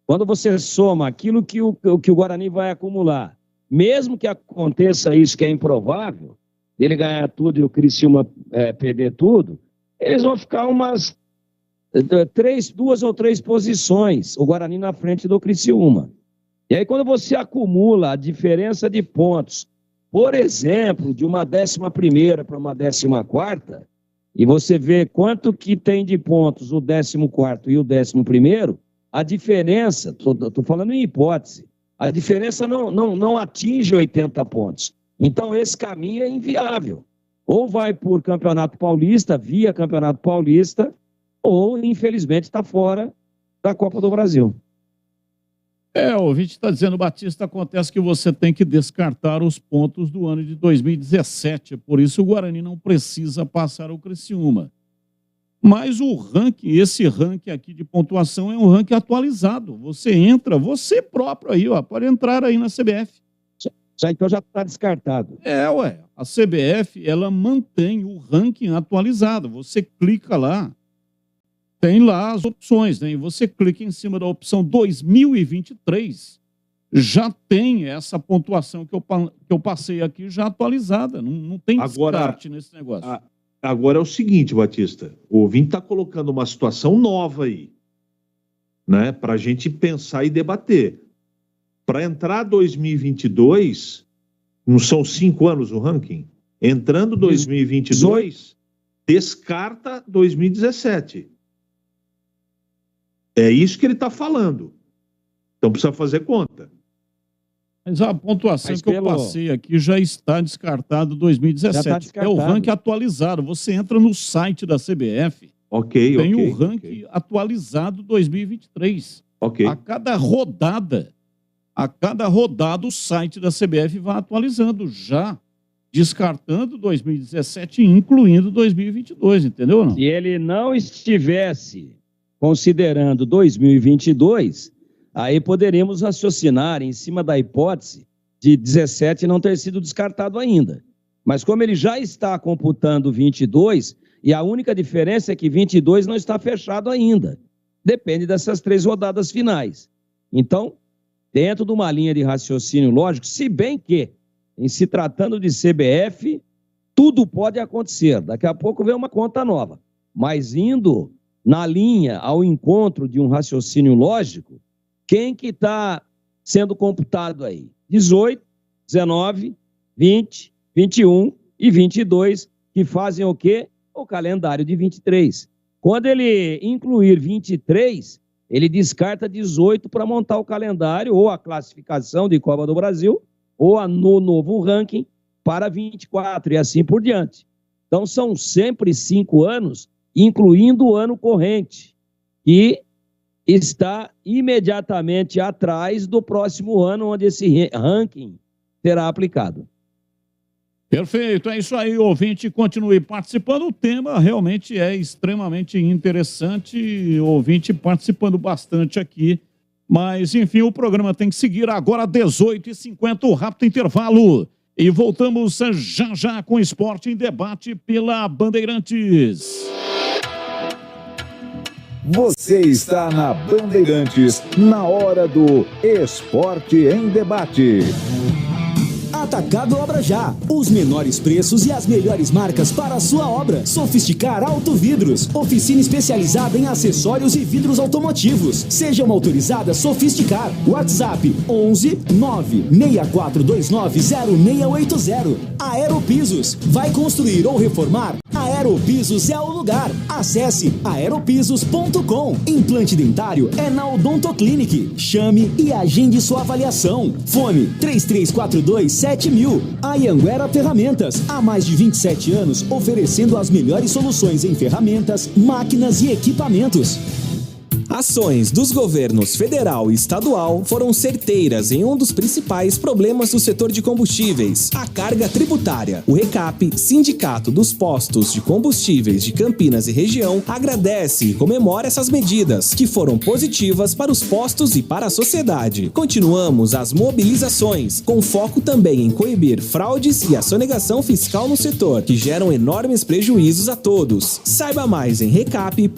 Quando você soma aquilo que o Guarani vai acumular, mesmo que aconteça isso que é improvável, ele ganhar tudo e o Criciúma perder tudo, eles vão ficar umas 2 ou 3 posições, o Guarani na frente do Criciúma. E aí quando você acumula a diferença de pontos, por exemplo, de uma 11ª para uma 14ª, e você vê quanto que tem de pontos o 14º e o 11º, a diferença, estou falando em hipótese, a diferença não atinge 80 pontos. Então esse caminho é inviável. Ou vai por Campeonato Paulista, via Campeonato Paulista, ou infelizmente está fora da Copa do Brasil. O ouvinte está dizendo, Batista, acontece que você tem que descartar os pontos do ano de 2017, por isso o Guarani não precisa passar o Criciúma. Mas o ranking, esse ranking aqui de pontuação é um ranking atualizado. Você entra, você próprio aí, pode entrar aí na CBF. Então já está descartado. A CBF, ela mantém o ranking atualizado. Você clica lá, tem lá as opções, né? E você clica em cima da opção 2023, já tem essa pontuação que eu passei aqui já atualizada. Não tem descarte nesse negócio. Agora é o seguinte, Batista, o ouvinte está colocando uma situação nova aí, né? Para a gente pensar e debater. Para entrar 2022, não são 5 anos o ranking? Entrando 2022, descarta 2017. É isso que ele está falando. Então precisa fazer conta. Mas a pontuação que eu passei aqui já está descartado 2017. Já tá descartado. É o ranking atualizado. Você entra no site da CBF. Tem o ranking atualizado 2023. A cada rodada o site da CBF vai atualizando, já descartando 2017 e incluindo 2022, entendeu? Não? Se ele não estivesse considerando 2022, aí poderíamos raciocinar em cima da hipótese de 17 não ter sido descartado ainda. Mas como ele já está computando 22, e a única diferença é que 22 não está fechado ainda. Depende dessas 3 rodadas finais. Então, dentro de uma linha de raciocínio lógico, se bem que, em se tratando de CBF, tudo pode acontecer. Daqui a pouco vem uma conta nova. Mas indo na linha ao encontro de um raciocínio lógico, quem que está sendo computado aí? 18, 19, 20, 21 e 22, que fazem o quê? o calendário de 23. Quando ele incluir 23, ele descarta 18 para montar o calendário ou a classificação de Copa do Brasil ou no novo ranking para 24 e assim por diante. Então são sempre 5 anos, incluindo o ano corrente, que está imediatamente atrás do próximo ano, onde esse ranking será aplicado. Perfeito, é isso aí, ouvinte, continue participando, o tema realmente é extremamente interessante, ouvinte participando bastante aqui, mas enfim, o programa tem que seguir agora 18h50, rápido intervalo, e voltamos já já com Esporte em Debate pela Bandeirantes. Você está na Bandeirantes, na hora do Esporte em Debate. Atacado Obra Já. Os menores preços e as melhores marcas para a sua obra. Sofisticar Auto Vidros. Oficina especializada em acessórios e vidros automotivos. Seja uma autorizada Sofisticar. WhatsApp 11 96429 0680. Aeropisos. Vai construir ou reformar? Aeropisos é o lugar. Acesse aeropisos.com. Implante dentário é na Odonto Clinic. Chame e agende sua avaliação. Fone 3342-7000. Anhanguera Ferramentas. Há mais de 27 anos oferecendo as melhores soluções em ferramentas, máquinas e equipamentos. Ações dos governos federal e estadual foram certeiras em um dos principais problemas do setor de combustíveis, a carga tributária. O RECAP, Sindicato dos Postos de Combustíveis de Campinas e região, agradece e comemora essas medidas, que foram positivas para os postos e para a sociedade. Continuamos as mobilizações, com foco também em coibir fraudes e a sonegação fiscal no setor, que geram enormes prejuízos a todos. Saiba mais em recap.org.br.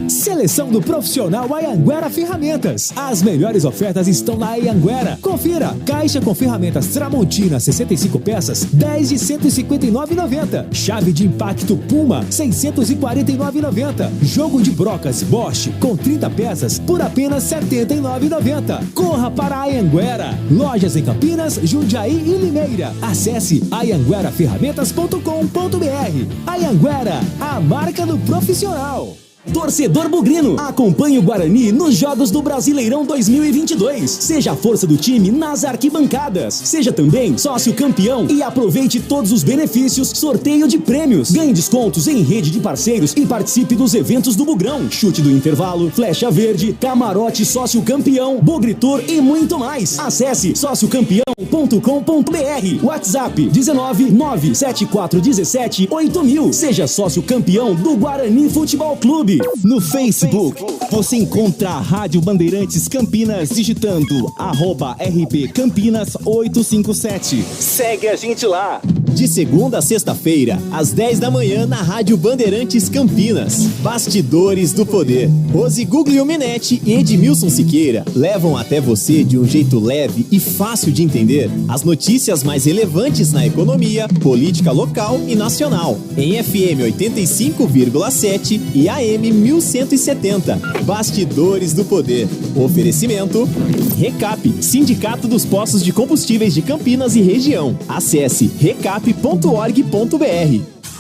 Seleção do profissional Anhanguera Ferramentas. As melhores ofertas estão na Anhanguera. Confira. Caixa com ferramentas Tramontina 65 peças, 10 de 159,90. Chave de impacto Puma, 649,90. Jogo de brocas Bosch com 30 peças por apenas 79,90. Corra para a Anhanguera. Lojas em Campinas, Jundiaí e Limeira. Acesse anhangueraferramentas.com.br. Anhanguera, a marca do profissional. Torcedor bugrino, acompanhe o Guarani nos Jogos do Brasileirão 2022. Seja a força do time nas arquibancadas. Seja também sócio campeão e aproveite todos os benefícios, sorteio de prêmios. Ganhe descontos em rede de parceiros e participe dos eventos do Bugrão. Chute do intervalo, flecha verde, camarote sócio campeão, Bugritor e muito mais. Acesse sociocampeão.com.br. WhatsApp 19 97417 8000. Seja sócio campeão do Guarani Futebol Clube. No Facebook, você encontra a Rádio Bandeirantes Campinas digitando @RP Campinas 857. Segue a gente lá. De segunda a sexta-feira, às 10 da manhã, na Rádio Bandeirantes Campinas. Bastidores do Poder. Rose Guglielminetti e Edmilson Siqueira levam até você, de um jeito leve e fácil de entender, as notícias mais relevantes na economia, política local e nacional. Em FM 85,7 e AM 1170. Bastidores do Poder. Oferecimento RECAP, Sindicato dos Postos de Combustíveis de Campinas e região. Acesse recap.org.br.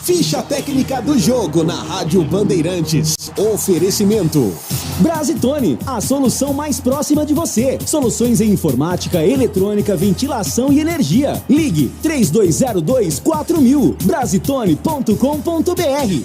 Ficha técnica do jogo na Rádio Bandeirantes. Oferecimento Brasitone, a solução mais próxima de você. Soluções em informática, eletrônica, ventilação e energia. Ligue 3202-4000. Brasitone.com.br.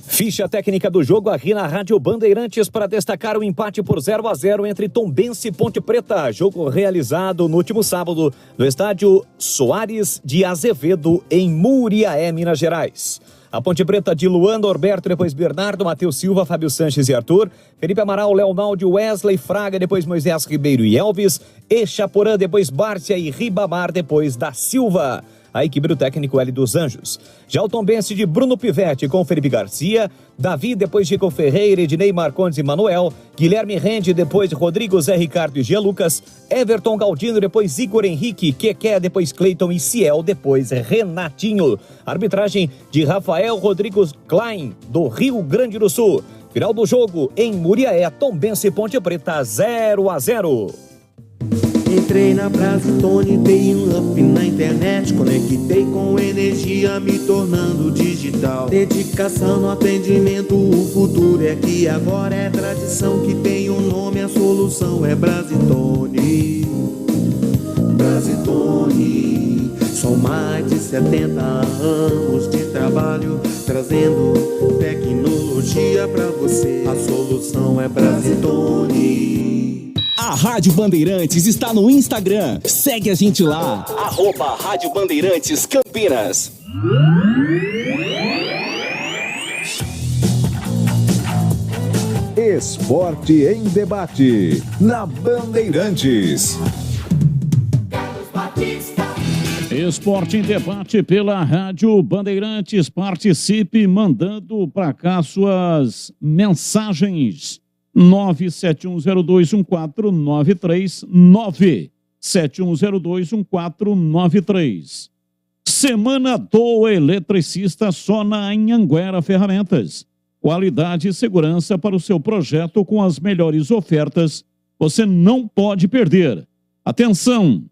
Ficha técnica do jogo aqui na Rádio Bandeirantes para destacar o empate por 0-0 entre Tombense e Ponte Preta. Jogo realizado no último sábado no estádio Soares de Azevedo, em Muriaé, Minas Gerais. A Ponte Preta de Luan, Norberto, depois Bernardo, Matheus Silva, Fábio Sanches e Arthur, Felipe Amaral, Leonaldo, Wesley, Fraga, depois Moisés Ribeiro e Elvis, Echaporã, depois Bárcia e Ribamar, depois da Silva. A equipe do técnico L dos Anjos. Já o Tombense de Bruno Pivetti com Felipe Garcia, Davi, depois Chico Ferreira, Ednei Marcondes e Manuel, Guilherme Rende, depois Rodrigo, Zé Ricardo e Gia Lucas, Everton Galdino, depois Igor Henrique, Keké, depois Cleiton e Ciel, depois Renatinho. Arbitragem de Rafael Rodrigues Klein, do Rio Grande do Sul. Final do jogo em Muriaé, Tombense e Ponte Preta 0-0. Entrei na Brasitone, dei um up na internet, conectei com energia, me tornando digital. Dedicação no atendimento, o futuro é aqui agora, é tradição que tem um nome, a solução é Brasitone. Brasitone, são mais de 70 anos de trabalho, trazendo tecnologia pra você. A solução é Brasitone. A Rádio Bandeirantes está no Instagram. Segue a gente lá. @Rádio Bandeirantes Campinas. Esporte em debate na Bandeirantes. Esporte em debate pela Rádio Bandeirantes. Participe mandando para cá suas mensagens. 971021493, 971021493. Semana do Eletricista só na Anhanguera Ferramentas. Qualidade e segurança para o seu projeto com as melhores ofertas. Você não pode perder. Atenção!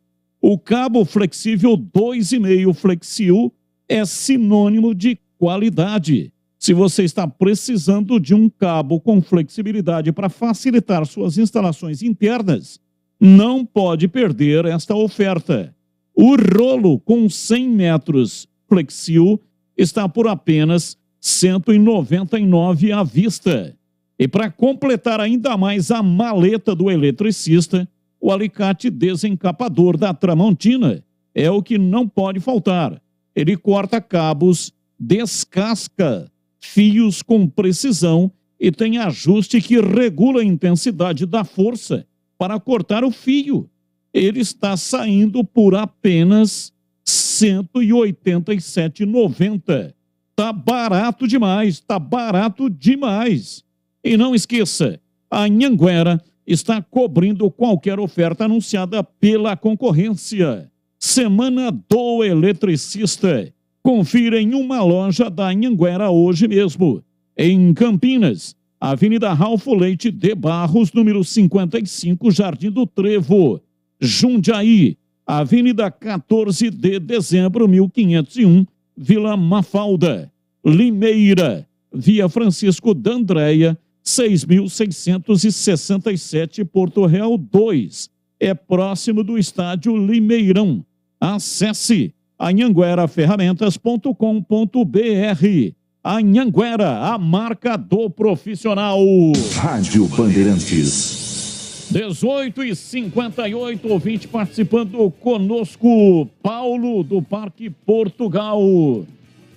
O cabo flexível 2,5 Flexil é sinônimo de qualidade. Se você está precisando de um cabo com flexibilidade para facilitar suas instalações internas, não pode perder esta oferta. O rolo com 100 metros Flexil está por apenas R$ 199 à vista. E para completar ainda mais a maleta do eletricista, o alicate desencapador da Tramontina é o que não pode faltar. Ele corta cabos, descasca fios com precisão e tem ajuste que regula a intensidade da força para cortar o fio. Ele está saindo por apenas R$ 187,90. Tá barato demais, tá barato demais. E não esqueça, a Anhanguera está cobrindo qualquer oferta anunciada pela concorrência. Semana do Eletricista. Confira em uma loja da Anhanguera hoje mesmo. Em Campinas, Avenida Ralfo Leite de Barros, número 55, Jardim do Trevo. Jundiaí, Avenida 14 de Dezembro, 1501, Vila Mafalda. Limeira, Via Francisco D'Andréia, 6.667, Porto Real 2. É próximo do estádio Limeirão. Acesse anhangueraferramentas.com.br. Anhanguera, a marca do profissional. Rádio Bandeirantes. 18h58, ouvinte participando conosco, Paulo do Parque Portugal.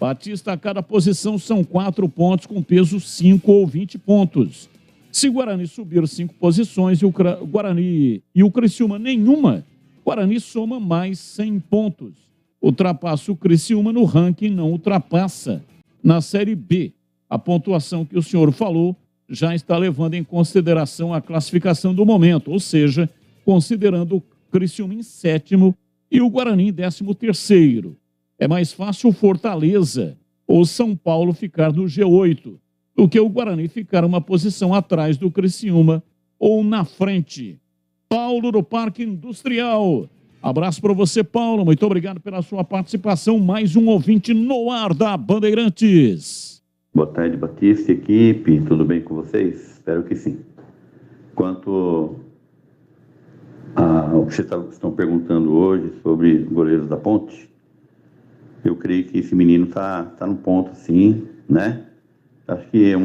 Batista, a cada posição são 4 pontos com peso 5 ou 20 pontos. Se o Guarani subir 5 posições e o Guarani e o Criciúma nenhuma, o Guarani soma mais 100 pontos. Ultrapassa o Criciúma no ranking, não ultrapassa. Na Série B, a pontuação que o senhor falou já está levando em consideração a classificação do momento, ou seja, considerando o Criciúma em 7º e o Guarani em 13º. É mais fácil o Fortaleza ou São Paulo ficar no G8 do que o Guarani ficar uma posição atrás do Criciúma ou na frente. Paulo do Parque Industrial. Abraço para você, Paulo. Muito obrigado pela sua participação. Mais um ouvinte no ar da Bandeirantes. Boa tarde, Batista e equipe. Tudo bem com vocês? Espero que sim. Quanto ao que vocês estão perguntando hoje sobre goleiros da Ponte, eu creio que esse menino tá no ponto, sim, né? Acho que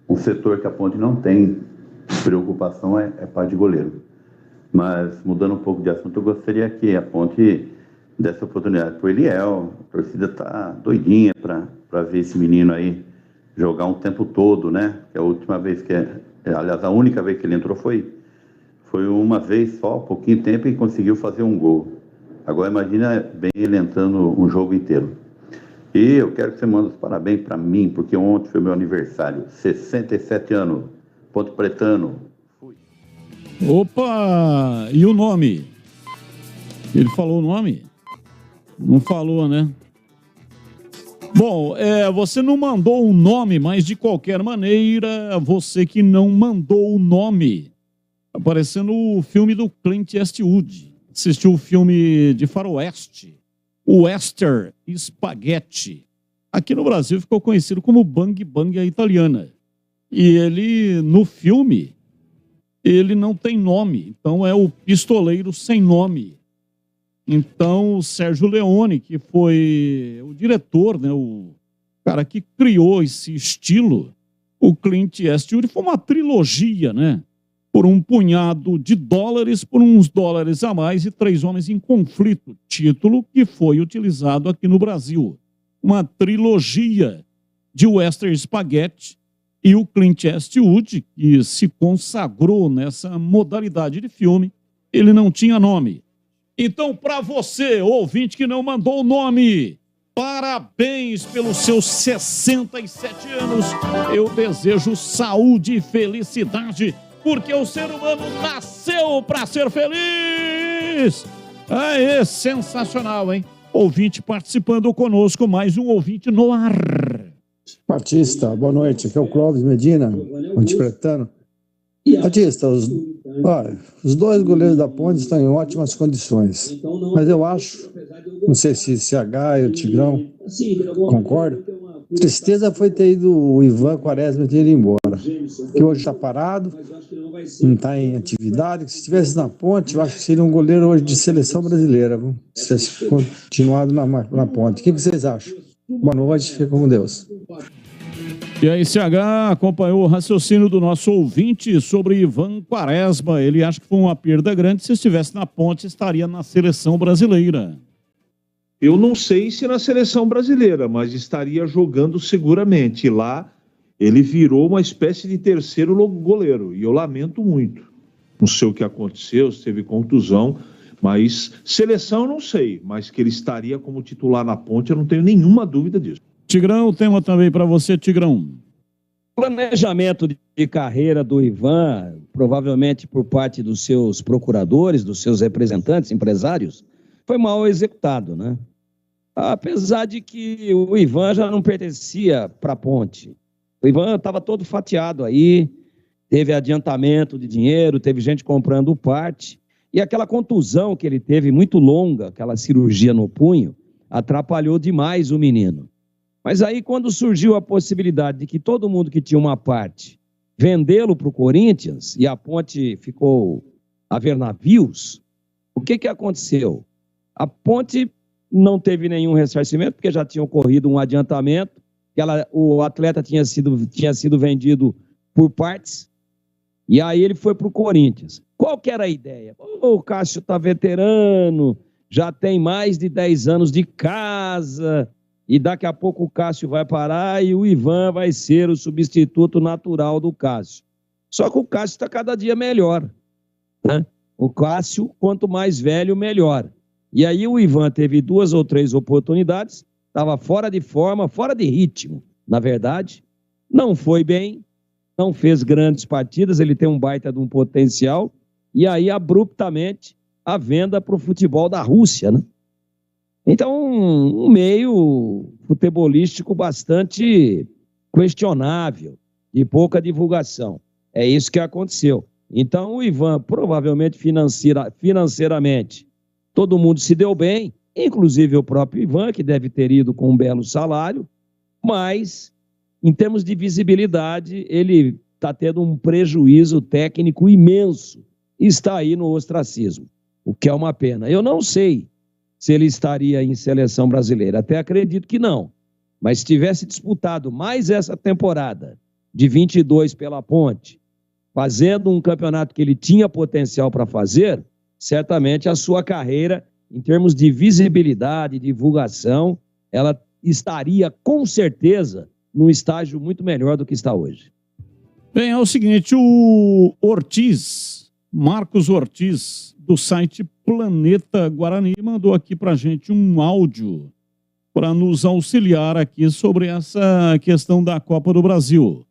um setor que a Ponte não tem preocupação é parte de goleiro. Mas, mudando um pouco de assunto, eu gostaria que a Ponte desse oportunidade para o Eliel. A torcida está doidinha para ver esse menino aí jogar um tempo todo, né? Que a última vez aliás, a única vez que ele entrou foi uma vez só, pouquinho tempo, e conseguiu fazer um gol. Agora, imagina bem ele entrando um jogo inteiro. E eu quero que você mande os parabéns para mim, porque ontem foi meu aniversário. 67 anos, Ponte Pretano. Opa! E o nome? Ele falou o nome? Não falou, né? Bom, você não mandou o nome, mas de qualquer maneira, você que não mandou o nome, parecendo o filme do Clint Eastwood. Assistiu o filme de faroeste, o Western Spaghetti. Aqui no Brasil ficou conhecido como Bang Bang a Italiana. E ele, no filme, ele não tem nome. Então é o pistoleiro sem nome. Então o Sérgio Leone, que foi o diretor, né, o cara que criou esse estilo, o Clint Eastwood, foi uma trilogia, né? Por um punhado de dólares, por uns dólares a mais e 3 homens em conflito. Título que foi utilizado aqui no Brasil. Uma trilogia de Western Spaghetti e o Clint Eastwood, que se consagrou nessa modalidade de filme, ele não tinha nome. Então, para você, ouvinte que não mandou o nome, parabéns pelos seus 67 anos. Eu desejo saúde e felicidade, porque o ser humano nasceu para ser feliz. Aê, sensacional, hein? Ouvinte participando conosco, mais um ouvinte no ar. Batista, boa noite. Aqui é o Clóvis Medina, Montepretano. Batista, os 2 goleiros da Ponte estão em ótimas condições. Mas eu acho, não sei se CH e o Tigrão concordam, tristeza foi ter ido o Ivan Quaresma ter ido embora. Que hoje está parado, não está em atividade. Que se estivesse na Ponte, eu acho que seria um goleiro hoje de seleção brasileira, viu? Se tivesse continuado na Ponte. O que vocês acham? Boa noite, fica com Deus. E aí, CH acompanhou o raciocínio do nosso ouvinte sobre Ivan Quaresma. Ele acha que foi uma perda grande. Se estivesse na Ponte, estaria na seleção brasileira. Eu não sei se na seleção brasileira, mas estaria jogando seguramente. E lá ele virou uma espécie de terceiro goleiro. E eu lamento muito. Não sei o que aconteceu, se teve contusão, mas seleção eu não sei. Mas que ele estaria como titular na Ponte, eu não tenho nenhuma dúvida disso. Tigrão, tema também para você, Tigrão. Planejamento de carreira do Ivan, provavelmente por parte dos seus procuradores, dos seus representantes, empresários, foi mal executado, né? Apesar de que o Ivan já não pertencia para a Ponte. O Ivan estava todo fatiado aí, teve adiantamento de dinheiro, teve gente comprando parte, e aquela contusão que ele teve muito longa, aquela cirurgia no punho, atrapalhou demais o menino. Mas aí, quando surgiu a possibilidade de que todo mundo que tinha uma parte vendê-lo para o Corinthians e a Ponte ficou a ver navios, o que aconteceu? A Ponte não teve nenhum ressarcimento, porque já tinha ocorrido um adiantamento, o atleta tinha sido vendido por partes, e aí ele foi para o Corinthians. Qual que era a ideia? O Cássio está veterano, já tem mais de 10 anos de casa, e daqui a pouco o Cássio vai parar e o Ivan vai ser o substituto natural do Cássio. Só que o Cássio está cada dia melhor, né? O Cássio, quanto mais velho, melhor. E aí o Ivan teve 2 ou 3 oportunidades, estava fora de forma, fora de ritmo, na verdade. Não foi bem, não fez grandes partidas, ele tem um baita de um potencial, e aí abruptamente a venda para o futebol da Rússia, né? Então, um meio futebolístico bastante questionável, de pouca divulgação. É isso que aconteceu. Então, o Ivan, provavelmente financeiramente, todo mundo se deu bem, inclusive o próprio Ivan, que deve ter ido com um belo salário, mas, em termos de visibilidade, ele está tendo um prejuízo técnico imenso e está aí no ostracismo, o que é uma pena. Eu não sei se ele estaria em seleção brasileira. Até acredito que não. Mas se tivesse disputado mais essa temporada de 22 pela Ponte, fazendo um campeonato que ele tinha potencial para fazer, certamente a sua carreira, em termos de visibilidade, divulgação, ela estaria com certeza num estágio muito melhor do que está hoje. Bem, é o seguinte, o Ortiz, Marcos Ortiz, do site Planeta Guarani, mandou aqui para a gente um áudio para nos auxiliar aqui sobre essa questão da Copa do Brasil.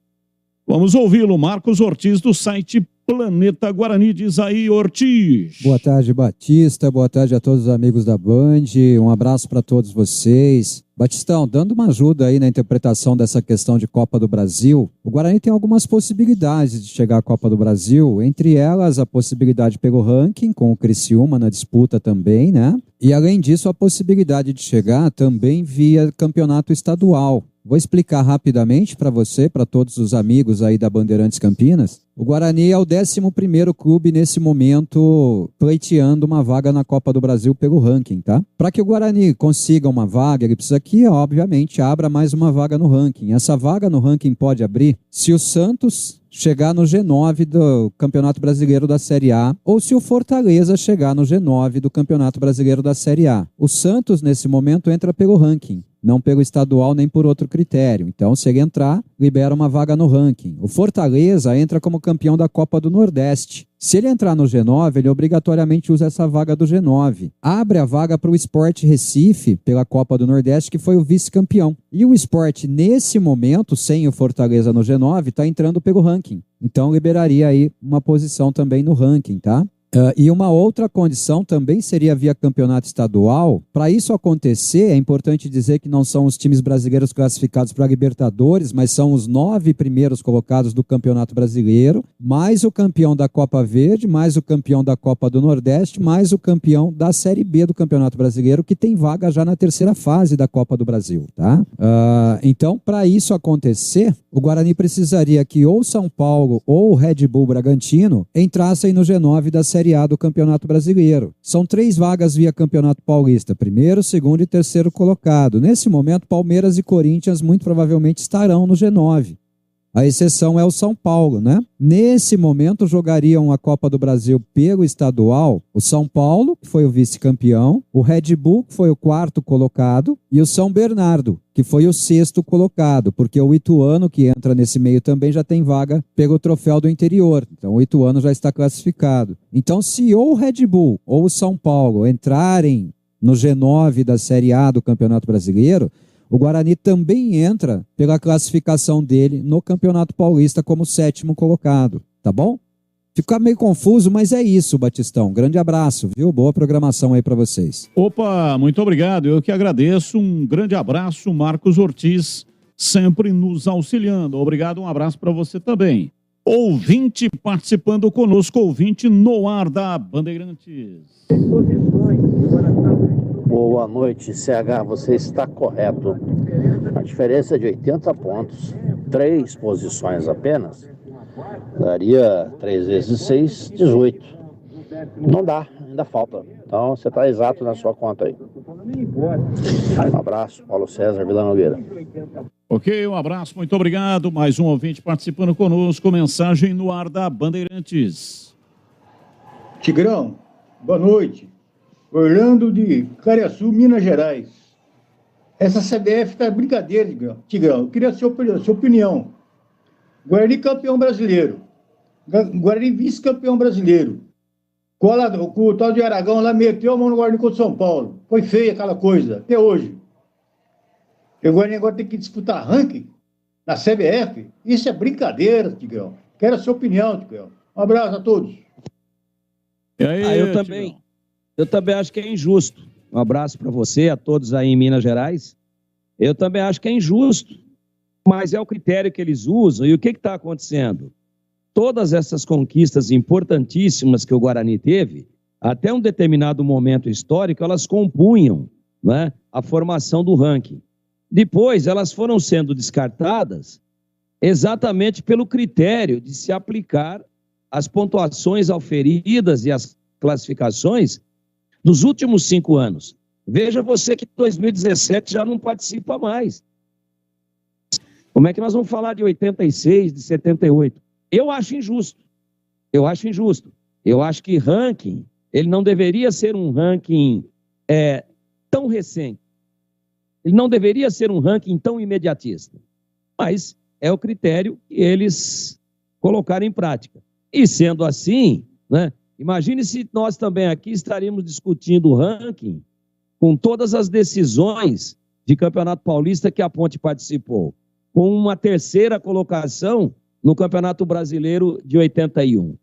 Vamos ouvi-lo, Marcos Ortiz, do site Planeta Guarani, diz aí, Ortiz. Boa tarde, Batista. Boa tarde a todos os amigos da Band. Um abraço para todos vocês. Batistão, dando uma ajuda aí na interpretação dessa questão de Copa do Brasil, o Guarani tem algumas possibilidades de chegar à Copa do Brasil, entre elas a possibilidade pelo ranking, com o Criciúma na disputa também, né? E além disso, a possibilidade de chegar também via campeonato estadual. Vou explicar rapidamente para você, para todos os amigos aí da Bandeirantes Campinas. O Guarani é o 11º clube nesse momento pleiteando uma vaga na Copa do Brasil pelo ranking, tá? Para que o Guarani consiga uma vaga, ele precisa que, obviamente, abra mais uma vaga no ranking. Essa vaga no ranking pode abrir se o Santos chegar no G9 do Campeonato Brasileiro da Série A ou se o Fortaleza chegar no G9 do Campeonato Brasileiro da Série A. O Santos, nesse momento, entra pelo ranking, não pelo estadual nem por outro critério. Então, se ele entrar, libera uma vaga no ranking. O Fortaleza entra como campeão da Copa do Nordeste. Se ele entrar no G9, ele obrigatoriamente usa essa vaga do G9. Abre a vaga para o Sport Recife, pela Copa do Nordeste, que foi o vice-campeão. E o Sport, nesse momento, sem o Fortaleza no G9, está entrando pelo ranking. Então, liberaria aí uma posição também no ranking, tá? E uma outra condição também seria via campeonato estadual. Para isso acontecer, é importante dizer que não são os times brasileiros classificados para a Libertadores, mas são os 9 primeiros colocados do Campeonato Brasileiro, mais o campeão da Copa Verde, mais o campeão da Copa do Nordeste, mais o campeão da Série B do Campeonato Brasileiro, que tem vaga já na terceira fase da Copa do Brasil, tá? Então, para isso acontecer, o Guarani precisaria que ou São Paulo ou o Red Bull Bragantino entrassem no G9 da Série A do Campeonato Brasileiro. São 3 vagas via Campeonato Paulista, primeiro, segundo e terceiro colocado. Nesse momento, Palmeiras e Corinthians muito provavelmente estarão no G9. A exceção é o São Paulo, né? Nesse momento, jogariam a Copa do Brasil pelo estadual o São Paulo, que foi o vice-campeão, o Red Bull, que foi o 4º colocado, e o São Bernardo, que foi o 6º colocado, porque o Ituano, que entra nesse meio também, já tem vaga pelo troféu do interior. Então, o Ituano já está classificado. Então, se ou o Red Bull ou o São Paulo entrarem no G9 da Série A do Campeonato Brasileiro, o Guarani também entra pela classificação dele no Campeonato Paulista como 7º colocado, tá bom? Fica meio confuso, mas é isso, Batistão. Grande abraço, viu? Boa programação aí para vocês. Opa, muito obrigado. Eu que agradeço. Um grande abraço, Marcos Ortiz, sempre nos auxiliando. Obrigado, um abraço para você também. Ouvinte participando conosco, ouvinte no ar da Bandeirantes. Boa noite, CH, você está correto. A diferença é de 80 pontos, 3 posições apenas, daria 3 vezes 6, 18. Não dá, ainda falta. Então você está exato na sua conta aí. Um abraço, Paulo César, Vila Nogueira. Ok, um abraço, muito obrigado. Mais um ouvinte participando conosco, mensagem no ar da Bandeirantes. Tigrão, boa noite. Orlando de Cariaçu, Minas Gerais. Essa CBF tá brincadeira, Tigrão. Eu queria a sua opinião. Guarani campeão brasileiro. Guarani vice-campeão brasileiro. Com o tal de Aragão lá meteu a mão no Guarani contra o São Paulo. Foi feia aquela coisa, até hoje. E o Guarani agora tem que disputar ranking na CBF. Isso é brincadeira, Tigrão. Quero a sua opinião, Tigrão. Um abraço a todos. E aí, Eu também acho que é injusto. Um abraço para você, a todos aí em Minas Gerais. Eu também acho que é injusto, mas é o critério que eles usam. E o que está acontecendo? Todas essas conquistas importantíssimas que o Guarani teve, até um determinado momento histórico, elas compunham, né, a formação do ranking. Depois, elas foram sendo descartadas exatamente pelo critério de se aplicar as pontuações auferidas e as classificações dos últimos 5 anos. Veja você que 2017 já não participa mais. Como é que nós vamos falar de 86, de 78? Eu acho injusto. Eu acho que ranking, ele não deveria ser um ranking tão recente. Ele não deveria ser um ranking tão imediatista. Mas é o critério que eles colocaram em prática. E sendo assim, né? Imagine se nós também aqui estaríamos discutindo o ranking com todas as decisões de Campeonato Paulista que a Ponte participou, com uma terceira colocação no Campeonato Brasileiro de 81.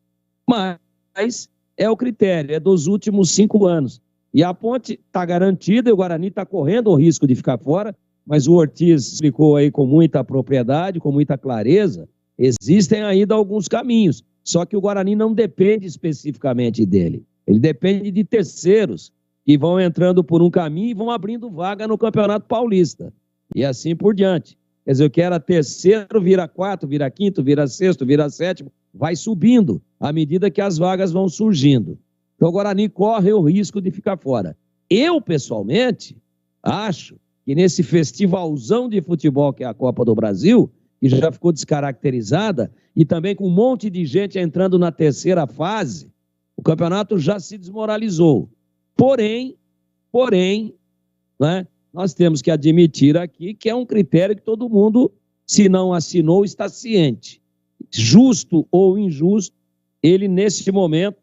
Mas é o critério, é dos últimos 5 anos. E a Ponte está garantida e o Guarani está correndo o risco de ficar fora, mas o Ortiz explicou aí com muita propriedade, com muita clareza, existem ainda alguns caminhos, só que o Guarani não depende especificamente dele, ele depende de terceiros que vão entrando por um caminho e vão abrindo vaga no Campeonato Paulista, e assim por diante. Quer dizer, o que era terceiro vira quarto, vira quinto, vira sexto, vira sétimo, vai subindo à medida que as vagas vão surgindo. Então o Guarani corre o risco de ficar fora. Eu, pessoalmente, acho que nesse festivalzão de futebol que é a Copa do Brasil, que já ficou descaracterizada, e também com um monte de gente entrando na terceira fase, o campeonato já se desmoralizou. Porém, né, nós temos que admitir aqui que é um critério que todo mundo, se não assinou, está ciente. Justo ou injusto, ele, nesse momento,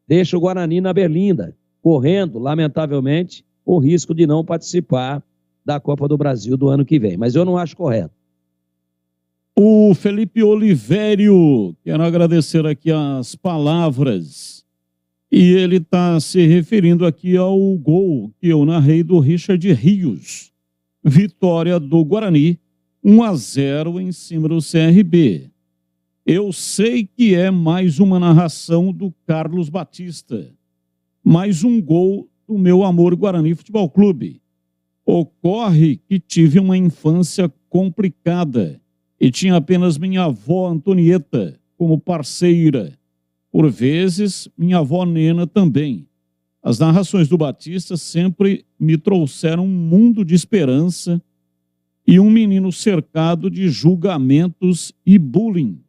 deixa o Guarani na berlinda, correndo, lamentavelmente, o risco de não participar da Copa do Brasil do ano que vem. Mas eu não acho correto. O Felipe Olivério, quero agradecer aqui as palavras. E ele está se referindo aqui ao gol que eu narrei do Richard Rios. Vitória do Guarani, 1-0 em cima do CRB. Eu sei que é mais uma narração do Carlos Batista. Mais um gol do meu amor Guarani Futebol Clube. Ocorre que tive uma infância complicada e tinha apenas minha avó Antonieta como parceira. Por vezes, minha avó Nena também. As narrações do Batista sempre me trouxeram um mundo de esperança e um menino cercado de julgamentos e bullying.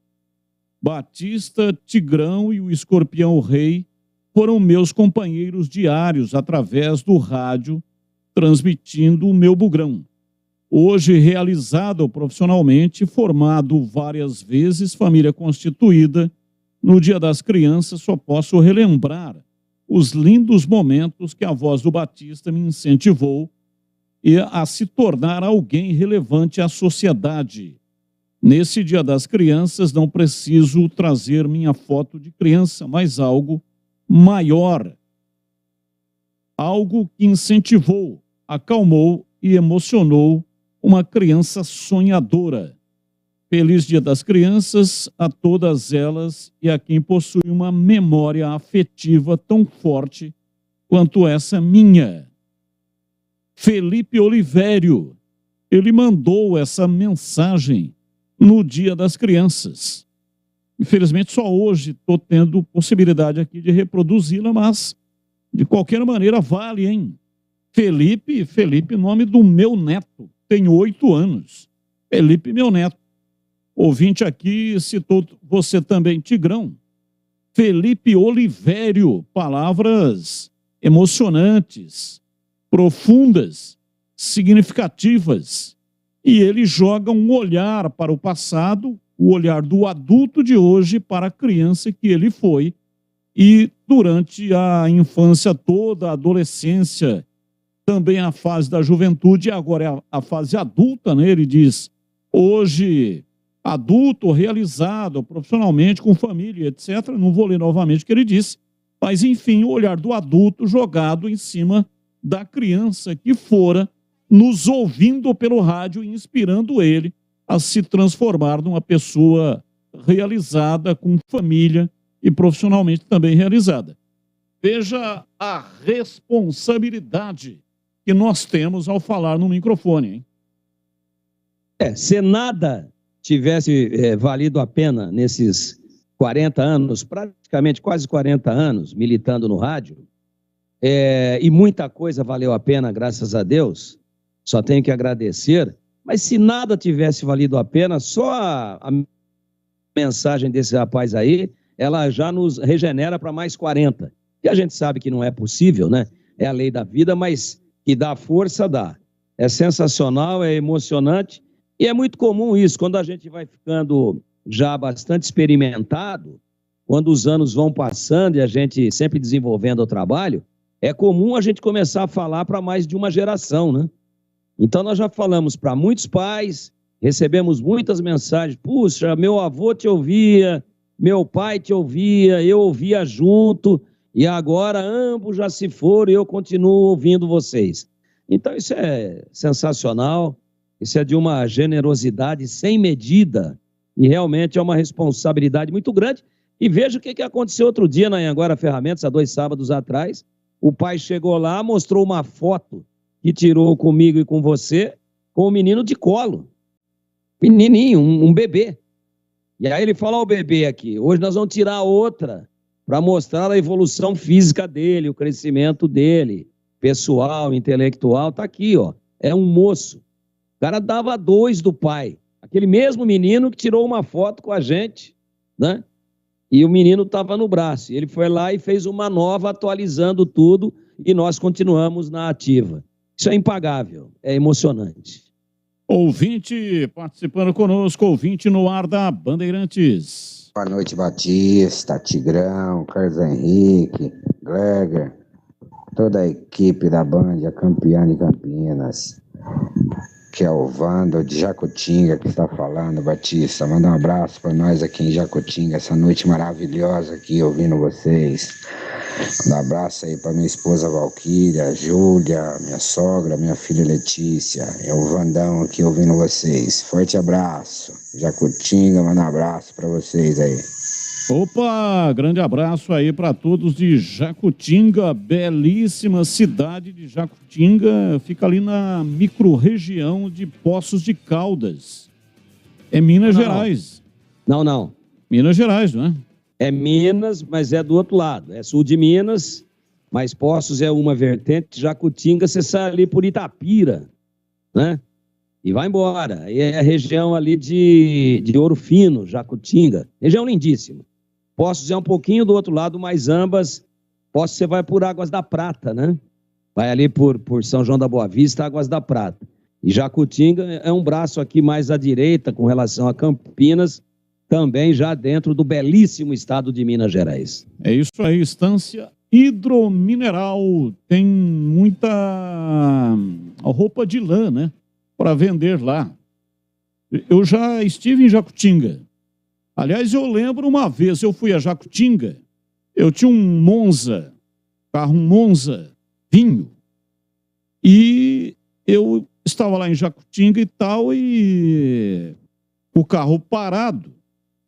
Batista, Tigrão e o Escorpião Rei foram meus companheiros diários através do rádio, transmitindo o meu bugrão. Hoje realizado profissionalmente, formado várias vezes, família constituída, no Dia das Crianças só posso relembrar os lindos momentos que a voz do Batista me incentivou a se tornar alguém relevante à sociedade. Nesse Dia das Crianças não preciso trazer minha foto de criança, mas algo maior. Algo que incentivou, acalmou e emocionou uma criança sonhadora. Feliz Dia das Crianças a todas elas e a quem possui uma memória afetiva tão forte quanto essa minha. Felipe Olivério, ele mandou essa mensagem no Dia das Crianças. Infelizmente, só hoje estou tendo possibilidade aqui de reproduzi-la, mas de qualquer maneira vale, hein? Felipe, nome do meu neto, tem 8 anos. Felipe, meu neto. Ouvinte aqui citou você também, Tigrão. Felipe Olivério, palavras emocionantes, profundas, significativas. E ele joga um olhar para o passado, o olhar do adulto de hoje para a criança que ele foi. E durante a infância toda, a adolescência, também a fase da juventude, e agora é a fase adulta, né? Ele diz, hoje adulto, realizado profissionalmente, com família, etc. Não vou ler novamente o que ele disse, mas enfim, o olhar do adulto jogado em cima da criança que fora nos ouvindo pelo rádio e inspirando ele a se transformar numa pessoa realizada, com família e profissionalmente também realizada. Veja a responsabilidade que nós temos ao falar no microfone, hein? Se nada tivesse valido a pena nesses 40 anos, praticamente quase 40 anos, militando no rádio, e muita coisa valeu a pena, graças a Deus, só tenho que agradecer, mas se nada tivesse valido a pena, só a mensagem desse rapaz aí, ela já nos regenera para mais 40. E a gente sabe que não é possível, né? É a lei da vida, mas que dá força, dá. É sensacional, é emocionante, e é muito comum isso, quando a gente vai ficando já bastante experimentado, quando os anos vão passando e a gente sempre desenvolvendo o trabalho, é comum a gente começar a falar para mais de uma geração, né? Então nós já falamos para muitos pais, recebemos muitas mensagens, puxa, meu avô te ouvia meu pai te ouvia, eu ouvia junto, e agora ambos já se foram e eu continuo ouvindo vocês. Então isso é sensacional, isso é de uma generosidade sem medida, e realmente é uma responsabilidade muito grande. E veja o que aconteceu outro dia na Anhanguera Ferramentas, há 2 sábados atrás. O pai chegou lá, mostrou uma foto que tirou comigo e com você, com o menino de colo. Menininho, um bebê. E aí ele fala ao bebê aqui, hoje nós vamos tirar outra para mostrar a evolução física dele, o crescimento dele, pessoal, intelectual, tá aqui, ó. É um moço. O cara dava 2 do pai. Aquele mesmo menino que tirou uma foto com a gente, né? E o menino estava no braço. Ele foi lá e fez uma nova, atualizando tudo, e nós continuamos na ativa. Isso é impagável, é emocionante. Ouvinte participando conosco, ouvinte no ar da Bandeirantes. Boa noite, Batista, Tigrão, Carlos Henrique, Gregor, toda a equipe da Band, a campeã de Campinas, que é o Vando de Jacutinga que está falando, Batista. Manda um abraço para nós aqui em Jacutinga, essa noite maravilhosa aqui, ouvindo vocês. Um abraço aí para minha esposa Valquíria, Júlia, minha sogra, minha filha Letícia. É o Vandão aqui ouvindo vocês. Forte abraço. Jacutinga, manda um abraço para vocês aí. Opa, grande abraço aí para todos de Jacutinga, belíssima cidade de Jacutinga, fica ali na microrregião de Poços de Caldas. É Minas Gerais. Não. Minas Gerais, não é? É Minas, mas é do outro lado. É sul de Minas, mas Poços é uma vertente. Jacutinga, você sai ali por Itapira, né? E vai embora. E é a região ali de Ouro Fino, Jacutinga. Região lindíssima. Poços é um pouquinho do outro lado, mas ambas. Poços você vai por Águas da Prata, né? Vai ali por São João da Boa Vista, Águas da Prata. E Jacutinga é um braço aqui mais à direita com relação a Campinas, também já dentro do belíssimo estado de Minas Gerais. É isso aí, Estância Hidromineral. Tem muita roupa de lã, né? Para vender lá. Eu já estive em Jacutinga. Aliás, eu lembro uma vez, eu fui a Jacutinga, eu tinha um Monza, carro Monza, vinho, e eu estava lá em Jacutinga e tal, e o carro parado.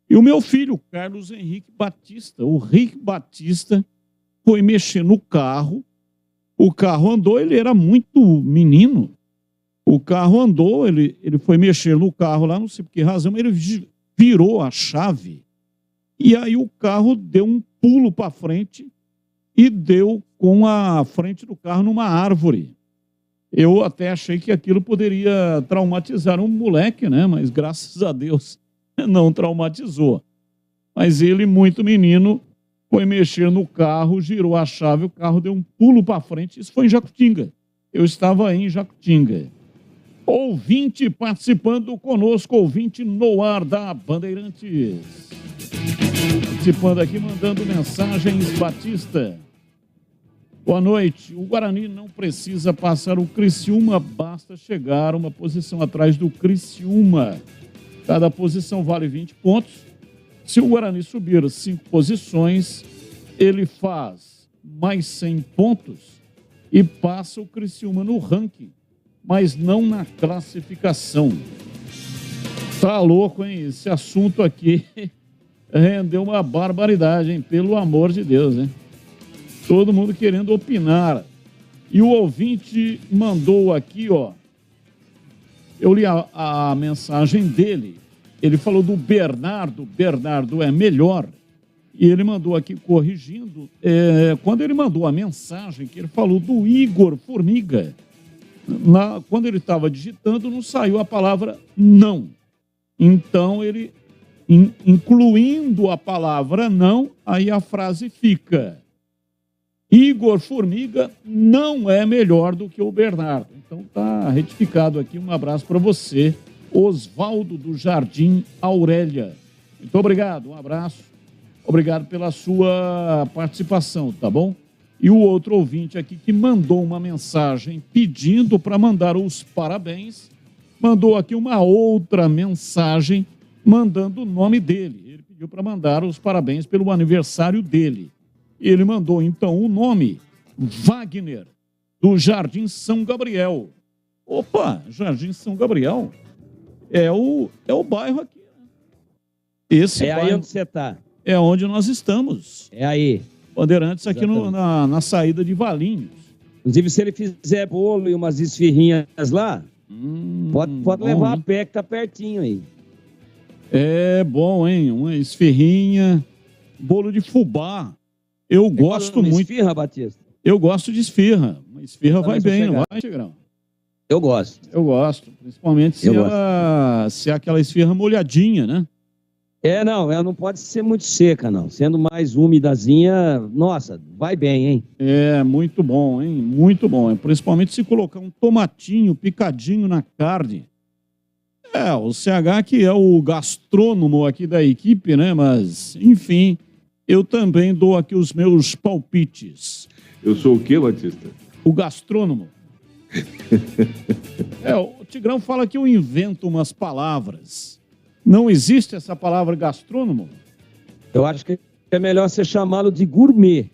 E o meu filho, Carlos Henrique Batista, o Rick Batista, foi mexer no carro. O carro andou, ele era muito menino. O carro andou, ele foi mexer no carro lá, não sei por que razão, mas ele virou a chave. E aí o carro deu um pulo para frente e deu com a frente do carro numa árvore. Eu até achei que aquilo poderia traumatizar um moleque, né? Mas graças a Deus não traumatizou. Mas ele, muito menino, foi mexer no carro, girou a chave, o carro deu um pulo para frente. Isso foi em Jacutinga. Eu estava aí em Jacutinga. Ouvinte participando conosco, ouvinte no ar da Bandeirantes. Participando aqui, mandando mensagens, Batista. Boa noite. O Guarani não precisa passar o Criciúma, basta chegar uma posição atrás do Criciúma. Cada posição vale 20 pontos. Se o Guarani subir 5 posições, ele faz mais 100 pontos e passa o Criciúma no ranking, mas não na classificação. Tá louco, hein? Esse assunto aqui rendeu uma barbaridade, hein? Pelo amor de Deus, né? Todo mundo querendo opinar. E o ouvinte mandou aqui, ó. Eu li a mensagem dele. Ele falou do Bernardo. Bernardo é melhor. E ele mandou aqui corrigindo. Quando ele mandou a mensagem, que ele falou do Igor Formiga. Quando ele estava digitando, não saiu a palavra não. Então, ele, incluindo a palavra não, aí a frase fica: Igor Formiga não é melhor do que o Bernardo. Então, tá retificado aqui. Um abraço para você, Osvaldo do Jardim Aurélia. Muito obrigado, um abraço. Obrigado pela sua participação, tá bom? E o outro ouvinte aqui que mandou uma mensagem pedindo para mandar os parabéns, mandou aqui uma outra mensagem mandando o nome dele. Ele pediu para mandar os parabéns pelo aniversário dele. Ele mandou, então, o nome Wagner, do Jardim São Gabriel. Opa, Jardim São Gabriel é o bairro aqui. Esse aí onde você está. É onde nós estamos. É aí. Bandeirantes aqui na saída de Valinhos. Inclusive, se ele fizer bolo e umas esfirrinhas lá, pode levar a pé que tá pertinho aí. É bom, hein? Uma esfirrinha, bolo de fubá. Eu gosto muito. Esfirra, Batista? Eu gosto de esfirra. Uma esfirra vai bem, não vai, Tigrão? Eu gosto. Eu gosto. Principalmente se é aquela esfirra molhadinha, né? Não, ela não pode ser muito seca, não. Sendo mais úmidazinha, nossa, vai bem, hein? É, muito bom, hein? Muito bom. Principalmente se colocar um tomatinho picadinho na carne. O CH que é o gastrônomo aqui da equipe, né? Mas, enfim, eu também dou aqui os meus palpites. Eu sou o quê, Batista? O gastrônomo. O Tigrão fala que eu invento umas palavras. Não existe essa palavra gastrônomo? Eu acho que é melhor você chamá-lo de gourmet.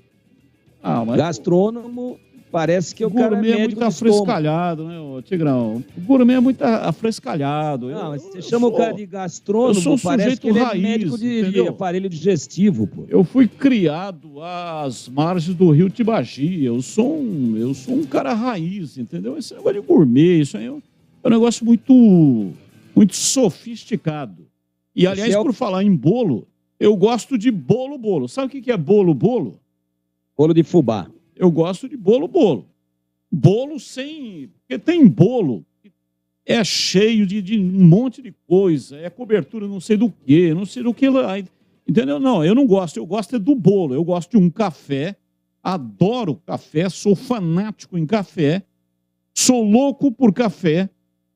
Mas gastrônomo parece que o cara é médico muito afrescalhado, né, Tigrão? O gourmet é muito afrescalhado. Não, mas você chama o cara de gastrônomo, parece que ele é médico de aparelho digestivo, pô. Eu fui criado às margens do rio Tibagi. Eu sou um cara raiz, entendeu? Esse negócio de gourmet, isso aí é um negócio muito sofisticado. E, aliás, por falar em bolo, eu gosto de bolo. Sabe o que é bolo? Bolo de fubá. Eu gosto de bolo. Bolo sem... Porque tem bolo, é cheio de um monte de coisa, é cobertura não sei do que lá. Entendeu? Não, eu não gosto. Eu gosto é do bolo. Eu gosto de um café, adoro café, sou fanático em café, sou louco por café.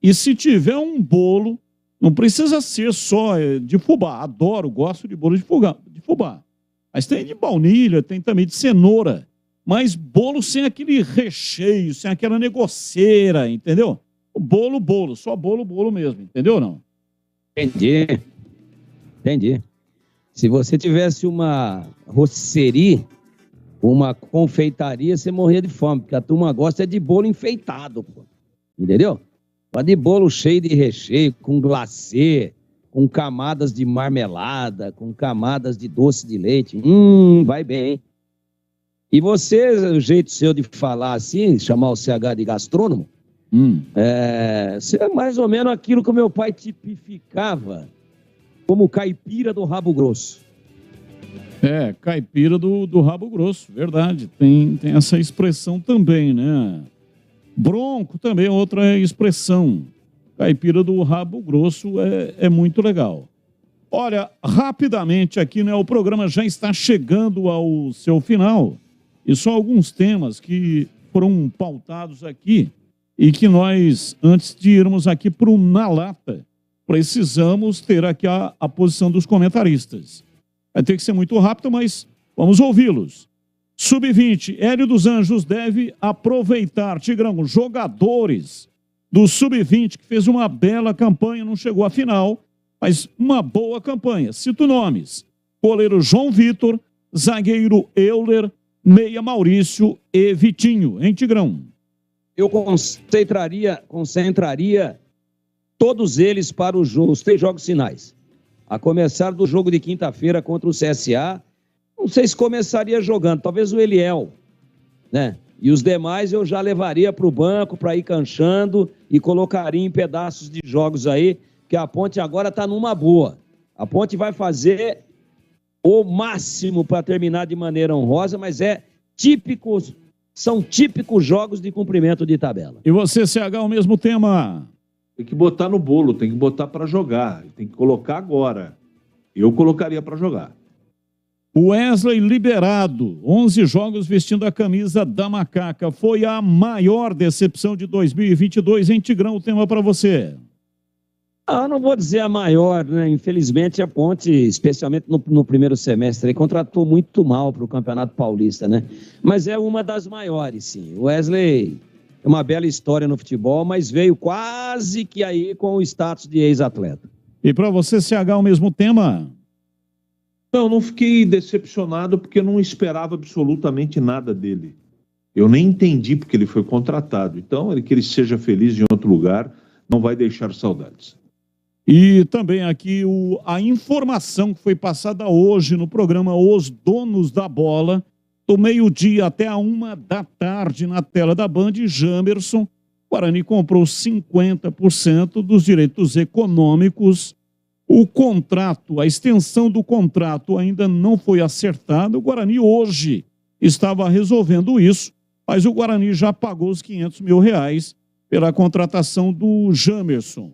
E se tiver um bolo, não precisa ser só de fubá. Gosto de bolo de fubá. Mas tem de baunilha, tem também de cenoura. Mas bolo sem aquele recheio, sem aquela negoceira, entendeu? Bolo, só bolo mesmo, entendeu ou não? Entendi. Se você tivesse uma rotisserie, uma confeitaria, você morria de fome, porque a turma gosta de bolo enfeitado, pô. Entendeu? De bolo cheio de recheio, com glacê, com camadas de marmelada, com camadas de doce de leite. Vai bem, hein? E você, o jeito seu de falar assim, chamar o CH de gastrônomo, é mais ou menos aquilo que o meu pai tipificava como caipira do rabo grosso. Caipira do rabo grosso, verdade. Tem essa expressão também, né? Bronco também é outra expressão. Caipira do rabo grosso é muito legal. Olha, rapidamente aqui, né? O programa já está chegando ao seu final. E só alguns temas que foram pautados aqui e que nós, antes de irmos aqui para o Na Lata, precisamos ter aqui a posição dos comentaristas. Vai ter que ser muito rápido, mas vamos ouvi-los. Sub-20, Hélio dos Anjos deve aproveitar, Tigrão, jogadores do Sub-20 que fez uma bela campanha, não chegou à final, mas uma boa campanha. Cito nomes: goleiro João Vitor, zagueiro Euler, meia Maurício e Vitinho, hein, Tigrão? Eu concentraria todos eles para os 3 jogos finais. A começar do jogo de quinta-feira contra o CSA, não sei se começaria jogando, talvez o Eliel, né? E os demais eu já levaria para o banco para ir canchando e colocaria em pedaços de jogos aí, que a Ponte agora está numa boa. A Ponte vai fazer o máximo para terminar de maneira honrosa, mas são típicos jogos de cumprimento de tabela. E você, CH, o mesmo tema? Tem que botar no bolo, tem que botar para jogar, tem que colocar agora. Eu colocaria para jogar. Wesley liberado, 11 jogos vestindo a camisa da Macaca. Foi a maior decepção de 2022, hein, Tigrão? O tema para você. Não vou dizer a maior, né? Infelizmente a Ponte, especialmente no primeiro semestre, contratou muito mal para o Campeonato Paulista, né? Mas é uma das maiores, sim. O Wesley é uma bela história no futebol, mas veio quase que aí com o status de ex-atleta. E para você, CH, o mesmo tema? Não fiquei decepcionado porque eu não esperava absolutamente nada dele. Eu nem entendi porque ele foi contratado. Então, que ele seja feliz em outro lugar, não vai deixar saudades. E também aqui a informação que foi passada hoje no programa Os Donos da Bola, do meio-dia até a 13h na tela da Band, Jamerson, Guarani comprou 50% dos direitos econômicos. O contrato, a extensão do contrato ainda não foi acertada. O Guarani hoje estava resolvendo isso, mas o Guarani já pagou os R$500 mil pela contratação do Jamerson.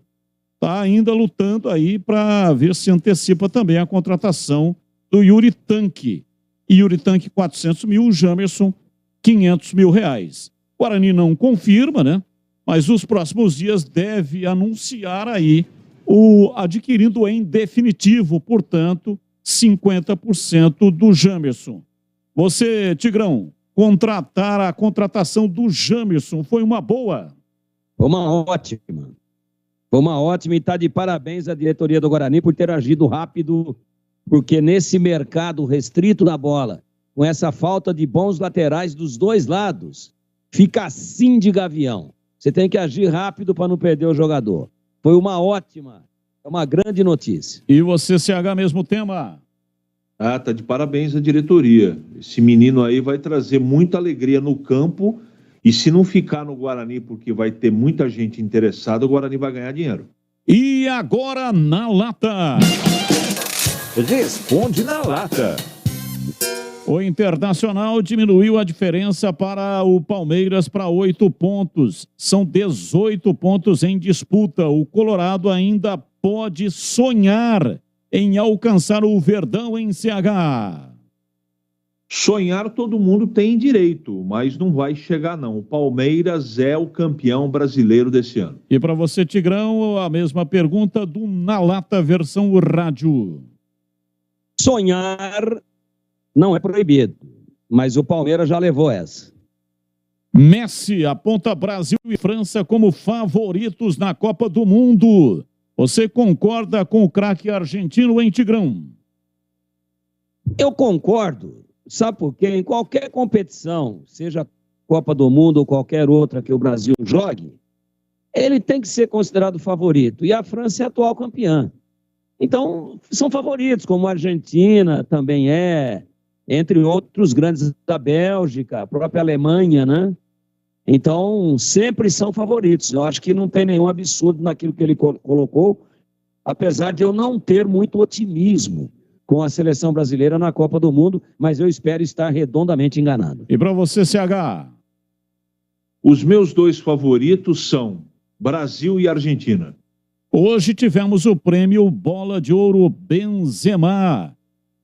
Está ainda lutando aí para ver se antecipa também a contratação do Yuri Tanque. Yuri Tanque, 400 mil, o Jamerson, 500 mil reais. O Guarani não confirma, né? Mas nos próximos dias deve anunciar aí adquirindo em definitivo, portanto, 50% do Jamerson. Você, Tigrão, a contratação do Jamerson foi uma boa? Foi uma ótima. Foi uma ótima e está de parabéns a diretoria do Guarani por ter agido rápido, porque nesse mercado restrito da bola, com essa falta de bons laterais dos dois lados, fica assim de gavião. Você tem que agir rápido para não perder o jogador. Foi uma ótima, uma grande notícia. E você, CH, mesmo tema? Tá de parabéns a diretoria. Esse menino aí vai trazer muita alegria no campo e se não ficar no Guarani porque vai ter muita gente interessada, o Guarani vai ganhar dinheiro. E agora na lata. Responde na lata. O Internacional diminuiu a diferença para o Palmeiras para 8 pontos. São 18 pontos em disputa. O Colorado ainda pode sonhar em alcançar o Verdão em CH. Sonhar todo mundo tem direito, mas não vai chegar não. O Palmeiras é o campeão brasileiro desse ano. E para você, Tigrão, a mesma pergunta do Na Lata versão rádio. Sonhar não é proibido, mas o Palmeiras já levou essa. Messi aponta Brasil e França como favoritos na Copa do Mundo. Você concorda com o craque argentino, hein, Tigrão? Eu concordo. Sabe por quê? Em qualquer competição, seja Copa do Mundo ou qualquer outra que o Brasil jogue, ele tem que ser considerado favorito. E a França é a atual campeã. Então, são favoritos, como a Argentina também é, entre outros grandes da Bélgica, a própria Alemanha, né? Então, sempre são favoritos. Eu acho que não tem nenhum absurdo naquilo que ele colocou, apesar de eu não ter muito otimismo com a seleção brasileira na Copa do Mundo, mas eu espero estar redondamente enganado. E para você, CH? Os meus dois favoritos são Brasil e Argentina. Hoje tivemos o prêmio Bola de Ouro Benzema.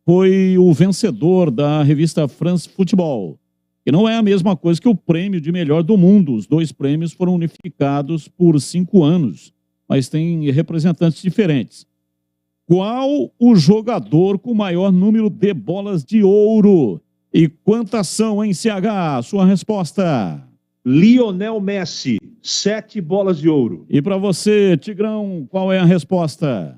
Foi o vencedor da revista France Football. E não é a mesma coisa que o prêmio de melhor do mundo. Os dois prêmios foram unificados por 5 anos, mas tem representantes diferentes. Qual o jogador com maior número de bolas de ouro? E quantas são em CH? Sua resposta? Lionel Messi, 7 bolas de ouro. E para você, Tigrão, qual é a resposta?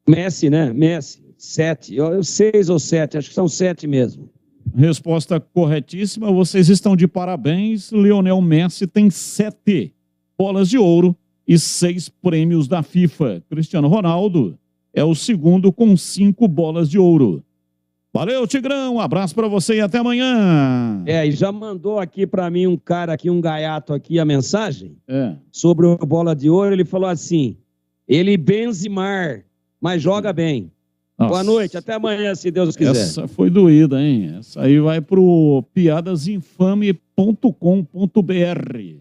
Messi, né? Messi, 7. 6 ou 7, acho que são 7 mesmo. Resposta corretíssima, vocês estão de parabéns. Lionel Messi tem 7 bolas de ouro e 6 prêmios da FIFA. Cristiano Ronaldo é o segundo com 5 bolas de ouro. Valeu, Tigrão, um abraço para você e até amanhã. E já mandou aqui para mim um cara aqui, um gaiato aqui, a mensagem sobre o bola de ouro. Ele falou assim, ele Benzimar, mas joga bem. Nossa. Boa noite, até amanhã, se Deus quiser. Essa foi doída, hein? Essa aí vai pro piadasinfame.com.br.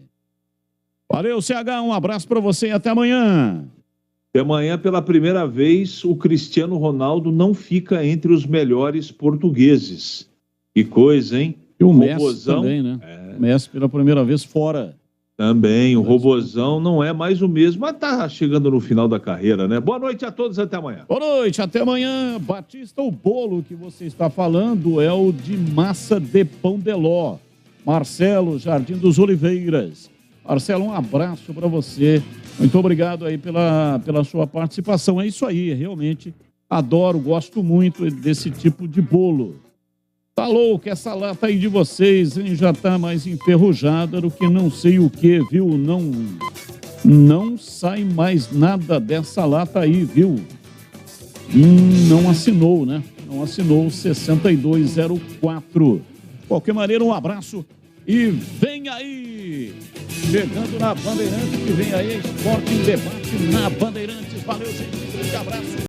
Valeu, CH, um abraço para você e até amanhã. Até amanhã, pela primeira vez, o Cristiano Ronaldo não fica entre os melhores portugueses. Que coisa, hein? E o Messi também, né? Messi pela primeira vez fora. Também, o Robozão não é mais o mesmo, mas tá chegando no final da carreira, né? Boa noite a todos, até amanhã. Boa noite, até amanhã. Batista, o bolo que você está falando é o de massa de pão de ló. Marcelo, Jardim dos Oliveiras. Marcelo, um abraço para você. Muito obrigado aí pela sua participação. É isso aí, realmente adoro, gosto muito desse tipo de bolo. Tá louco, essa lata aí de vocês, hein, já tá mais enferrujada do que não sei o que, viu? Não sai mais nada dessa lata aí, viu? Não assinou, né? Não assinou o 6204. De qualquer maneira, um abraço e vem aí! Chegando na Bandeirantes, que vem aí, Esporte em Debate na Bandeirantes. Valeu, gente. Um grande abraço.